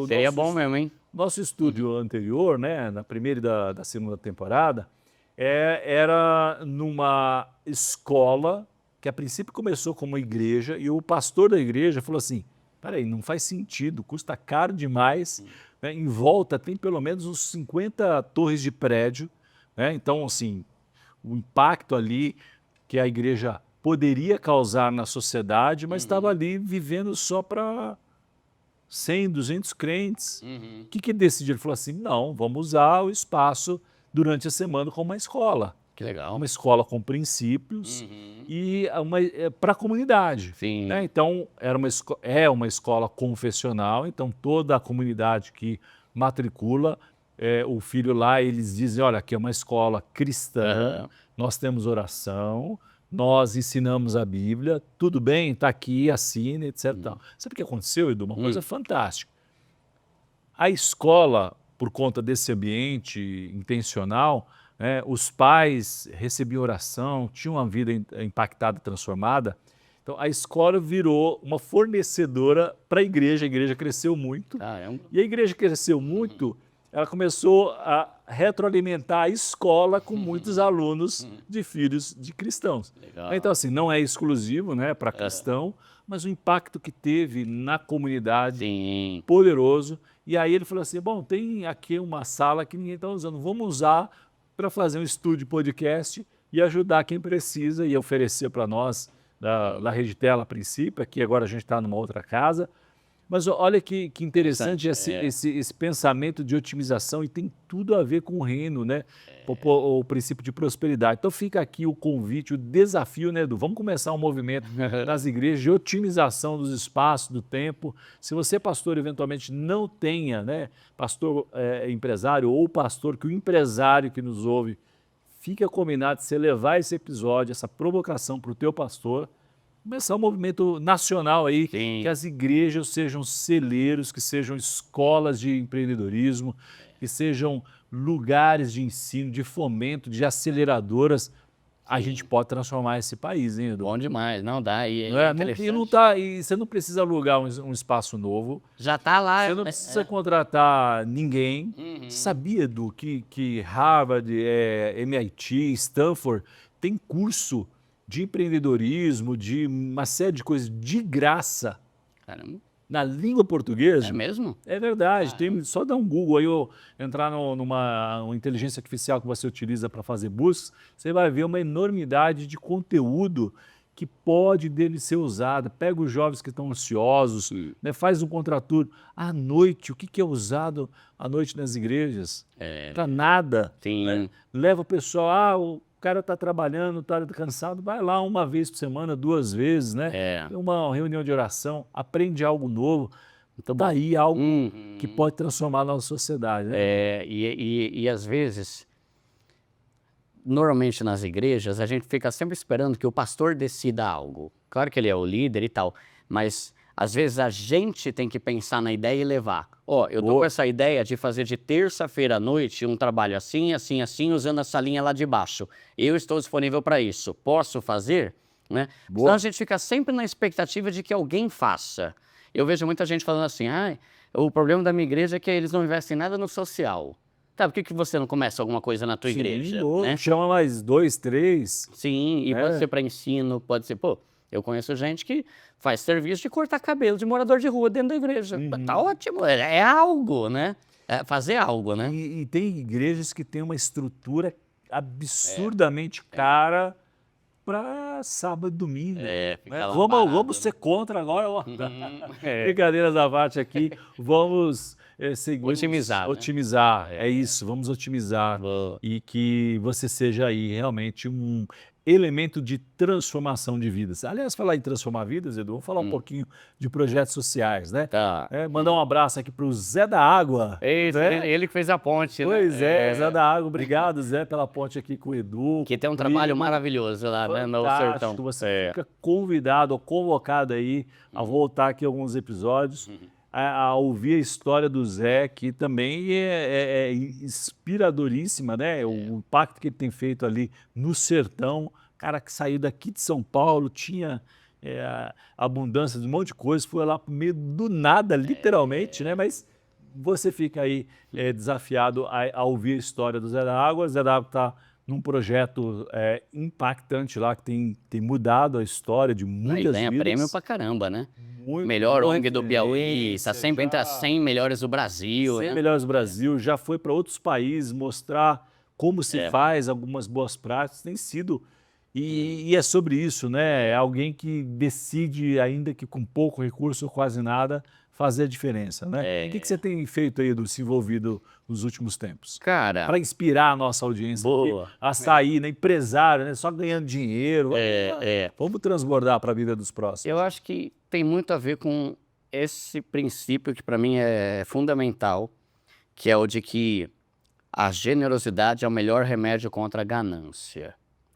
seria bom mesmo, hein? Nosso estúdio anterior, né, na primeira e da segunda temporada, era numa escola que a princípio começou como igreja e o pastor da igreja falou assim, peraí, não faz sentido, custa caro demais, né? Em volta tem pelo menos uns 50 torres de prédio, né? Então, assim, o impacto ali que a igreja poderia causar na sociedade, mas estava ali vivendo só para 100, 200 crentes. O que ele decidiu? Ele falou assim, não, vamos usar o espaço durante a semana como uma escola. Que legal. Uma escola com princípios e para a comunidade. Sim. Né? Então, é uma escola confessional, então toda a comunidade que matricula o filho lá, eles dizem, olha, aqui é uma escola cristã, nós temos oração, nós ensinamos a Bíblia, tudo bem, está aqui, assina, etc. Sabe o que aconteceu, Edu? Uma coisa fantástica. A escola, por conta desse ambiente intencional, né, os pais recebiam oração, tinham uma vida impactada, transformada. Então, a escola virou uma fornecedora para a igreja cresceu muito. E a igreja cresceu muito, ela começou a retroalimentar a escola com muitos alunos de filhos de cristãos. Legal. Então, assim, não é exclusivo, né, para cristão, mas o impacto que teve na comunidade, poderoso. E aí ele falou assim, bom, tem aqui uma sala que ninguém está usando, vamos usar para fazer um estúdio podcast e ajudar quem precisa e oferecer para nós, da Rede Tela a princípio, aqui agora a gente está numa outra casa. Mas olha que interessante esse pensamento de otimização e tem tudo a ver com o reino, né? O princípio de prosperidade. Então fica aqui o convite, o desafio, né, Edu? Vamos começar um movimento nas igrejas de otimização dos espaços, do tempo. Se você, pastor, eventualmente não tenha, né, pastor empresário ou pastor, que o empresário que nos ouve, fica combinado de você levar esse episódio, essa provocação para o teu pastor, começar um movimento nacional aí, que as igrejas sejam celeiros, que sejam escolas de empreendedorismo, que sejam lugares de ensino, de fomento, de aceleradoras. A gente pode transformar esse país, hein, Edu? Bom demais, não dá. E você não precisa alugar um espaço novo. Já está lá. Você não precisa contratar ninguém. Sabia, Edu, que Harvard, MIT, Stanford tem curso de empreendedorismo, de uma série de coisas de graça. Caramba. Na língua portuguesa. É mesmo? É verdade. Só dar um Google aí, ou entrar numa inteligência artificial que você utiliza para fazer buscas, você vai ver uma enormidade de conteúdo que pode dele ser usado. Pega os jovens que estão ansiosos, né, faz um contraturno. À noite, o que é usado à noite nas igrejas? Para nada. Né? Leva o pessoal, o cara está trabalhando, está cansado, vai lá uma vez por semana, 2 vezes, né? Uma reunião de oração, aprende algo novo. Então, daí algo que pode transformar a nossa sociedade. Né? E às vezes, normalmente nas igrejas, a gente fica sempre esperando que o pastor decida algo. Claro que ele é o líder e tal, mas Às vezes a gente tem que pensar na ideia e levar. Ó, eu tô Boa. com essa ideia de fazer de terça-feira à noite um trabalho assim, assim, assim, usando essa linha lá de baixo. Eu estou disponível para isso. Posso fazer? Né? Boa. Senão a gente fica sempre na expectativa de que alguém faça. Eu vejo muita gente falando assim, o problema da minha igreja é que eles não investem nada no social. Tá, por que você não começa alguma coisa na tua igreja? Né? Chama mais 2, 3. Sim, e pode ser para ensino, pode ser... Pô, eu conheço gente que faz serviço de cortar cabelo de morador de rua dentro da igreja. Tá ótimo, é algo, né? É fazer algo, né? E tem igrejas que têm uma estrutura absurdamente cara para sábado e domingo. Fica lá Vamos parado, ser contra agora. Ó. É. Brincadeiras à parte aqui, vamos seguir, Otimizar, né? Otimizar, é isso, vamos otimizar. Boa. E que você seja aí realmente um elemento de transformação de vidas. Aliás, falar em transformar vidas, Edu, vamos falar um pouquinho de projetos sociais, né? Tá. Mandar um abraço aqui para o Zé da Água. Eita, né? ele que fez a ponte, Pois né? Zé da Água, obrigado, Zé, pela ponte aqui com o Edu. Que tem um com o trabalho Primo. maravilhoso lá, né, no Fantástico. sertão. Você fica convidado ou convocado aí a voltar aqui alguns episódios, a ouvir a história do Zé, que também é inspiradoríssima, né? O impacto que ele tem feito ali no sertão. Cara que saiu daqui de São Paulo, tinha abundância de um monte de coisa, foi lá pro meio do nada, literalmente, né? Mas você fica aí desafiado a ouvir a história do Zé da Água. O Zé da Água está num projeto impactante lá, que tem mudado a história de Aí muitas ganha vidas. prêmio pra caramba, né? Muito Melhor boa ONG do Piauí, referência, tá sempre entre as 100 melhores do Brasil, 100 né? melhores do Brasil, já foi para outros países mostrar como se faz, algumas boas práticas, tem sido. E é sobre isso, né? É alguém que decide, ainda que com pouco recurso ou quase nada, fazer a diferença, né? O que você tem feito aí, Edu, se envolvido nos últimos tempos? Cara, Para inspirar a nossa audiência boa. a sair, né? Empresário, né? Só ganhando dinheiro. Vamos transbordar para a vida dos próximos. Eu acho que tem muito a ver com esse princípio que para mim é fundamental, que é o de que a generosidade é o melhor remédio contra a ganância.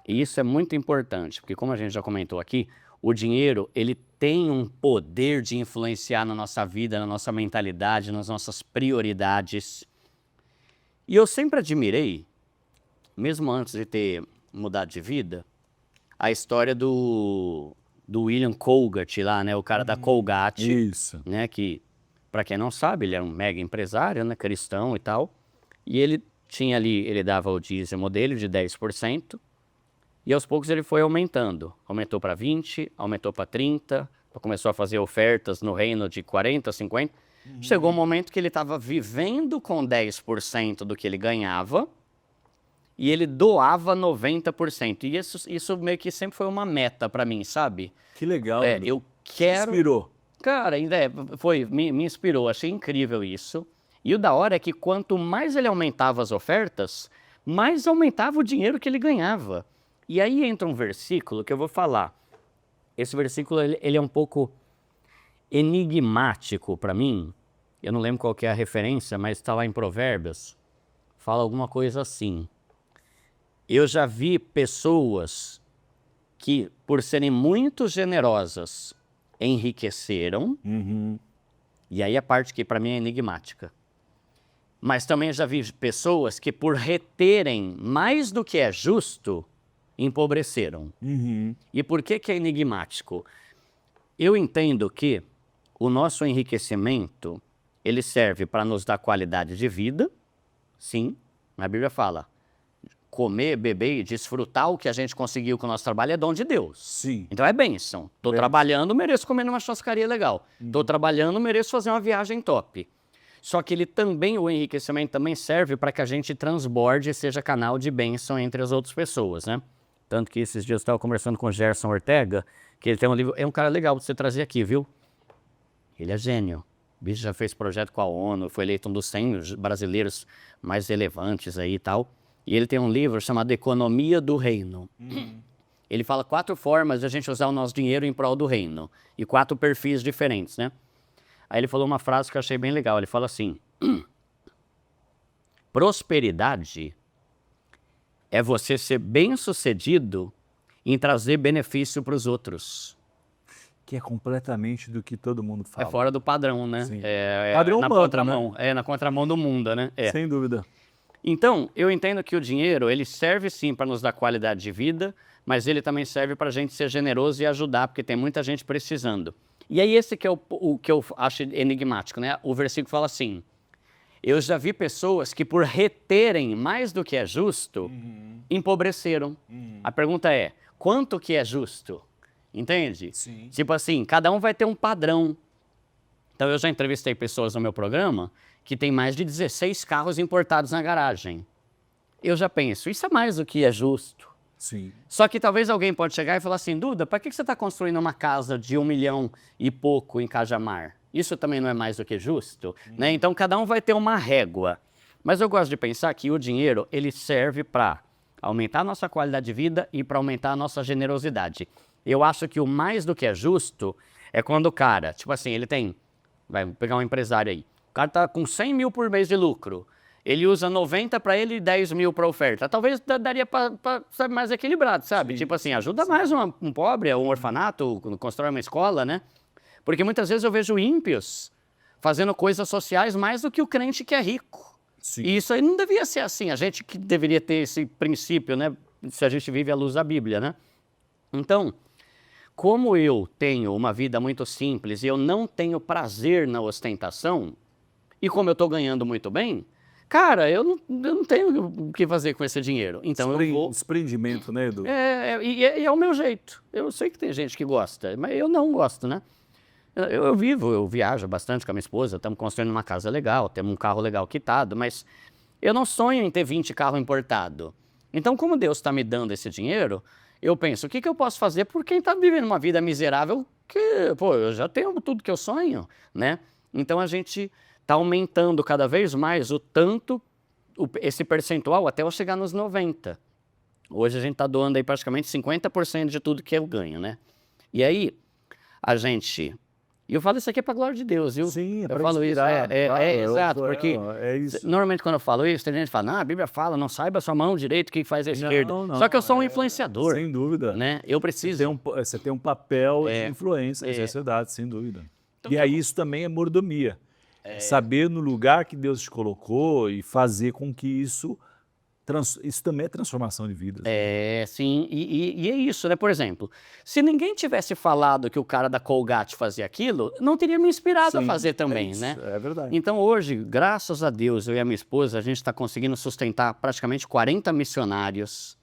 E isso é muito importante, porque como a gente já comentou aqui, o dinheiro, ele tem um poder de influenciar na nossa vida, na nossa mentalidade, nas nossas prioridades. E eu sempre admirei, mesmo antes de ter mudado de vida, a história do William Colgate lá, né? O cara da Colgate. Isso. Né? Que, para quem não sabe, ele é um mega empresário, né? Cristão e tal. E ele tinha ali, ele dava o dízimo dele de 10%. E aos poucos ele foi aumentando. Aumentou para 20%, aumentou para 30%, começou a fazer ofertas no reino de 40%, 50%. Chegou um momento que ele estava vivendo com 10% do que ele ganhava e ele doava 90%. E isso meio que sempre foi uma meta para mim, sabe? Que legal. Eu quero... Inspirou. Cara, ainda me inspirou, achei incrível isso. E o da hora é que quanto mais ele aumentava as ofertas, mais aumentava o dinheiro que ele ganhava. E aí entra um versículo que eu vou falar. Esse versículo ele é um pouco enigmático para mim. Eu não lembro qual que é a referência, mas está lá em Provérbios. Fala alguma coisa assim. Eu já vi pessoas que, por serem muito generosas, enriqueceram. E aí a parte que para mim é enigmática. Mas também já vi pessoas que, por reterem mais do que é justo, empobreceram. E por que é enigmático? Eu entendo que o nosso enriquecimento, ele serve para nos dar qualidade de vida, sim, a Bíblia fala, comer, beber e desfrutar o que a gente conseguiu com o nosso trabalho é dom de Deus. Sim. Então é bênção. Estou trabalhando, mereço comer numa churrascaria legal. Estou trabalhando, mereço fazer uma viagem top. Só que o enriquecimento também serve para que a gente transborde e seja canal de bênção entre as outras pessoas, né? Tanto que esses dias eu estava conversando com o Gerson Ortega, que ele tem um livro, é um cara legal para você trazer aqui, viu? Ele é gênio. O bicho já fez projeto com a ONU, foi eleito um dos 100 brasileiros mais relevantes aí e tal. E ele tem um livro chamado Economia do Reino. Ele fala 4 formas de a gente usar o nosso dinheiro em prol do reino. E 4 perfis diferentes, né? Aí ele falou uma frase que eu achei bem legal. Ele fala assim: prosperidade é você ser bem-sucedido em trazer benefício para os outros. que é completamente do que todo mundo É fala. fora do padrão, né? Sim. É Padrão na humano, contramão, é na contramão do mundo, né? É. Sem dúvida. Então, eu entendo que o dinheiro, ele serve sim para nos dar qualidade de vida, mas ele também serve para a gente ser generoso e ajudar, porque tem muita gente precisando. E aí esse que é o que eu acho enigmático, né? O versículo fala assim, eu já vi pessoas que por reterem mais do que é justo, empobreceram. A pergunta é, quanto que é justo? Entende? Sim. Tipo assim, cada um vai ter um padrão. Então eu já entrevistei pessoas no meu programa que tem mais de 16 carros importados na garagem. Eu já penso, isso é mais do que é justo. Sim. Só que talvez alguém pode chegar e falar assim, Duda, para que você está construindo uma casa de 1 milhão e pouco em Cajamar? Isso também não é mais do que justo? Né? Então cada um vai ter uma régua. Mas eu gosto de pensar que o dinheiro ele serve para aumentar a nossa qualidade de vida e para aumentar a nossa generosidade. Eu acho que o mais do que é justo é quando o cara, tipo assim, ele tem, vai pegar um empresário aí, o cara tá com 100 mil por mês de lucro, ele usa 90 para ele e 10 mil para oferta. Talvez daria para ser mais equilibrado, sabe? Tipo assim, ajuda mais um pobre, um orfanato, constrói uma escola, né? Porque muitas vezes eu vejo ímpios fazendo coisas sociais mais do que o crente que é rico. Sim. E isso aí não devia ser assim. A gente que deveria ter esse princípio, né? Se a gente vive à luz da Bíblia, né? Então, como eu tenho uma vida muito simples e eu não tenho prazer na ostentação, e como eu estou ganhando muito bem, cara, eu não tenho o que fazer com esse dinheiro. Então eu vou... Desprendimento, né, Edu? E é o meu jeito. Eu sei que tem gente que gosta, mas eu não gosto, né? Eu viajo bastante com a minha esposa, estamos construindo uma casa legal, temos um carro legal quitado, mas eu não sonho em ter 20 carros importados. Então, como Deus está me dando esse dinheiro, eu penso, o que eu posso fazer por quem está vivendo uma vida miserável que, pô, eu já tenho tudo que eu sonho, né? Então, a gente está aumentando cada vez mais o tanto, esse percentual, até eu chegar nos 90%. Hoje a gente está doando aí praticamente 50% de tudo que eu ganho, né? E aí, a gente... E eu falo isso aqui é para a glória de Deus, viu? Sim, é eu para falo isso, claro, exato, porque é isso. normalmente quando eu falo isso, tem gente que fala, não, a Bíblia fala, não saiba a sua mão direito o que faz a esquerda. Não, Só que eu sou um influenciador, sem dúvida. né? Eu preciso. Você tem um papel de influência na sociedade, sem dúvida. E aí isso também é mordomia. Saber no lugar que Deus te colocou e fazer com que isso também é transformação de vidas. Sim, e é isso, né? Por exemplo, se ninguém tivesse falado que o cara da Colgate fazia aquilo, não teria me inspirado a fazer também, né? É verdade. Então hoje, graças a Deus, eu e a minha esposa, a gente está conseguindo sustentar praticamente 40 missionários.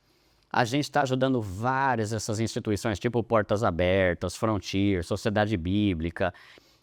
A gente está ajudando várias dessas instituições, tipo Portas Abertas, Frontier, Sociedade Bíblica.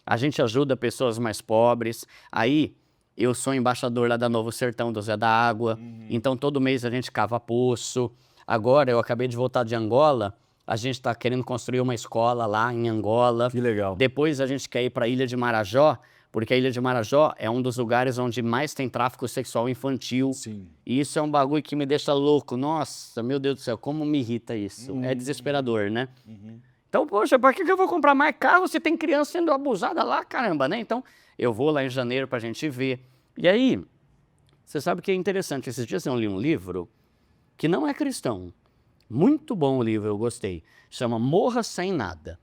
A gente ajuda pessoas mais pobres. Aí, eu sou embaixador lá da Novo Sertão, do Zé da Água. Então, todo mês a gente cava poço. Agora, eu acabei de voltar de Angola. A gente está querendo construir uma escola lá em Angola. Que legal. Depois, a gente quer ir para a Ilha de Marajó, porque a Ilha de Marajó é um dos lugares onde mais tem tráfico sexual infantil. Sim. E isso é um bagulho que me deixa louco. Nossa, meu Deus do céu, como me irrita isso. É desesperador, né? Então, poxa, para que eu vou comprar mais carro se tem criança sendo abusada lá, caramba, né? Então, eu vou lá em janeiro pra gente ver. E aí, você sabe o que é interessante? Esses dias eu li um livro que não é cristão. Muito bom o livro, eu gostei. Chama Morra Sem Nada.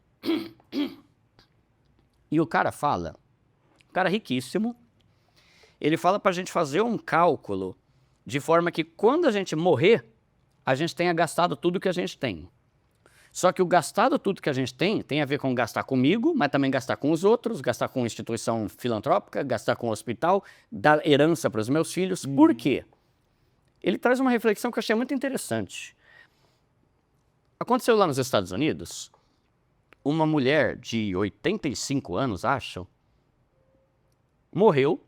E o cara fala, um cara riquíssimo, ele fala pra gente fazer um cálculo de forma que quando a gente morrer, a gente tenha gastado tudo que a gente tem. Só que o gastado tudo que a gente tem a ver com gastar comigo, mas também gastar com os outros, gastar com instituição filantrópica, gastar com o hospital, dar herança para os meus filhos. Por quê? Ele traz uma reflexão que eu achei muito interessante. Aconteceu lá nos Estados Unidos, uma mulher de 85 anos, acho, morreu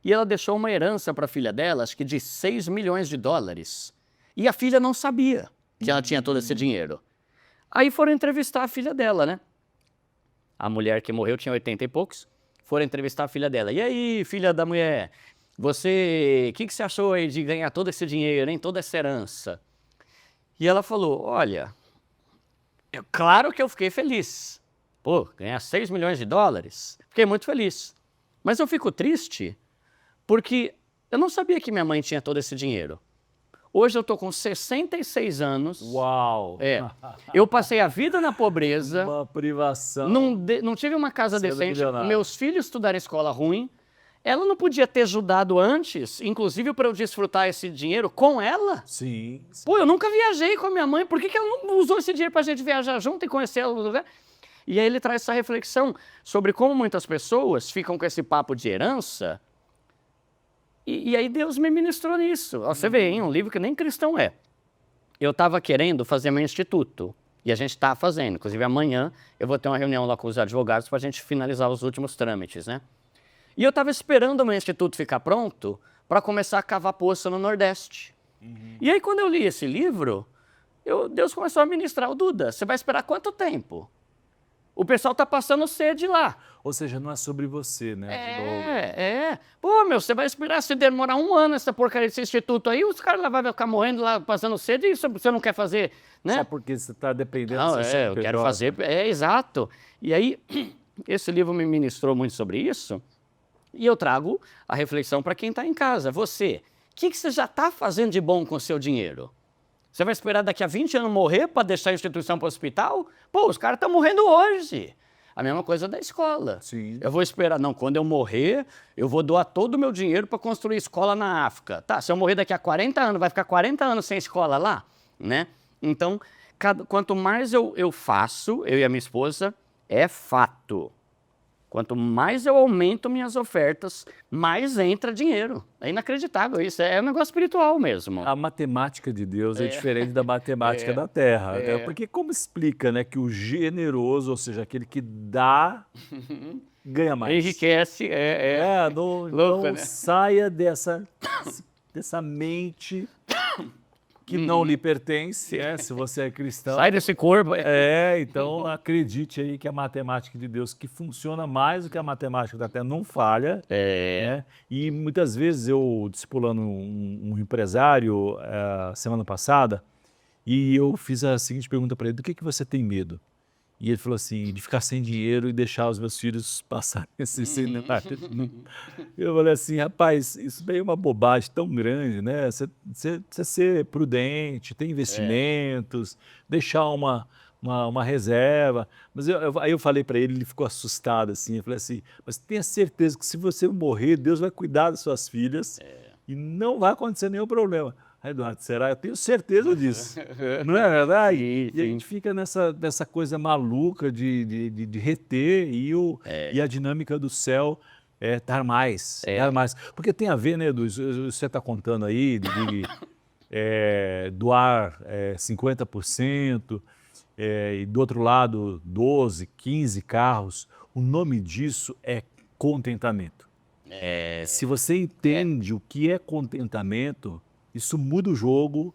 e ela deixou uma herança para a filha dela, acho que de 6 milhões de dólares. E a filha não sabia que ela tinha todo esse dinheiro. Aí foram entrevistar a filha dela, né? A mulher que morreu tinha 80 e poucos. Foram entrevistar a filha dela. E aí, filha da mulher, o que você achou aí de ganhar todo esse dinheiro, hein? Toda essa herança? E ela falou, olha, claro que eu fiquei feliz. Pô, ganhar 6 milhões de dólares, fiquei muito feliz. Mas eu fico triste porque eu não sabia que minha mãe tinha todo esse dinheiro. Hoje eu tô com 66 anos. Uau! Eu passei a vida na pobreza. Uma privação. Não tive uma casa Sendo decente. milionário. Meus filhos estudaram em escola ruim. Ela não podia ter ajudado antes, inclusive para eu desfrutar esse dinheiro com ela? Sim. Pô, eu nunca viajei com a minha mãe. Por que ela não usou esse dinheiro pra gente viajar junto e conhecer ela no lugar? E aí ele traz essa reflexão sobre como muitas pessoas ficam com esse papo de herança. E aí Deus me ministrou nisso. Ó, você vê, hein? Um livro que nem cristão é. Eu estava querendo fazer meu instituto. E a gente está fazendo. Inclusive, amanhã eu vou ter uma reunião lá com os advogados para a gente finalizar os últimos trâmites, né? E eu estava esperando o meu instituto ficar pronto para começar a cavar poço no Nordeste. E aí, quando eu li esse livro, Deus começou a ministrar. O Duda, você vai esperar quanto tempo? O pessoal está passando sede lá. Ou seja, não é sobre você, né? Pô, meu, você vai esperar se demorar 1 ano essa porcaria desse instituto aí, os caras lá vão ficar morrendo lá, passando sede, e você não quer fazer, né? Só porque você está dependendo Não, do seu eu quero fazer, exato. E aí, esse livro me ministrou muito sobre isso, e eu trago a reflexão para quem está em casa. Você, o que você já está fazendo de bom com o seu dinheiro? Você vai esperar daqui a 20 anos morrer para deixar a instituição para o hospital? Pô, os caras estão morrendo hoje. A mesma coisa da escola. Sim. Eu vou esperar, não, quando eu morrer, eu vou doar todo o meu dinheiro para construir escola na África. Tá, se eu morrer daqui a 40 anos, vai ficar 40 anos sem escola lá, né? Então, quanto mais eu faço, eu e a minha esposa, é fato. Quanto mais eu aumento minhas ofertas, mais entra dinheiro. É inacreditável isso, é um negócio espiritual mesmo. A matemática de Deus é diferente da matemática da Terra. Né? Porque como explica, né, que o generoso, ou seja, aquele que dá, ganha mais? Enriquece, Não, louco, então né? saia dessa mente que não lhe pertence, se você é cristão. Sai desse corpo. Então acredite aí que a matemática de Deus, que funciona mais do que a matemática da Terra, não falha. Né? E muitas vezes eu discipulando um empresário semana passada, e eu fiz a seguinte pergunta para ele: do que você tem medo? E ele falou assim: de ficar sem dinheiro e deixar os meus filhos passarem necessidade. Eu falei assim: rapaz, isso daí é uma bobagem tão grande, né? Você ser prudente, ter investimentos, deixar uma reserva. Mas aí eu falei para ele, ele ficou assustado assim. Eu falei assim: mas tenha certeza que se você morrer, Deus vai cuidar das suas filhas e não vai acontecer nenhum problema. Aí, Eduardo, será? Eu tenho certeza disso. Não é verdade? Sim, E a gente fica nessa coisa maluca de reter e a dinâmica do céu dar mais. Dar mais. Porque tem a ver, né, Edu? Você está contando aí de doar 50%, e do outro lado 12, 15 carros. O nome disso é contentamento. Se você entende o que é contentamento, isso muda o jogo,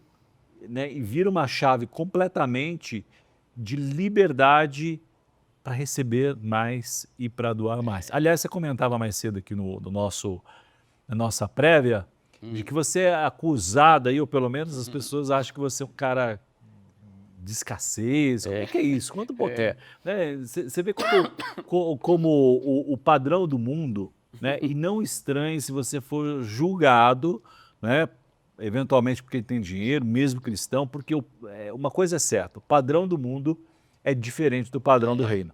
né, e vira uma chave completamente de liberdade para receber mais e para doar mais. Aliás, você comentava mais cedo aqui na nossa prévia, de que você é acusado aí, ou pelo menos as pessoas acham que você é um cara de escassez. Como é que é isso? Conta um pouquinho. Né? Você vê como o padrão do mundo, né, e não estranhe se você for julgado, né, eventualmente porque tem dinheiro, mesmo cristão, porque uma coisa é certa: o padrão do mundo é diferente do padrão do reino.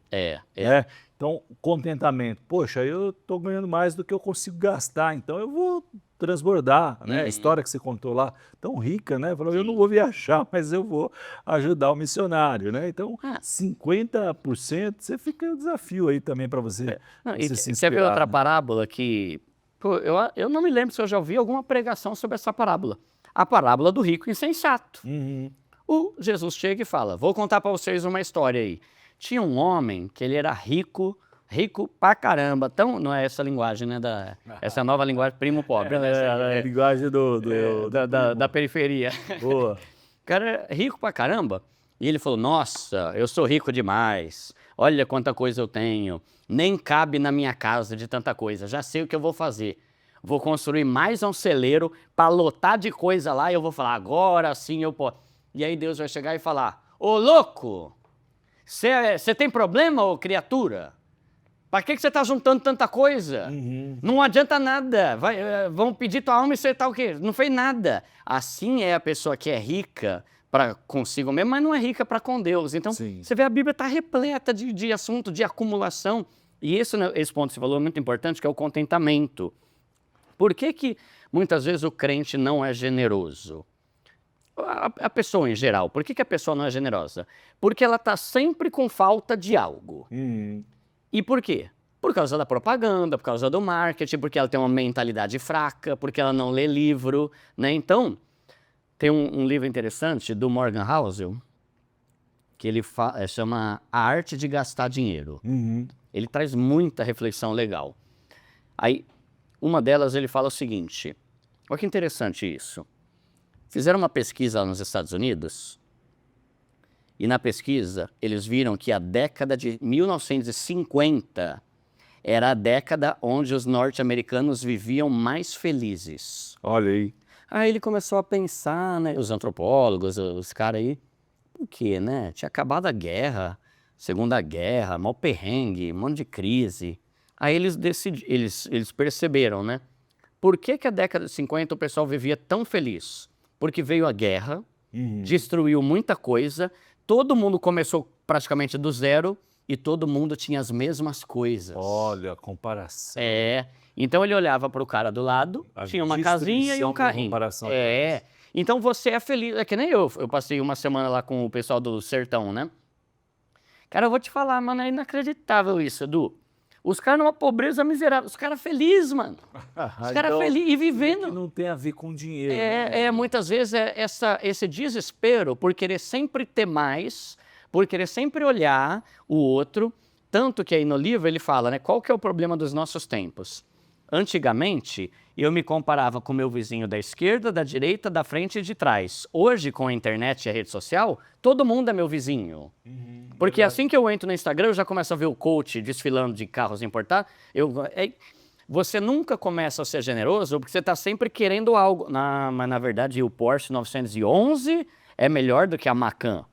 Né? Então, contentamento. Poxa, eu estou ganhando mais do que eu consigo gastar, então eu vou transbordar. Né? A história que você contou lá, tão rica, né? Falou: eu não vou viajar, mas eu vou ajudar o missionário. Né? Então, 50%, você fica um desafio aí também para você. Você viu outra parábola que... Pô, eu não me lembro se eu já ouvi alguma pregação sobre essa parábola. A parábola do rico insensato. O Jesus chega e fala: vou contar para vocês uma história aí. Tinha um homem que ele era rico pra caramba. Não é essa linguagem, né? Essa nova linguagem primo pobre. A linguagem da periferia. Boa. O cara é rico pra caramba. E ele falou: nossa, eu sou rico demais. Olha quanta coisa eu tenho. Nem cabe na minha casa de tanta coisa. Já sei o que eu vou fazer. Vou construir mais um celeiro para lotar de coisa lá e eu vou falar: agora sim eu posso. E aí Deus vai chegar e falar: ô louco, você tem problema, ô criatura? Para que você está juntando tanta coisa? Não adianta nada. Vão pedir tua alma e você tá o quê? Não fez nada. Assim é a pessoa que é rica para consigo mesmo, mas não é rica para com Deus. Então, você vê a Bíblia está repleta de assunto, de acumulação. E esse ponto que você falou é muito importante, que é o contentamento. Por que muitas vezes o crente não é generoso? A pessoa em geral, por que a pessoa não é generosa? Porque ela está sempre com falta de algo. E por quê? Por causa da propaganda, por causa do marketing, porque ela tem uma mentalidade fraca, porque ela não lê livro, né? Então, tem um livro interessante do Morgan Housel, que ele chama A Arte de Gastar Dinheiro. Ele traz muita reflexão legal. Aí, uma delas, ele fala o seguinte, olha que interessante isso. Fizeram uma pesquisa lá nos Estados Unidos, e na pesquisa eles viram que a década de 1950 era a década onde os norte-americanos viviam mais felizes. Olha aí. Aí ele começou a pensar, né, os antropólogos, os caras aí, por quê, né? Tinha acabado a guerra, Segunda Guerra, mau perrengue, um monte de crise. Aí eles perceberam, né? Por que a década de 50 o pessoal vivia tão feliz? Porque veio a guerra, destruiu muita coisa, todo mundo começou praticamente do zero e todo mundo tinha as mesmas coisas. Olha, a comparação. Então ele olhava para o cara do lado, tinha uma casinha e um carrinho. Então você é feliz, é que nem eu passei uma semana lá com o pessoal do sertão, né? Cara, eu vou te falar, mano, é inacreditável isso, Edu. Os caras numa pobreza miserável, os caras felizes, mano. Os caras felizes e vivendo. Que não tem a ver com dinheiro. Muitas vezes esse desespero por querer sempre ter mais, por querer sempre olhar o outro. Tanto que aí no livro ele fala, né? Qual que é o problema dos nossos tempos? Antigamente, eu me comparava com o meu vizinho da esquerda, da direita, da frente e de trás. Hoje, com a internet e a rede social, todo mundo é meu vizinho. Porque assim que eu entro no Instagram, eu já começo a ver o coach desfilando de carros importados. Você nunca começa a ser generoso porque você está sempre querendo algo. Mas, na verdade, o Porsche 911 é melhor do que a Macan.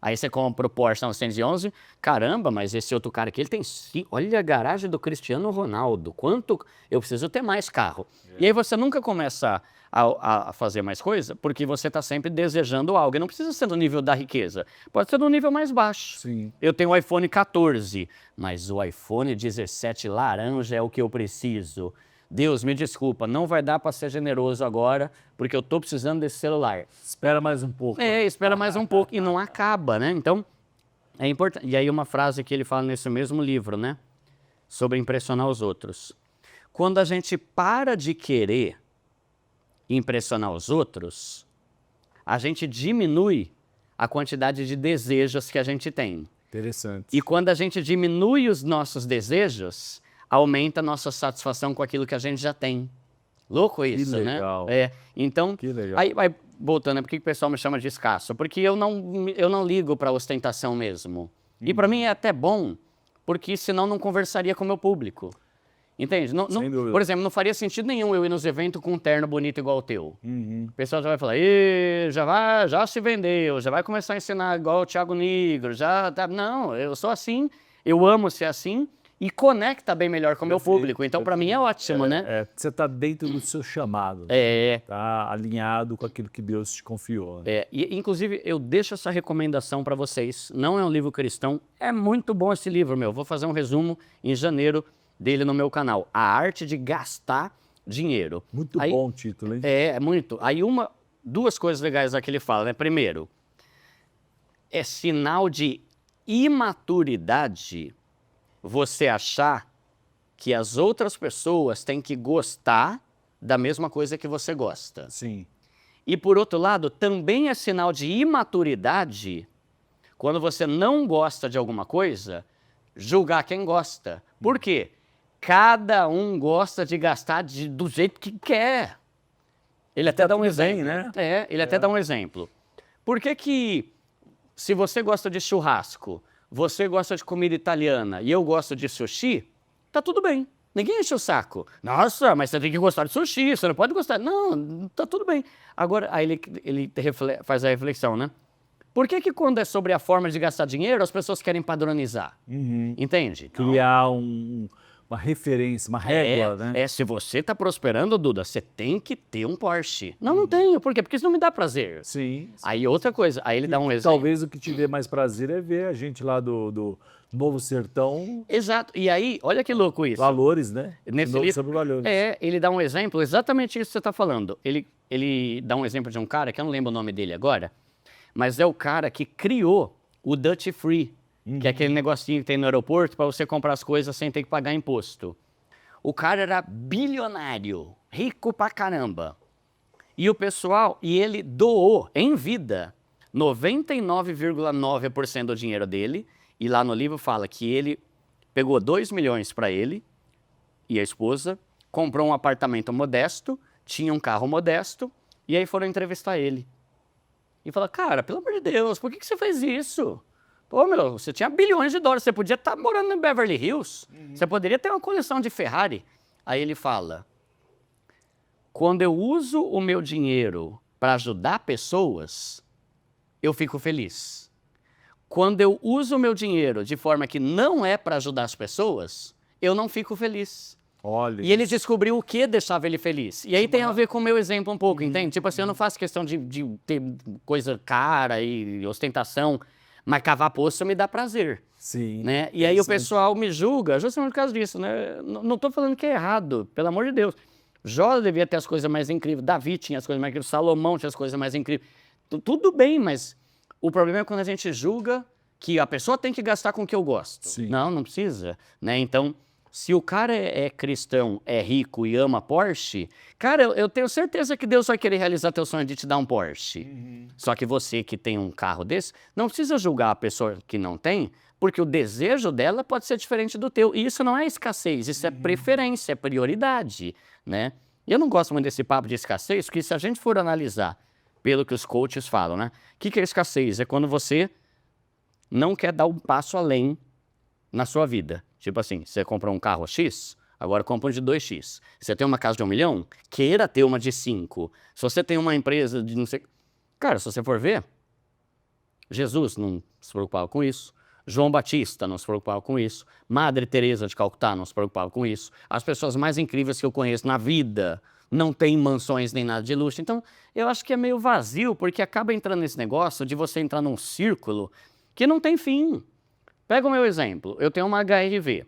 Aí você compra o Porsche 911, caramba, mas esse outro cara aqui, ele tem... Olha a garagem do Cristiano Ronaldo, quanto... Eu preciso ter mais carro. E aí você nunca começa a fazer mais coisa, porque você está sempre desejando algo. E não precisa ser no nível da riqueza, pode ser no nível mais baixo. Eu tenho o iPhone 14, mas o iPhone 17 laranja é o que eu preciso. Deus, me desculpa, não vai dar para ser generoso agora, porque eu estou precisando desse celular. Espera mais um pouco. Espera mais um pouco e não acaba, né? Então, é importante. E aí uma frase que ele fala nesse mesmo livro, né? Sobre impressionar os outros. Quando a gente para de querer impressionar os outros, a gente diminui a quantidade de desejos que a gente tem. Interessante. E quando a gente diminui os nossos desejos, aumenta a nossa satisfação com aquilo que a gente já tem. Louco isso, que legal. né? Então, que legal. Aí voltando, por que o pessoal me chama de escasso? Porque eu não ligo para ostentação mesmo. E para mim é até bom, porque senão não conversaria com o meu público. Entende? Sem dúvida. Por exemplo, não faria sentido nenhum eu ir nos eventos com um terno bonito igual o teu. O pessoal já vai falar, já se vendeu, já vai começar a ensinar igual o Thiago Negro, já tá... Não, eu sou assim, eu amo ser assim, e conecta bem melhor com o meu público. Então, para mim é ótimo, né? Você está dentro do seu chamado. Está alinhado com aquilo que Deus te confiou. Né? E, inclusive, eu deixo essa recomendação para vocês. Não é um livro cristão. É muito bom esse livro, meu. Vou fazer um resumo em janeiro dele no meu canal. A Arte de Gastar Dinheiro. Muito bom o título, hein? Muito. Aí, duas coisas legais aqui ele fala, né? Primeiro, é sinal de imaturidade você achar que as outras pessoas têm que gostar da mesma coisa que você gosta. Sim. E, por outro lado, também é sinal de imaturidade quando você não gosta de alguma coisa, julgar quem gosta. Por quê? Cada um gosta de gastar do jeito que quer. Ele até dá um exemplo, né? Ele até dá um exemplo. Por que se você gosta de churrasco, você gosta de comida italiana e eu gosto de sushi, tá tudo bem. Ninguém enche o saco. Nossa, mas você tem que gostar de sushi, você não pode gostar. Não, tá tudo bem. Agora, aí ele faz a reflexão, né? Por que quando é sobre a forma de gastar dinheiro, as pessoas querem padronizar? Entende? Criar uma referência, uma régua, né? Se você está prosperando, Duda, você tem que ter um Porsche. Não, não tenho. Por quê? Porque isso não me dá prazer. Sim. Aí outra coisa, aí ele dá um exemplo. Talvez o que te dê mais prazer é ver a gente lá do Novo Sertão. Exato. E aí, olha que louco isso. Valores, né? Nesse Novo livro, sobre valores. ele dá um exemplo, exatamente isso que você está falando. Ele dá um exemplo de um cara, que eu não lembro o nome dele agora, mas é o cara que criou o Duty Free, que é aquele negocinho que tem no aeroporto para você comprar as coisas sem ter que pagar imposto. O cara era bilionário, rico pra caramba. E o pessoal, ele doou em vida 99,9% do dinheiro dele, e lá no livro fala que ele pegou 2 milhões para ele e a esposa, comprou um apartamento modesto, tinha um carro modesto, e aí foram entrevistar ele. E falaram, cara, pelo amor de Deus, por que você fez isso? Pô, meu, você tinha bilhões de dólares, você podia estar morando em Beverly Hills, você poderia ter uma coleção de Ferrari. Aí ele fala, quando eu uso o meu dinheiro para ajudar pessoas, eu fico feliz. Quando eu uso o meu dinheiro de forma que não é para ajudar as pessoas, eu não fico feliz. Olha. E ele descobriu o que deixava ele feliz. E aí tem a ver com o meu exemplo um pouco, entende? Tipo assim, eu não faço questão de ter coisa cara e ostentação, mas cavar poço me dá prazer. Sim. Né? E aí o pessoal me julga justamente por causa disso, né? Não estou falando que é errado, pelo amor de Deus. Jó devia ter as coisas mais incríveis, Davi tinha as coisas mais incríveis, Salomão tinha as coisas mais incríveis. Tudo bem, mas o problema é quando a gente julga que a pessoa tem que gastar com o que eu gosto. Sim. Não precisa. Né? Então, se o cara é cristão, é rico e ama Porsche, cara, eu tenho certeza que Deus vai querer realizar teu sonho de te dar um Porsche. Só que você que tem um carro desse, não precisa julgar a pessoa que não tem, porque o desejo dela pode ser diferente do teu. E isso não é escassez, isso é preferência, é prioridade, né? E eu não gosto muito desse papo de escassez, porque se a gente for analisar pelo que os coaches falam, né? O que é escassez? É quando você não quer dar um passo além na sua vida. Tipo assim, você comprou um carro X, agora compra um de 2X. Você tem uma casa de 1 milhão, queira ter uma de 5. Se você tem uma empresa de não sei... Cara, se você for ver, Jesus não se preocupava com isso. João Batista não se preocupava com isso. Madre Teresa de Calcutá não se preocupava com isso. As pessoas mais incríveis que eu conheço na vida não têm mansões nem nada de luxo. Então, eu acho que é meio vazio, porque acaba entrando nesse negócio de você entrar num círculo que não tem fim. Pega o meu exemplo, eu tenho uma HR-V.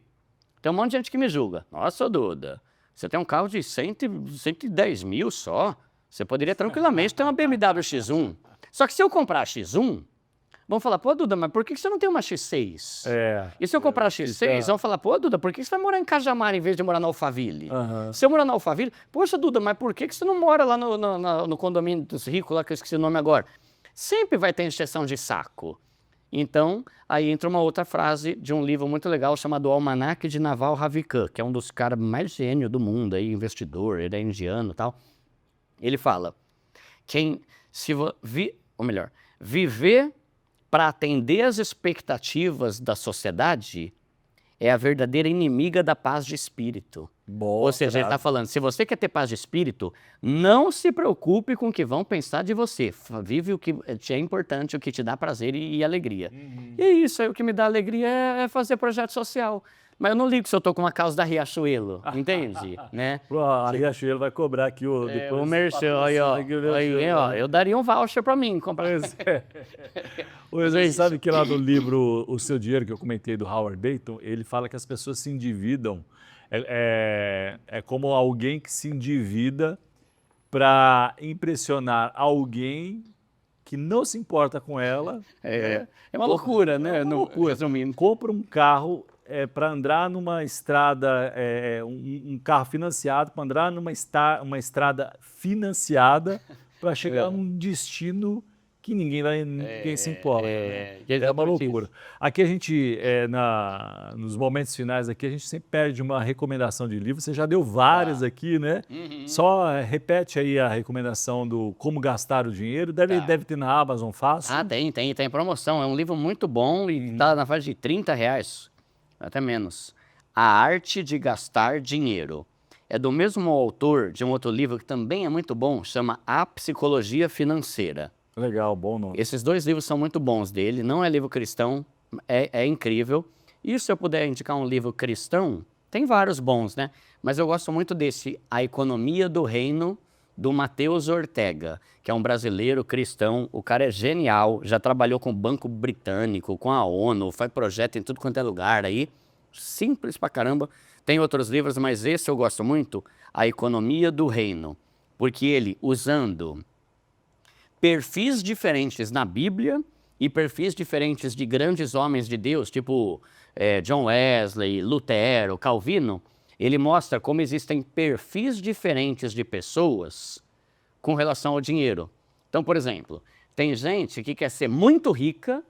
Tem um monte de gente que me julga. Nossa, Duda, você tem um carro de 110 mil só? Você poderia tranquilamente ter uma BMW X1. Só que se eu comprar a X1, vão falar, pô, Duda, mas por que você não tem uma X6? E se eu comprar a X6, vão falar, pô, Duda, por que você vai morar em Cajamar em vez de morar na Alphaville? Se eu morar na Alphaville, poxa, Duda, mas por que você não mora lá no condomínio dos ricos, lá que eu esqueci o nome agora? Sempre vai ter encheção de saco. Então, aí entra uma outra frase de um livro muito legal chamado Almanaque de Naval Ravikant, que é um dos caras mais gênios do mundo, aí, investidor, ele é indiano e tal. Ele fala, viver para atender às expectativas da sociedade é a verdadeira inimiga da paz de espírito. Ou seja, ele está falando, se você quer ter paz de espírito, não se preocupe com o que vão pensar de você. Vive o que te é importante, o que te dá prazer e alegria. E é isso, aí o que me dá alegria é fazer projeto social. Mas eu não ligo se eu estou com uma causa da Riachuelo, entende? Né? A Riachuelo vai cobrar aqui o... O merchan, aí, ó, eu daria um voucher para mim comprar. Você sabe que lá no livro O Seu Dinheiro, que eu comentei do Howard Dayton, ele fala que as pessoas se endividam. É como alguém que se endivida para impressionar alguém que não se importa com ela. É uma loucura, né? Compra um carro para andar numa estrada, um carro financiado, para andar numa uma estrada financiada para chegar num destino que ninguém se importa. É uma loucura. Aqui a gente, nos momentos finais aqui, a gente sempre pede uma recomendação de livro. Você já deu várias aqui, né? Só repete aí a recomendação do Como Gastar o Dinheiro. Deve ter na Amazon fácil. Tem promoção. É um livro muito bom e está na faixa de R$30, até menos. A Arte de Gastar Dinheiro. É do mesmo autor de um outro livro que também é muito bom, chama A Psicologia Financeira. Legal, bom nome. Esses 2 livros são muito bons dele, não é livro cristão, é incrível. E se eu puder indicar um livro cristão, tem vários bons, né? Mas eu gosto muito desse A Economia do Reino, do Mateus Ortega, que é um brasileiro cristão. O cara é genial, já trabalhou com o Banco Britânico, com a ONU, faz projeto em tudo quanto é lugar aí. Simples pra caramba. Tem outros livros, mas esse eu gosto muito, A Economia do Reino. Porque ele, usando perfis diferentes na Bíblia e perfis diferentes de grandes homens de Deus, tipo John Wesley, Lutero, Calvino, ele mostra como existem perfis diferentes de pessoas com relação ao dinheiro. Então, por exemplo, tem gente que quer ser muito rica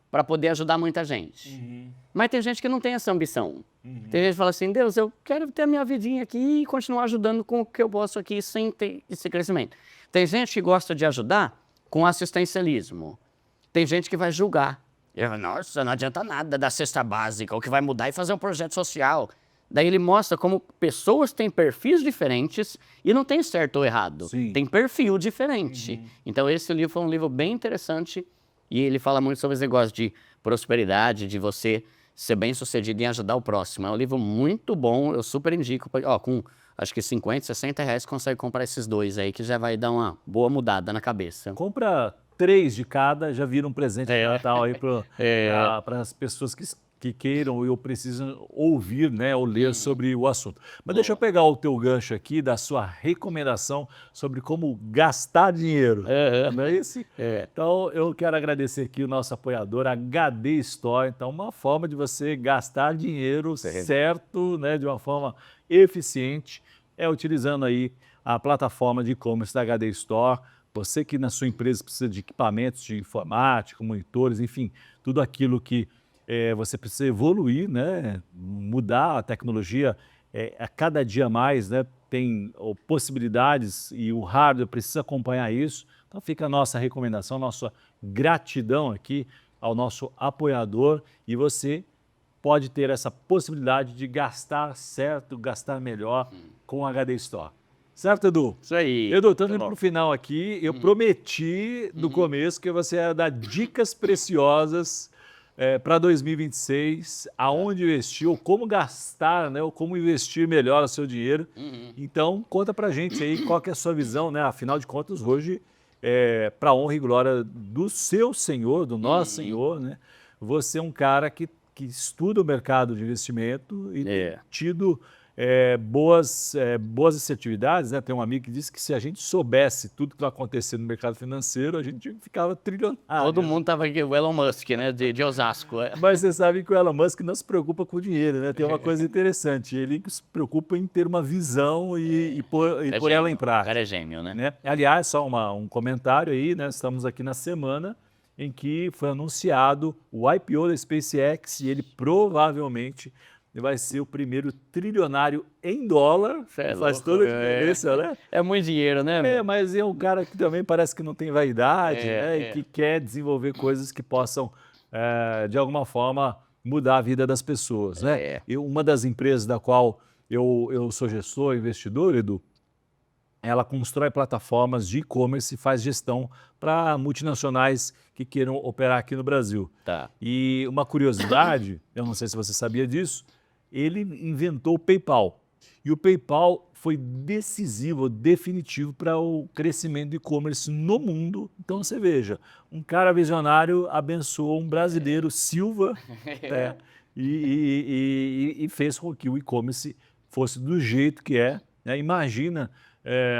para poder ajudar muita gente. Mas tem gente que não tem essa ambição. Tem gente que fala assim, Deus, eu quero ter a minha vidinha aqui e continuar ajudando com o que eu posso aqui sem ter esse crescimento. Tem gente que gosta de ajudar com assistencialismo. Tem gente que vai julgar. Nossa, não adianta nada da cesta básica, o que vai mudar é fazer um projeto social. Daí ele mostra como pessoas têm perfis diferentes e não tem certo ou errado. Sim. Tem perfil diferente. Então esse livro foi um livro bem interessante e ele fala muito sobre esse negócio de prosperidade, de você ser bem sucedido em ajudar o próximo. É um livro muito bom, eu super indico. Com acho que 50, 60 reais consegue comprar esses 2 aí, que já vai dar uma boa mudada na cabeça. Compra 3 de cada, já vira um presente de Natal aí para as pessoas que queiram ou precisam ouvir, né, ou ler sobre o assunto. Mas deixa eu pegar o teu gancho aqui da sua recomendação sobre como gastar dinheiro. Não é isso? Então, eu quero agradecer aqui o nosso apoiador, HD Store. Então, uma forma de você gastar dinheiro certo, né, de uma forma eficiente, é utilizando aí a plataforma de e-commerce da HD Store. Você que na sua empresa precisa de equipamentos de informática, monitores, enfim, tudo aquilo que você precisa evoluir, né? Mudar a tecnologia a cada dia mais, né? Tem possibilidades e o hardware precisa acompanhar isso. Então fica a nossa recomendação, nossa gratidão aqui ao nosso apoiador e você pode ter essa possibilidade de gastar certo, gastar melhor com o HD Store. Certo, Edu? Isso aí. Edu, estamos indo para o final aqui. Eu prometi no começo que você ia dar dicas preciosas para 2026, aonde investir, ou como gastar, né, ou como investir melhor o seu dinheiro. Então, conta pra gente aí qual que é a sua visão, né? Afinal de contas, hoje, para honra e glória do seu Senhor, do nosso Senhor, né? Você é um cara que estuda o mercado de investimento e tem tido boas assertividades, né? Tem um amigo que disse que se a gente soubesse tudo que está acontecendo no mercado financeiro, a gente ficava trilionário. Todo mundo tava aqui, o Elon Musk, né, de Osasco. Mas você sabe que o Elon Musk não se preocupa com o dinheiro, né? Tem uma coisa interessante, ele se preocupa em ter uma visão e pôr ela em prática. O cara é gêmeo, né? Aliás, só um comentário aí, né? Estamos aqui na semana em que foi anunciado o IPO da SpaceX e ele provavelmente vai ser o primeiro trilionário em dólar. Faz toda a diferença, né? É muito dinheiro, né? Mas é um cara que também parece que não tem vaidade, né? E que quer desenvolver coisas que possam, de alguma forma, mudar a vida das pessoas, né? Uma das empresas da qual eu sou gestor, investidor, Edu, ela constrói plataformas de e-commerce e faz gestão para multinacionais que queiram operar aqui no Brasil. E uma curiosidade, eu não sei se você sabia disso, ele inventou o PayPal. E o PayPal foi decisivo, definitivo para o crescimento do e-commerce no mundo. Então você veja, um cara visionário abençoou um brasileiro, Silva, e fez com que o e-commerce fosse do jeito que é. Né? Imagina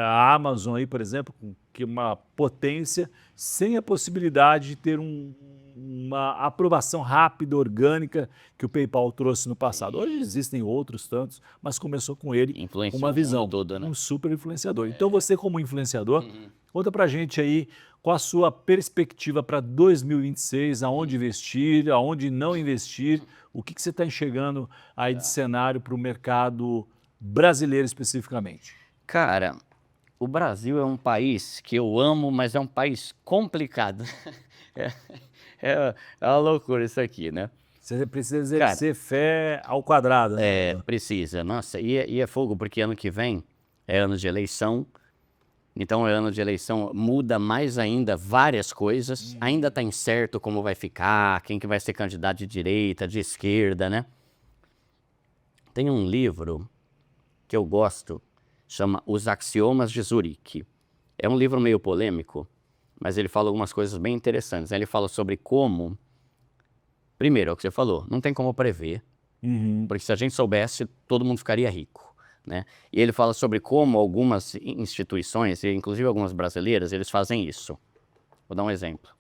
a Amazon aí, por exemplo, que é uma potência, sem a possibilidade de ter uma aprovação rápida, orgânica, que o PayPal trouxe no passado. Hoje existem outros tantos, mas começou com ele uma visão, toda, né? Um super influenciador. Então você, como influenciador, conta pra gente aí qual a sua perspectiva para 2026, aonde investir, aonde não investir, o que você está enxergando aí de cenário para o mercado brasileiro especificamente. Cara, o Brasil é um país que eu amo, mas é um país complicado. É uma loucura isso aqui, né? Você precisa exercer fé ao quadrado. Né? Precisa. Nossa, e é fogo, porque ano que vem é ano de eleição Então, é ano de eleição, muda mais ainda várias coisas. Ainda está incerto como vai ficar, quem que vai ser candidato de direita, de esquerda, né? Tem um livro que eu gosto, chama Os Axiomas de Zurique. É um livro meio polêmico, mas ele fala algumas coisas bem interessantes. Ele fala sobre como, primeiro, é o que você falou, não tem como prever, porque se a gente soubesse, todo mundo ficaria rico, né? E ele fala sobre como algumas instituições, inclusive algumas brasileiras, eles fazem isso. Vou dar um exemplo.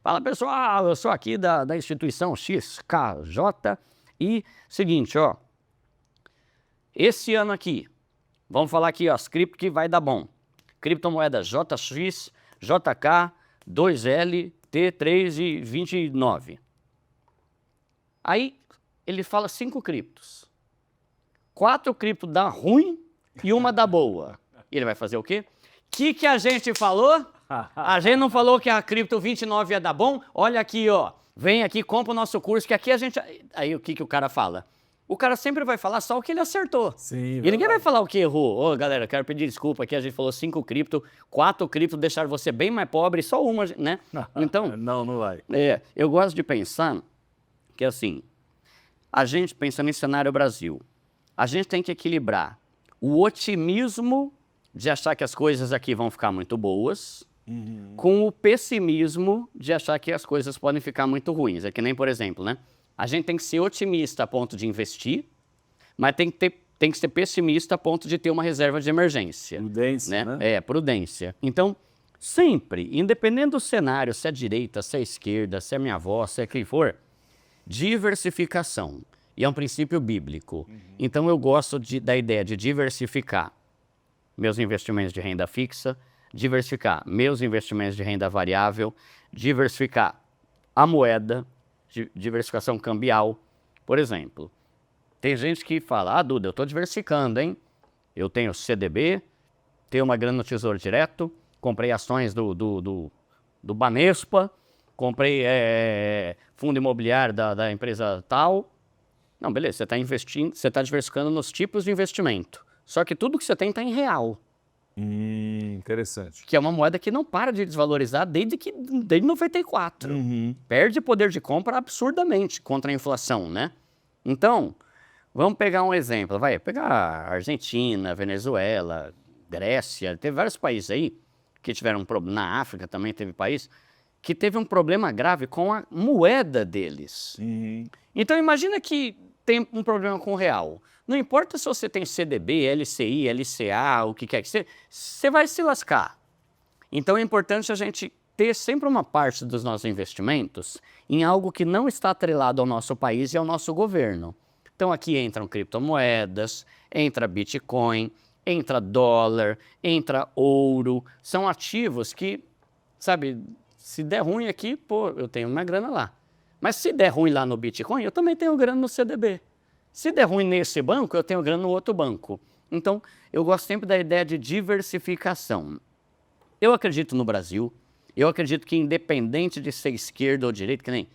Fala, pessoal, eu sou aqui da instituição XKJ e seguinte, ó, esse ano aqui, vamos falar aqui, ó, as cripto que vai dar bom. Criptomoeda JX, JK, 2L, T3 e 29. Aí ele fala 5 criptos. 4 criptos dá ruim e uma dá boa. E ele vai fazer o quê? Que a gente falou? A gente não falou que a cripto 29 ia dar bom? Olha aqui, ó. Vem aqui, compra o nosso curso, que aqui a gente... Aí o que o cara fala? O cara sempre vai falar só o que ele acertou. Sim, e ninguém vai falar o que errou. Ô, galera, quero pedir desculpa aqui, a gente falou 5 cripto, 4 cripto deixaram você bem mais pobre, só uma, né? Então, não vai. eu gosto de pensar que, assim, a gente, pensando em cenário Brasil, a gente tem que equilibrar o otimismo de achar que as coisas aqui vão ficar muito boas com o pessimismo de achar que as coisas podem ficar muito ruins. É que nem, por exemplo, né? A gente tem que ser otimista a ponto de investir, mas tem que ser pessimista a ponto de ter uma reserva de emergência. Prudência, né? É, prudência. Então, sempre, independente do cenário, se é direita, se é esquerda, se é minha avó, se é quem for, diversificação. E é um princípio bíblico. Então, eu gosto da ideia de diversificar meus investimentos de renda fixa, diversificar meus investimentos de renda variável, diversificar a moeda, diversificação cambial. Por exemplo, tem gente que fala, Duda, eu estou diversificando, hein? Eu tenho CDB, tenho uma grana no Tesouro Direto, comprei ações do Banespa, comprei fundo imobiliário da empresa tal. Não, beleza, você está investindo, você está diversificando nos tipos de investimento. Só que tudo que você tem está em real. Interessante. Que é uma moeda que não para de desvalorizar desde 94. Perde poder de compra absurdamente contra a inflação, né? Então, vamos pegar um exemplo. Vai pegar Argentina, Venezuela, Grécia. Teve vários países aí que tiveram um problema. Na África também teve país que teve um problema grave com a moeda deles. Então, imagina que tem um problema com o real. Não importa se você tem CDB, LCI, LCA, o que quer que seja, você vai se lascar. Então é importante a gente ter sempre uma parte dos nossos investimentos em algo que não está atrelado ao nosso país e ao nosso governo. Então aqui entram criptomoedas, entra Bitcoin, entra dólar, entra ouro. São ativos que, sabe, se der ruim aqui, pô, eu tenho uma grana lá. Mas se der ruim lá no Bitcoin, eu também tenho grana no CDB. Se der ruim nesse banco, eu tenho grana no outro banco. Então, eu gosto sempre da ideia de diversificação. Eu acredito no Brasil, eu acredito que independente de ser esquerda ou direita, que nem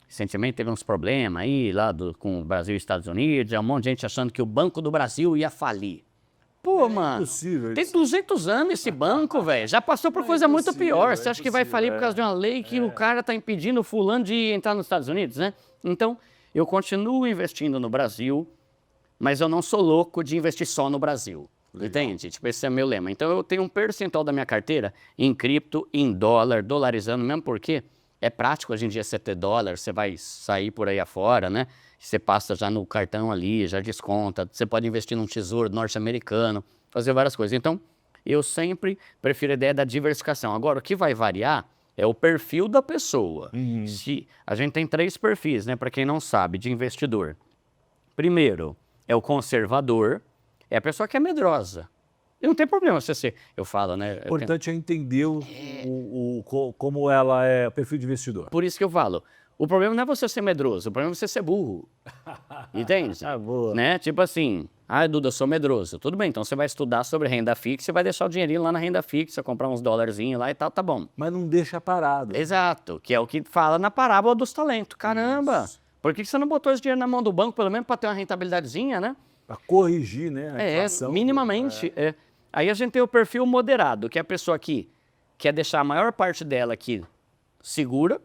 recentemente teve uns problemas aí lá com o Brasil e Estados Unidos, um monte de gente achando que o Banco do Brasil ia falir. Pô, mano, tem 200 anos esse banco, velho. Já passou por coisa muito pior. Você acha que vai falir por causa de uma lei que o cara tá impedindo o fulano de entrar nos Estados Unidos, né? Então, eu continuo investindo no Brasil, mas eu não sou louco de investir só no Brasil. Legal. Entende? Tipo, esse é meu lema. Então, eu tenho um percentual da minha carteira em cripto, em dólar, dolarizando, mesmo porque é prático hoje em dia você ter dólar, você vai sair por aí afora, né? Você passa já no cartão ali, já desconta. Você pode investir num tesouro norte-americano, fazer várias coisas. Então, eu sempre prefiro a ideia da diversificação. Agora, o que vai variar é o perfil da pessoa. Se a gente tem 3 perfis, né? Para quem não sabe, de investidor. Primeiro, é o conservador, é a pessoa que é medrosa. E não tem problema você ser, eu falo, né? O importante é entender como ela é o perfil de investidor. Por isso que eu falo, o problema não é você ser medroso, o problema é você ser burro. Entende? Boa. Né? Tipo assim, Duda, eu sou medroso. Tudo bem, então você vai estudar sobre renda fixa e vai deixar o dinheirinho lá na renda fixa, comprar uns dólarzinhos lá e tal, tá bom. Mas não deixa parado. Exato, que é o que fala na parábola dos talentos. Caramba, por que você não botou esse dinheiro na mão do banco, pelo menos para ter uma rentabilidadezinha, né? Para corrigir, né, a inflação. Minimamente. Aí a gente tem o perfil moderado, que é a pessoa que quer deixar a maior parte dela aqui segura,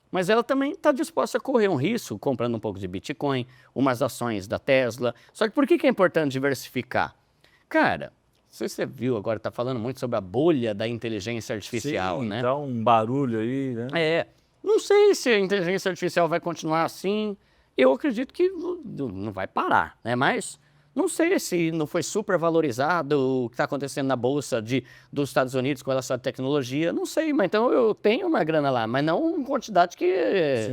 mas ela também está disposta a correr um risco comprando um pouco de Bitcoin, umas ações da Tesla. Só que por que é importante diversificar? Cara, não sei se você viu agora, está falando muito sobre a bolha da inteligência artificial, Sim, né? então um barulho aí, né? Não sei se a inteligência artificial vai continuar assim. Eu acredito que não vai parar, né? Mas não sei se não foi super valorizado o que está acontecendo na bolsa dos Estados Unidos com relação à tecnologia. Não sei, mas então eu tenho uma grana lá, mas não uma quantidade que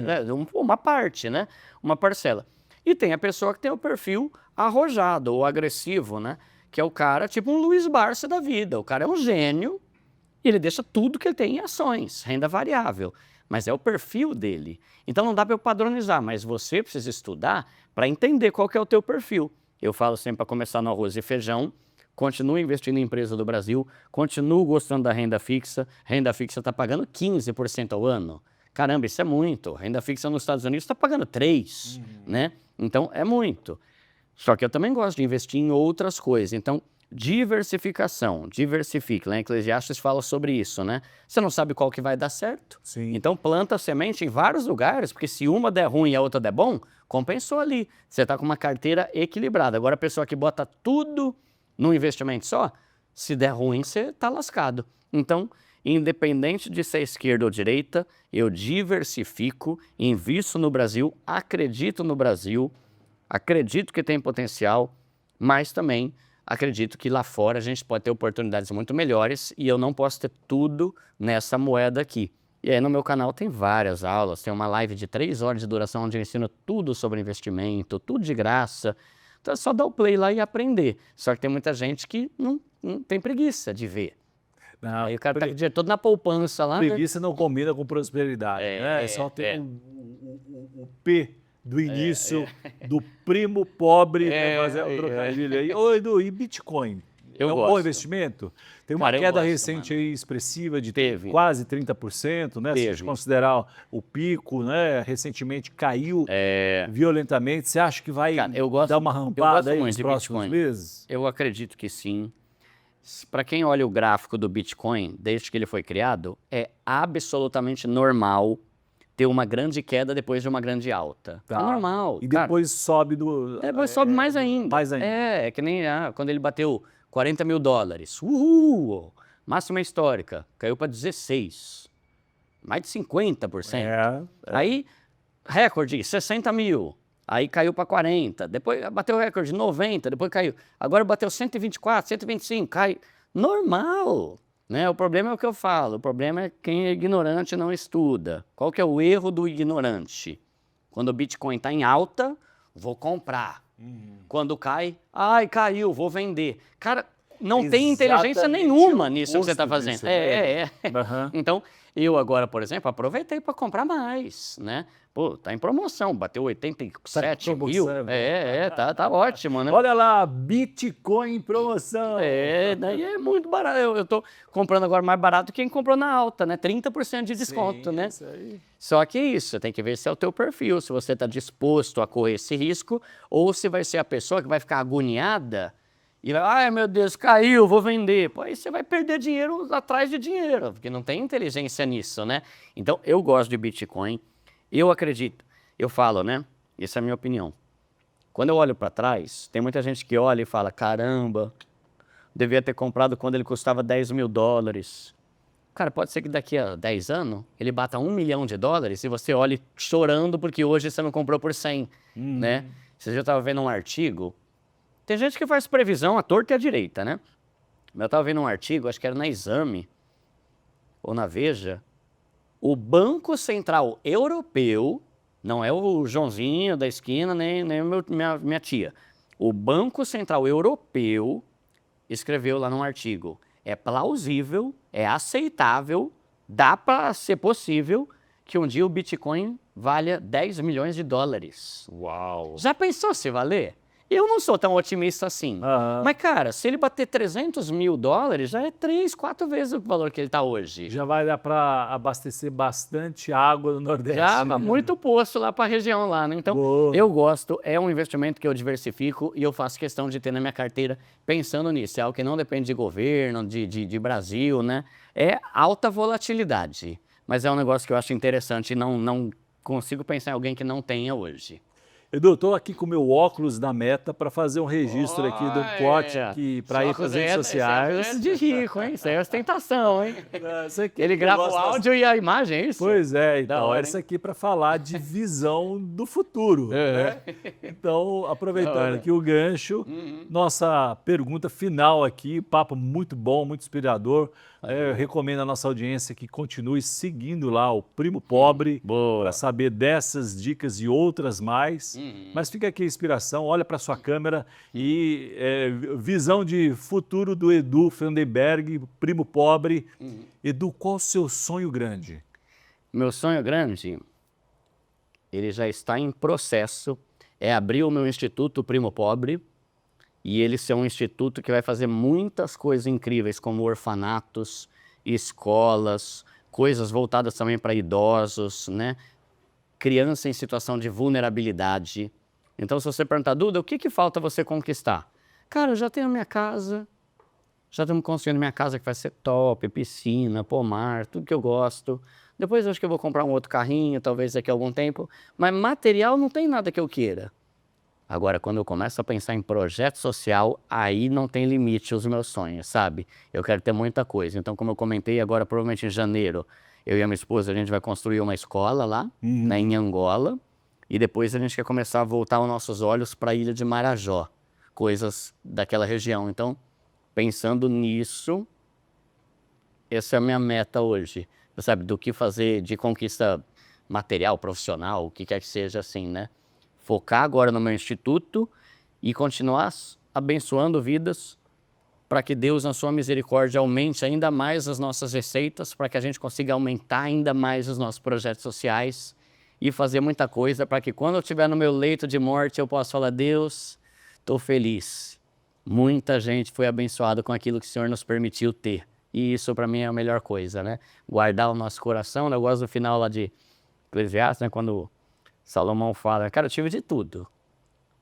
né, uma parte, né? Uma parcela. E tem a pessoa que tem o perfil arrojado ou agressivo, né? Que é o cara tipo um Luiz Barsi da vida. O cara é um gênio e ele deixa tudo que ele tem em ações, renda variável. Mas é o perfil dele. Então não dá para eu padronizar, mas você precisa estudar para entender qual que é o teu perfil. Eu falo sempre para começar no arroz e feijão, continuo investindo em empresa do Brasil, continuo gostando da renda fixa está pagando 15% ao ano. Caramba, isso é muito. Renda fixa nos Estados Unidos está pagando 3%, né? Então é muito. Só que eu também gosto de investir em outras coisas. Então, diversificação, diversifique. Lá em Eclesiastes fala sobre isso, né? Você não sabe qual que vai dar certo. Sim. Então planta semente em vários lugares, porque se uma der ruim e a outra der bom, compensou ali. Você está com uma carteira equilibrada. Agora a pessoa que bota tudo num investimento só, se der ruim, você está lascado. Então, independente de ser esquerda ou direita, eu diversifico, invisto no Brasil, acredito no Brasil, acredito que tem potencial, mas também acredito que lá fora a gente pode ter oportunidades muito melhores e eu não posso ter tudo nessa moeda aqui. E aí no meu canal tem várias aulas, tem uma live de 3 horas de duração onde eu ensino tudo sobre investimento, tudo de graça. Então é só dar o play lá e aprender. Só que tem muita gente que não tem preguiça de ver. Não, Aí o cara tá com o dinheiro todo na poupança lá. preguiça não combina com prosperidade, né? Só tem o P do início do primo pobre, né, fazer o trocadilho aí. Ô, Edu, e Bitcoin? Eu é um gosto. bom investimento? Tem uma Cara, eu queda gosto, recente aí expressiva de Teve. quase 30%, né? Se a gente Teve. considerar o pico, né? Recentemente caiu violentamente. Você acha que vai Cara, eu gosto- dar uma eu rampada gosto aí muito nos de próximos Bitcoin. meses? Eu acredito que sim. Para quem olha o gráfico do Bitcoin, desde que ele foi criado, é absolutamente normal ter uma grande queda depois de uma grande alta. Tá. É normal. E cara. depois sobe do... Depois sobe mais ainda. Mais ainda. É que nem quando ele bateu 40 mil dólares. Uhul! Máxima histórica. Caiu para 16. Mais de 50%. Aí, recorde, 60 mil. Aí caiu para 40. Depois bateu o recorde, 90. Depois caiu. Agora bateu 124, 125. Cai. Normal. Né? O problema é o que eu falo. O problema é quem é ignorante não estuda. Qual que é o erro do ignorante? Quando o Bitcoin está em alta, vou comprar. Quando cai, ai, caiu, vou vender. Cara, não tem inteligência Exatamente nenhuma o nisso que você está oposto fazendo. disso, né? Aham. Então, eu agora, por exemplo, aproveitei para comprar mais, né? Pô, tá em promoção, bateu 87 mil. promoção. Tá ótimo, né? Olha lá, Bitcoin em promoção. Daí é muito barato. Eu tô comprando agora mais barato que quem comprou na alta, né? 30% de desconto, Sim, né? isso aí. Só que isso, você tem que ver se é o teu perfil, se você está disposto a correr esse risco, ou se vai ser a pessoa que vai ficar agoniada e vai, ai meu Deus, caiu, vou vender. Pô, aí você vai perder dinheiro atrás de dinheiro, porque não tem inteligência nisso, né? Então, eu gosto de Bitcoin, eu acredito, eu falo, né? Essa é a minha opinião. Quando eu olho para trás, tem muita gente que olha e fala, caramba, devia ter comprado quando ele custava 10 mil dólares. Cara, pode ser que daqui a 10 anos ele bata $1 milhão e você olhe chorando porque hoje você não comprou por 100, né? Você já estava vendo um artigo, tem gente que faz previsão à torta e à direita, né? Mas eu estava vendo um artigo, acho que era na Exame ou na Veja, o Banco Central Europeu, não é o Joãozinho da esquina, nem minha tia, o Banco Central Europeu escreveu lá num artigo, é plausível, é aceitável, dá para ser possível que um dia o Bitcoin valha 10 milhões de dólares. Uau. Já pensou se valer? Eu não sou tão otimista assim. Aham. Mas, cara, se ele bater $300 mil, já é 3, 4 vezes o valor que ele está hoje. Já vai dar para abastecer bastante água no Nordeste. Já muito poço lá para a região lá, né? Então, Boa. eu gosto, é um investimento que eu diversifico e eu faço questão de ter na minha carteira pensando nisso. É algo que não depende de governo, de Brasil, né? É alta volatilidade, mas é um negócio que eu acho interessante e não consigo pensar em alguém que não tenha hoje. Edu, estou aqui com o meu óculos da Meta para fazer um registro aqui do pote aqui para ir para as redes sociais. Isso é de rico, hein? Isso aí é ostentação, hein? Isso aqui Ele que eu grava o gosto áudio e a imagem, é isso? Pois é, então, hora, isso aqui para falar de visão do futuro. Né? Então, aproveitando aqui o gancho, nossa pergunta final aqui, papo muito bom, muito inspirador. Eu recomendo à nossa audiência que continue seguindo lá o Primo Pobre para saber dessas dicas e outras mais. Mas fica aqui a inspiração, olha para sua câmera e visão de futuro do Edu Frandenberg, Primo Pobre. Edu, qual o seu sonho grande? Meu sonho grande, ele já está em processo, é abrir o meu Instituto Primo Pobre e ele ser um instituto que vai fazer muitas coisas incríveis, como orfanatos, escolas, coisas voltadas também para idosos, né? Criança em situação de vulnerabilidade. Então, se você perguntar, Duda, o que falta você conquistar? Cara, eu já tenho a minha casa, já estamos construindo minha casa que vai ser top, piscina, pomar, tudo que eu gosto. Depois eu acho que eu vou comprar um outro carrinho, talvez daqui a algum tempo. Mas material não tem nada que eu queira. Agora, quando eu começo a pensar em projeto social, aí não tem limite os meus sonhos, sabe? Eu quero ter muita coisa. Então, como eu comentei agora, provavelmente em janeiro, eu e a minha esposa, a gente vai construir uma escola lá, né, em Angola. E depois a gente quer começar a voltar os nossos olhos para a ilha de Marajó. Coisas daquela região. Então, pensando nisso, essa é a minha meta hoje. Sabe, do que fazer de conquista material, profissional, o que quer que seja assim, né? Focar agora no meu instituto e continuar abençoando vidas para que Deus, na sua misericórdia, aumente ainda mais as nossas receitas, para que a gente consiga aumentar ainda mais os nossos projetos sociais e fazer muita coisa para que quando eu estiver no meu leito de morte eu possa falar, Deus, estou feliz. Muita gente foi abençoada com aquilo que o Senhor nos permitiu ter. E isso para mim é a melhor coisa, né? Guardar o nosso coração. Eu gosto do final lá de Eclesiastes, né? Quando Salomão fala, cara, eu tive de tudo.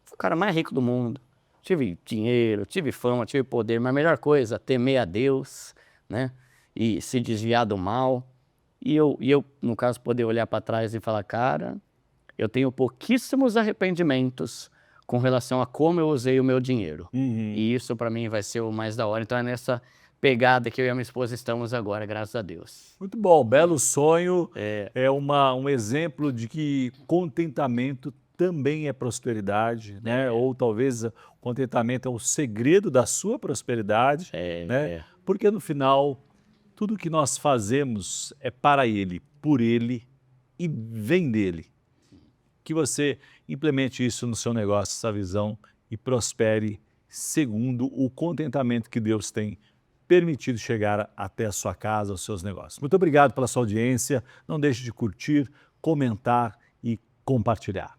Fui o cara mais rico do mundo. Tive dinheiro, tive fama, tive poder, mas a melhor coisa, temer a Deus, né? E se desviar do mal. E eu, no caso, poder olhar para trás e falar, cara, eu tenho pouquíssimos arrependimentos com relação a como eu usei o meu dinheiro. E isso para mim vai ser o mais da hora. Então é nessa pegada que eu e a minha esposa estamos agora, graças a Deus. Muito bom, belo sonho. É um exemplo de que contentamento também é prosperidade, né? Ou talvez o contentamento é o segredo da sua prosperidade, né? Porque no final, tudo que nós fazemos é para Ele, por Ele e vem dele. Que você implemente isso no seu negócio, essa visão, e prospere segundo o contentamento que Deus tem permitido chegar até a sua casa, aos seus negócios. Muito obrigado pela sua audiência. Não deixe de curtir, comentar e compartilhar.